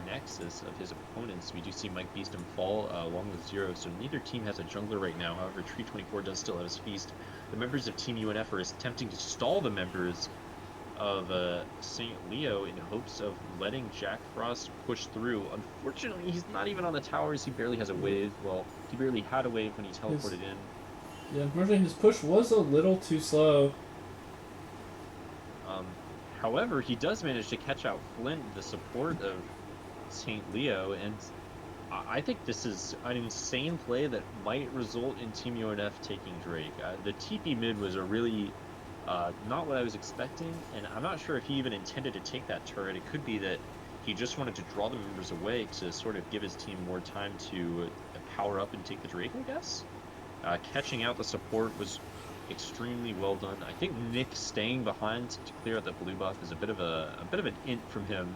nexus of his opponents. We do see Mike Beeston fall along with Zero, so neither team has a jungler right now. However, Tree24 does still have his feast. The members of Team UNF are attempting to stall the members of St. Leo in hopes of letting Jack Frost push through. Unfortunately, he's not even on the towers. He barely has a wave. Well, he barely had a wave when he teleported in. Yeah, unfortunately, his push was a little too slow. However, he does manage to catch out Flint, the support of St. Leo, and I think this is an insane play that might result in Team UNF taking Drake. The TP mid was a really not what I was expecting, and I'm not sure if he even intended to take that turret. It could be that he just wanted to draw the members away to sort of give his team more time to power up and take the Drake, I guess. Catching out the support was extremely well done. I think Nick staying behind to clear out the blue buff is a bit of an int from him.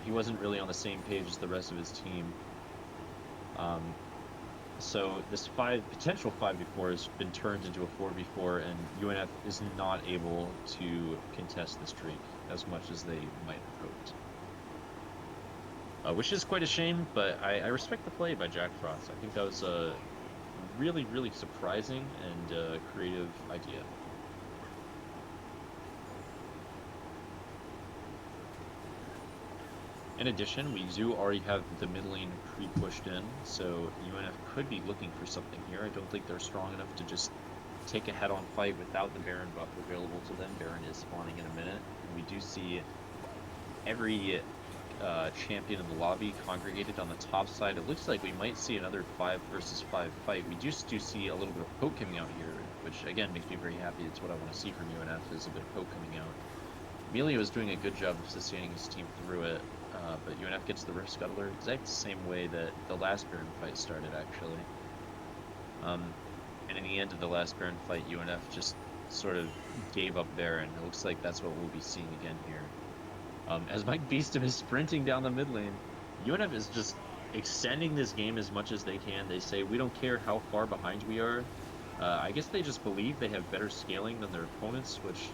He wasn't really on the same page as the rest of his team. So this potential 5v4 has been turned into a 4v4, and UNF is not able to contest the streak as much as they might have hoped. Which is quite a shame, but I respect the play by Jack Frost. I think that was a really, really surprising and creative idea. In addition, we do already have the mid lane pre-pushed in, so UNF could be looking for something here. I don't think they're strong enough to just take a head-on fight without the Baron buff available to them. Baron is spawning in a minute, and we do see every champion in the lobby congregated on the top side. It looks like we might see another 5 versus 5 fight. We just do see a little bit of poke coming out here, which again makes me very happy. It's what I want to see from UNF, is a bit of poke coming out. Emilio is doing a good job of sustaining his team through it, but UNF gets the Rift Scuttler exact same way that the last Baron fight started, actually. And in the end of the last Baron fight, UNF just sort of gave up Baron. It looks like that's what we'll be seeing again here. As Mike Beeston is sprinting down the mid lane, UNF is just extending this game as much as they can. They say, we don't care how far behind we are. I guess they just believe they have better scaling than their opponents, which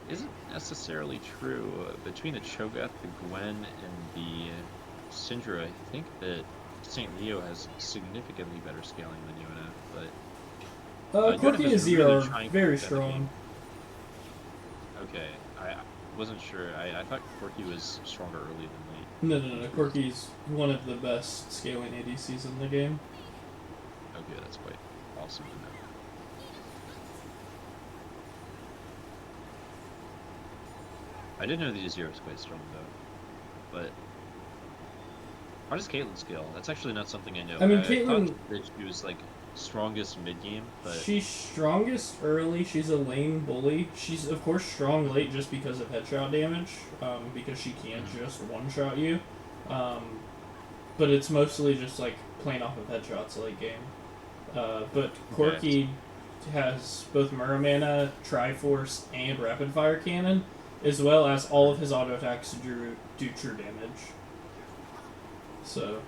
isn't necessarily true. Between the Cho'Gath, the Gwen, and the Syndra, I think that St. Leo has significantly better scaling than UNF, but Corki and UNF is Zero really are trying to very extend the game. strong. Okay, I wasn't sure. I thought Corki was stronger early than late. No. Corki's one of the best scaling ADCs in the game. Okay, that's quite awesome to know. I didn't know the Azir was quite strong though, but how does Caitlyn scale? That's actually not something I know. I mean, I Caitlyn, thought that she was like strongest mid game, but she's strongest early. She's a lane bully. She's of course strong late just because of headshot damage, because she can't just one-shot you. But it's mostly just like playing off of headshots late game. But Corki has both Muramana, Triforce, and Rapid Fire Cannon, as well as all of his auto attacks do true damage. So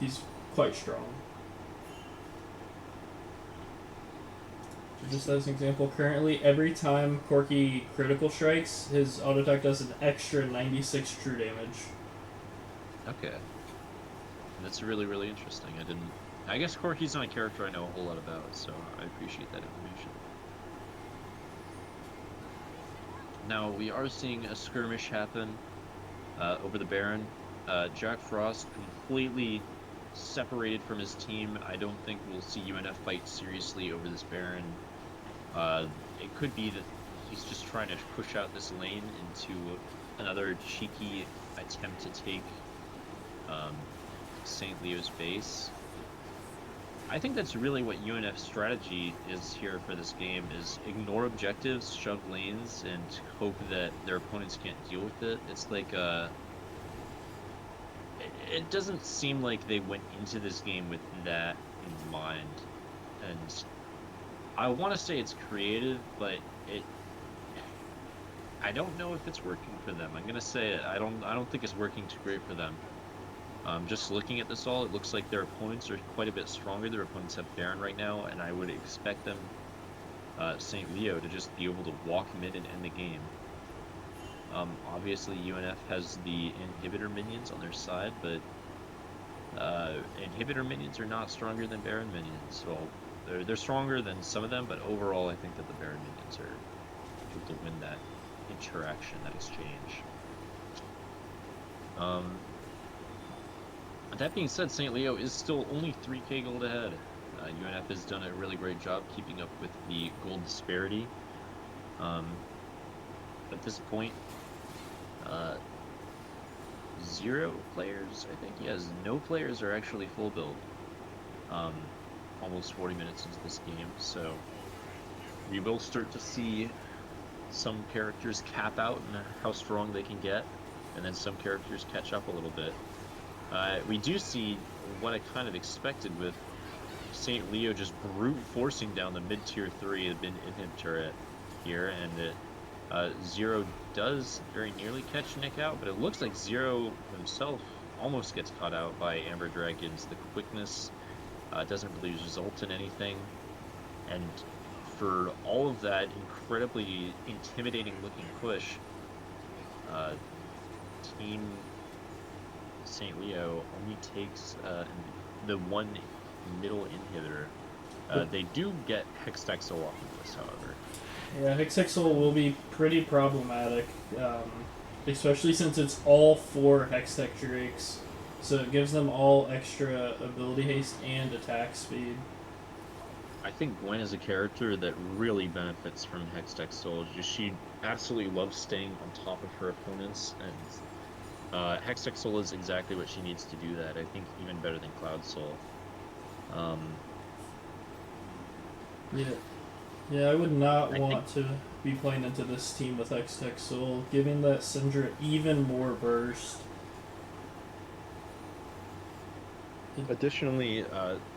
he's quite strong. Just as an example, currently every time Corki critical strikes, his auto attack does an extra 96 true damage. okay. That's really, really interesting. I guess Corki's not a character I know a whole lot about, so I appreciate that information. Now, we are seeing a skirmish happen over the Baron. Jack Frost completely separated from his team. I don't think we'll see UNF fight seriously over this Baron. It could be that he's just trying to push out this lane into another cheeky attempt to take St. Leo's base. I think that's really what UNF's strategy is here for this game, is ignore objectives, shove lanes, and hope that their opponents can't deal with it. It's like, it doesn't seem like they went into this game with that in mind. And I want to say it's creative, but I don't know if it's working for them. I'm gonna say it. I don't think it's working too great for them. Just looking at this all, it looks like their opponents are quite a bit stronger. Their opponents have Baron right now, and I would expect them, St. Leo, to just be able to walk mid and end the game. Obviously, UNF has the inhibitor minions on their side, but inhibitor minions are not stronger than Baron minions. Well, they're stronger than some of them, but overall, I think that the Baron minions are able to win that interaction, that exchange. That being said, St. Leo is still only 3k gold ahead. UNF has done a really great job keeping up with the gold disparity. At this point, 0 players, I think, yes, no players are actually full build. Almost 40 minutes into this game, so we will start to see some characters cap out and how strong they can get, and then some characters catch up a little bit. We do see what I kind of expected with St. Leo just brute forcing down the mid-tier 3 inhib turret here, and Zero does very nearly catch Nick out, but it looks like Zero himself almost gets caught out by Amber Dragons. The quickness doesn't really result in anything. And for all of that incredibly intimidating looking push, uh, Team St. Leo only takes the one middle inhibitor. They do get Hextexel off of this, however. Yeah, Hextexel will be pretty problematic, especially since it's all 4 Hextech Drakes. So it gives them all extra ability haste and attack speed. I think Gwen is a character that really benefits from Hextexel. Just she absolutely loves staying on top of her opponents, and Hextexel is exactly what she needs to do that. I think even better than Cloud Soul. Yeah, I would not I want think to be playing into this team with Hextexel, giving that Syndra even more burst. additionally,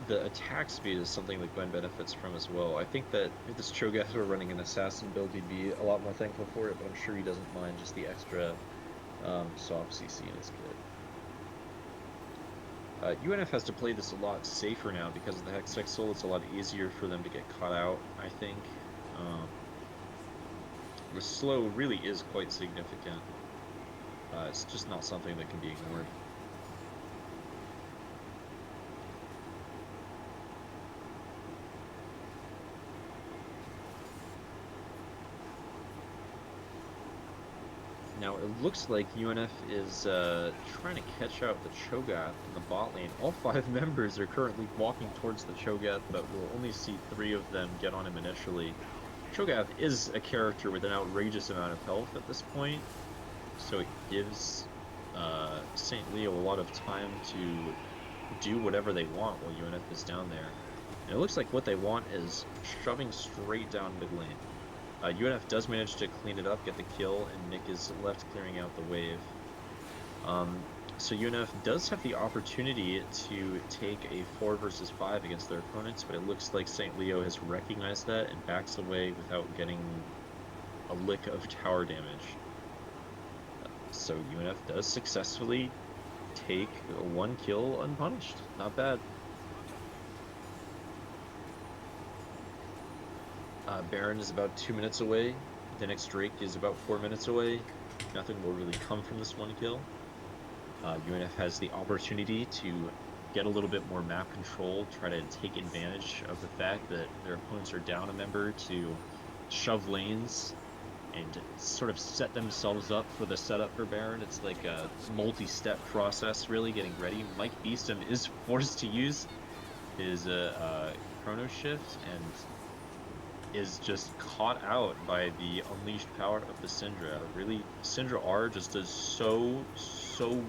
the attack speed is something that Gwen benefits from as well. I think that if this Cho'Gath were running an assassin build, he'd be a lot more thankful for it, but I'm sure he doesn't mind just the extra soft CC in his kit. UNF has to play this a lot safer now because of the Hextexel. It's a lot easier for them to get caught out, I think. The slow really is quite significant. It's just not something that can be ignored. Now it looks like UNF is trying to catch up the Cho'Gath in the bot lane. All 5 members are currently walking towards the Cho'Gath, but we'll only see 3 of them get on him initially. Cho'Gath is a character with an outrageous amount of health at this point, so it gives St. Leo a lot of time to do whatever they want while UNF is down there. And it looks like what they want is shoving straight down mid lane. UNF does manage to clean it up, get the kill, and Nick is left clearing out the wave. So UNF does have the opportunity to take a 4 versus 5 against their opponents, but it looks like St. Leo has recognized that and backs away without getting a lick of tower damage. So UNF does successfully take 1 kill unpunished. Not bad. Baron is about 2 minutes away. The next Drake is about 4 minutes away. Nothing will really come from this 1 kill. UNF has the opportunity to get a little bit more map control, try to take advantage of the fact that their opponents are down a member to shove lanes and sort of set themselves up for the setup for Baron. It's like a multi-step process, really getting ready. Mike Beeston is forced to use his chrono shift and is just caught out by the unleashed power of the Syndra. Really, Syndra R just does so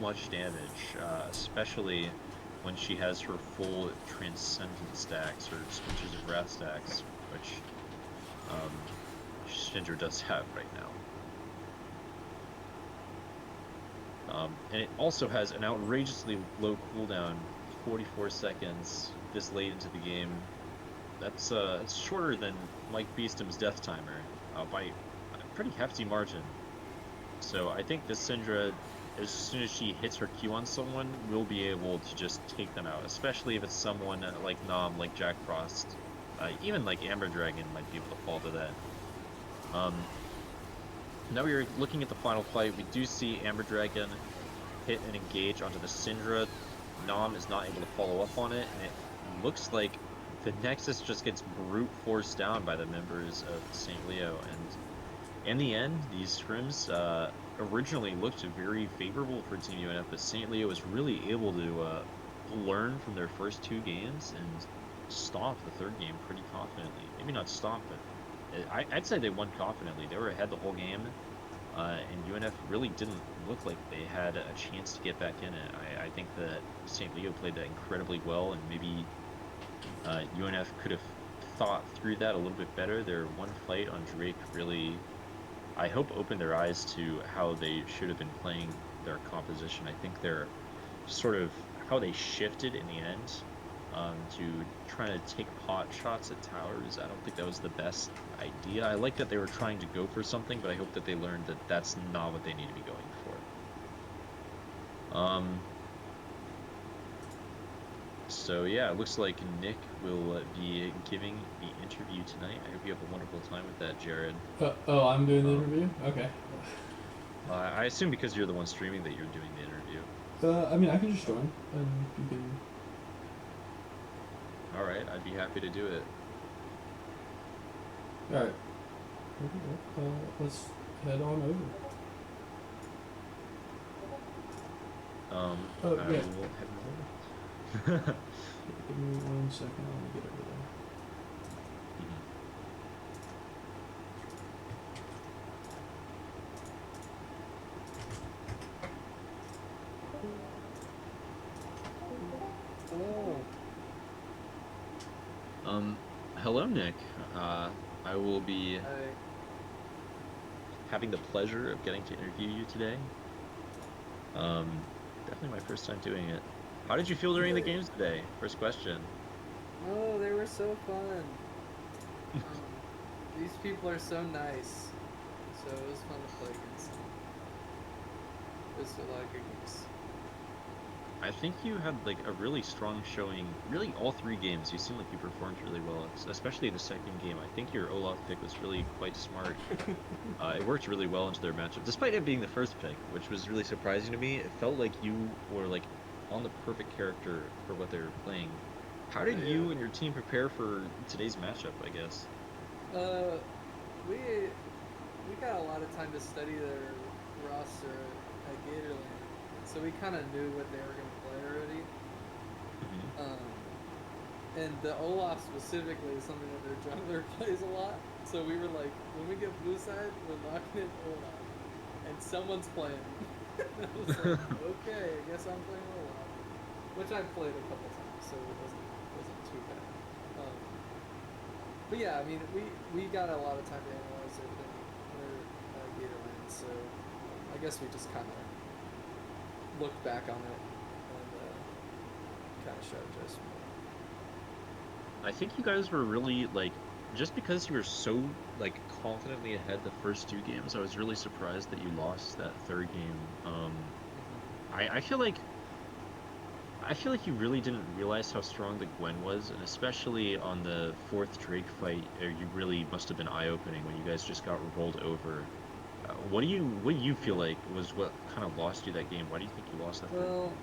much damage, especially when she has her full Transcendent stacks or Switches of Wrath stacks, which Syndra does have right now. And it also has an outrageously low cooldown, 44 seconds this late into the game. That's it's shorter than Mike Beeston's death timer by a pretty hefty margin. So I think this Syndra, as soon as she hits her Q on someone, will be able to just take them out, especially if it's someone like Nom, like Jack Frost. Even like Amber Dragon might be able to fall to that. Now we are looking at the final fight. We do see Amber Dragon hit and engage onto the Syndra. Nom is not able to follow up on it, and it looks like the Nexus just gets brute forced down by the members of St. Leo, and in the end, these scrims originally looked very favorable for Team UNF, but St. Leo was really able to learn from their first 2 games and stomp the 3rd game pretty confidently. Maybe not stomp, but I'd say they won confidently. They were ahead the whole game, and UNF really didn't look like they had a chance to get back in it. I think that St. Leo played that incredibly well, and maybe UNF could have thought through that a little bit better. Their 1 fight on Drake really, I hope, opened their eyes to how they should have been playing their composition. I think they're sort of how they shifted in the end to try to take pot shots at towers. I don't think that was the best idea. I like that they were trying to go for something, but I hope that they learned that that's not what they need to be going for. So yeah, it looks like Nick will be giving the interview tonight. I hope you have a wonderful time with that, Jared. Oh, I'm doing the Um, interview? Okay. I assume because you're the one streaming that you're doing the interview. I mean, I can just join, and you can... All right, I'd be happy to do it. Alright. Let's head on over. I yeah. will head on over. Give me 1 second, let me get over there. Hello, Nick. I will be Hi. having the pleasure of getting to interview you today. Definitely my first time doing it. How did you feel during the games today? First question. Oh, they were so fun. These people are so nice. So it was fun to play against them. It was a lot of good games. I think you had like a really strong showing. Really, all 3 games. You seemed like you performed really well, especially the second game. I think your Olaf pick was really quite smart. It worked really well into their matchup, despite it being the first pick, which was really surprising to me. It felt like you were like on the perfect character for what they were playing. How did you and your team prepare for today's matchup, I guess? We got a lot of time to study their roster at Gatorland, so we kind of knew what they were going to play already. And the Olaf specifically is something that their jungler plays a lot. So we were like, when we get blue side, we're locking in Olaf, and someone's playing. I was like, okay, I guess I'm playing Olaf, which I played a couple times, so it wasn't too bad. But yeah, I mean, we got a lot of time to analyze it in our Gatorland, so I guess we just kind of looked back on it and kind of strategized from it. I think you guys were really like, just because you were so like confidently ahead the first 2 games, I was really surprised that you lost that 3rd game. I feel like you really didn't realize how strong the Gwen was, and especially on the 4th Drake fight, you really must have been eye-opening when you guys just got rolled over. What do you feel like was what kind of lost you that game? Why do you think you lost that 3rd Well, game?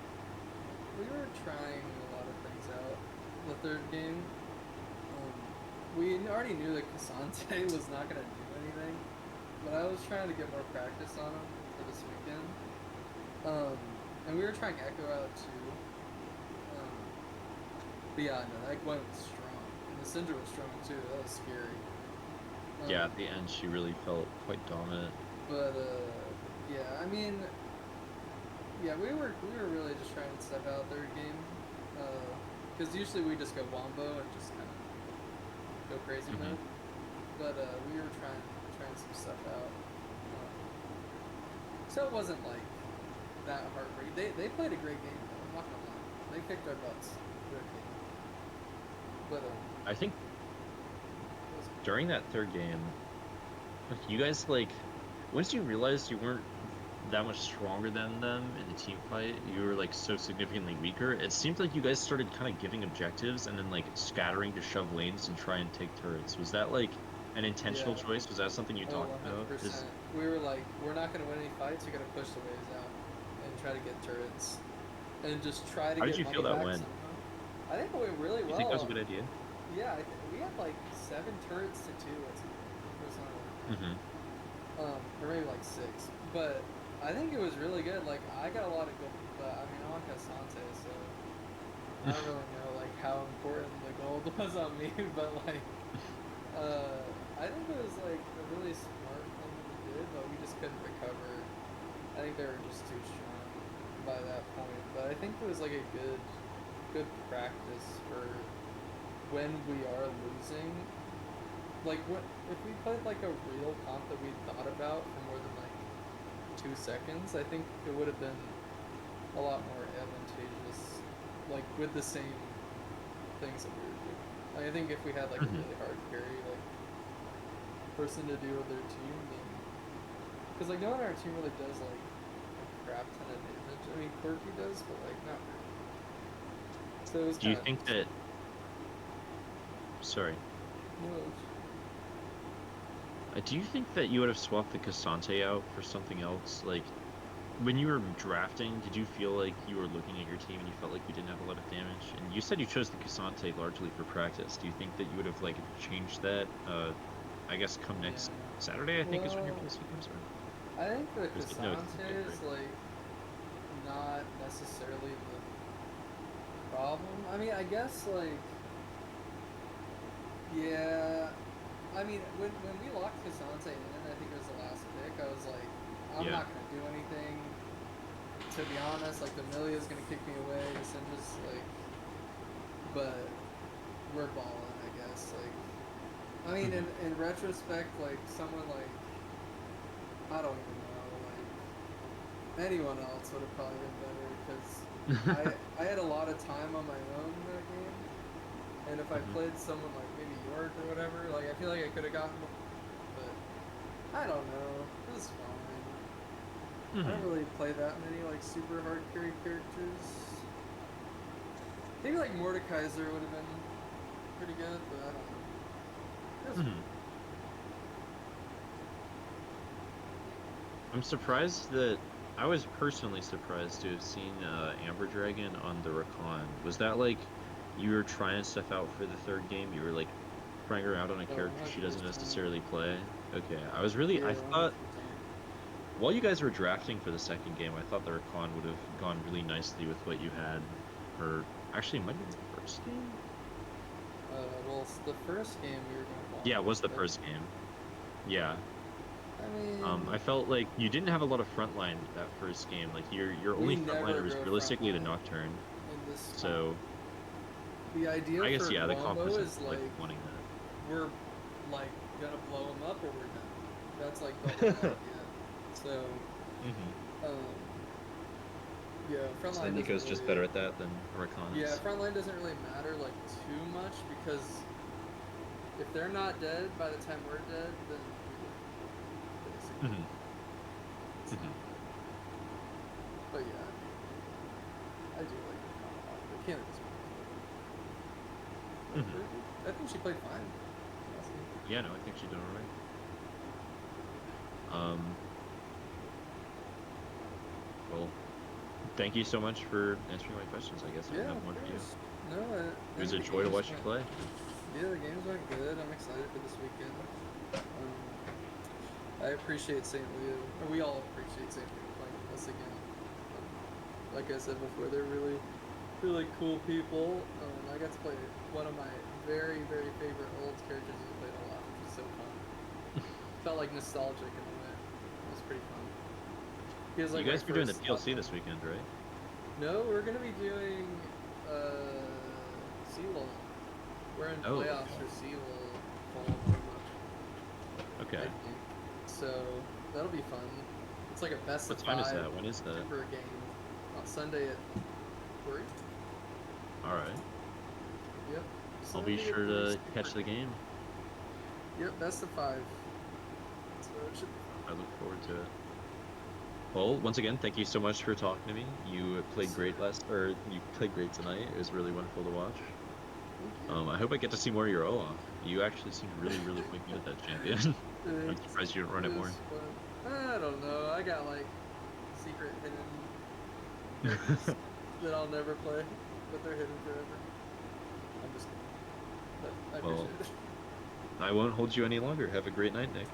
we were trying a lot of things out the 3rd game. We already knew that Cassante was not going to do anything, but I was trying to get more practice on him for this weekend. And we were trying Echo out too. But yeah, no, that Gwen was strong. And the Syndra was strong too. That was scary. Yeah, at the end she really felt quite dominant. But yeah, I mean, yeah, we were really just trying to step out 3rd game. Because usually we just go wombo and just kind of go crazy mode. But we were trying some stuff out. So it wasn't like that heartbreaking. They played a great game though, I'm not gonna lie. They kicked our butts. Great game. But I think during that 3rd game, you guys like, once you realized you weren't that much stronger than them in the team fight, you were like so significantly weaker, it seemed like you guys started kind of giving objectives and then like scattering to shove lanes and try and take turrets. Was that like an intentional choice? Was that something you talked about? 100%. We were like, we're not going to win any fights, you got to push the waves out and try to get turrets and just try to How get did you money feel that back went? somehow. I think it went really well. You think that was a good idea? Yeah, we had like 7 turrets to 2 or something. Or maybe like 6. But I think it was really good. Like, I got a lot of gold, but I mean, I'm on Cassante, so I don't really know like how important the gold was on me. But like, I think it was like a really smart thing that we did, but we just couldn't recover. I think they were just too strong by that point. But I think it was like a good practice for when we are losing. Like, what if we played like a real comp that we thought about for more than like 2 seconds, I think it would have been a lot more advantageous, like with the same things that we were doing. Like, I think if we had like a really hard carry like person to do with their team, then because like no one on our team really does like a crap ton of damage. I mean, Quirky does, but like not really. So it was Do you kind think that? Sorry. Do you think that you would have swapped the Cassante out for something else? Like, when you were drafting, did you feel like you were looking at your team and you felt like you didn't have a lot of damage? And you said you chose the Cassante largely for practice. Do you think that you would have like changed that? I guess come next Saturday, I think is when your PC comes. I think the There's no Cassante is like not necessarily the problem. I mean, I guess like yeah. I mean, when we locked Cassante in, I think it was the last pick. I was like, I'm not gonna do anything. To be honest, like the Millia's gonna kick me away. Cinder's like, but we're balling, I guess. Like, I mean, in retrospect, like someone like I don't even know, like anyone else would have probably been better because I had a lot of time on my own in that game, and if I played someone like maybe York or whatever, like I feel like I could have gotten, but I don't know. It was fine. I don't really play that many like super hard carry characters. Maybe like Mordekaiser would have been pretty good, but I don't know. It was fine. I'm surprised that I was personally surprised to have seen Amber Dragon on the Rakan. Was that like you were trying stuff out for the third game? You were like trying her out on a character she doesn't necessarily play? Okay, I was really I thought while you guys were drafting for the second game, I thought the Rakan would have gone really nicely with what you had. Or actually, it might have been the first game. Well, the first game we were going to. Yeah, it was the first game. Yeah. I mean, I felt like you didn't have a lot of frontline that first game. Like your only frontliner was realistically the Nocturne. So the idea I guess for the comp was is like wanting that. we're like gonna blow him up or we're done. That's like the whole idea. So yeah, frontline. So Nico's just better at that than Rakan. Yeah, frontline doesn't really matter like too much because if they're not dead by the time we're dead, then but yeah, I do like the comp a lot. I can't I think she played fine. Yeah, no, I think she did alright. Well, thank you so much for answering my questions. I guess I have one for you. No, it was a joy to watch you play. Yeah, the games went good. I'm excited for this weekend. I appreciate St. Leo, or we all appreciate St. Leo playing with us again. Like I said before, they're really, really cool people. I got to play one of my very, very favorite old characters we played a lot, which was so fun. Felt like nostalgic in a way. It was pretty fun. He was like you guys were doing the PLC this weekend, right? No, we're gonna be doing Seawall. We're in playoffs for Seawall. Okay. So that'll be fun. It's like a best of 5. What time is that? When is that? For a game on Sunday at 3. All right. Yep. I'll be sure to catch the game. Yep, best of 5. So it should be fun. I look forward to it. Well, once again, thank you so much for talking to me. You played great you played great tonight. It was really wonderful to watch. I hope I get to see more of your Olaf. You actually seemed really, really quite good at that champion. I'm surprised you didn't run it more. I don't know. I got like secret hidden that I'll never play, but they're hidden forever. I'm just kidding. But I appreciate it. I won't hold you any longer. Have a great night, Nick.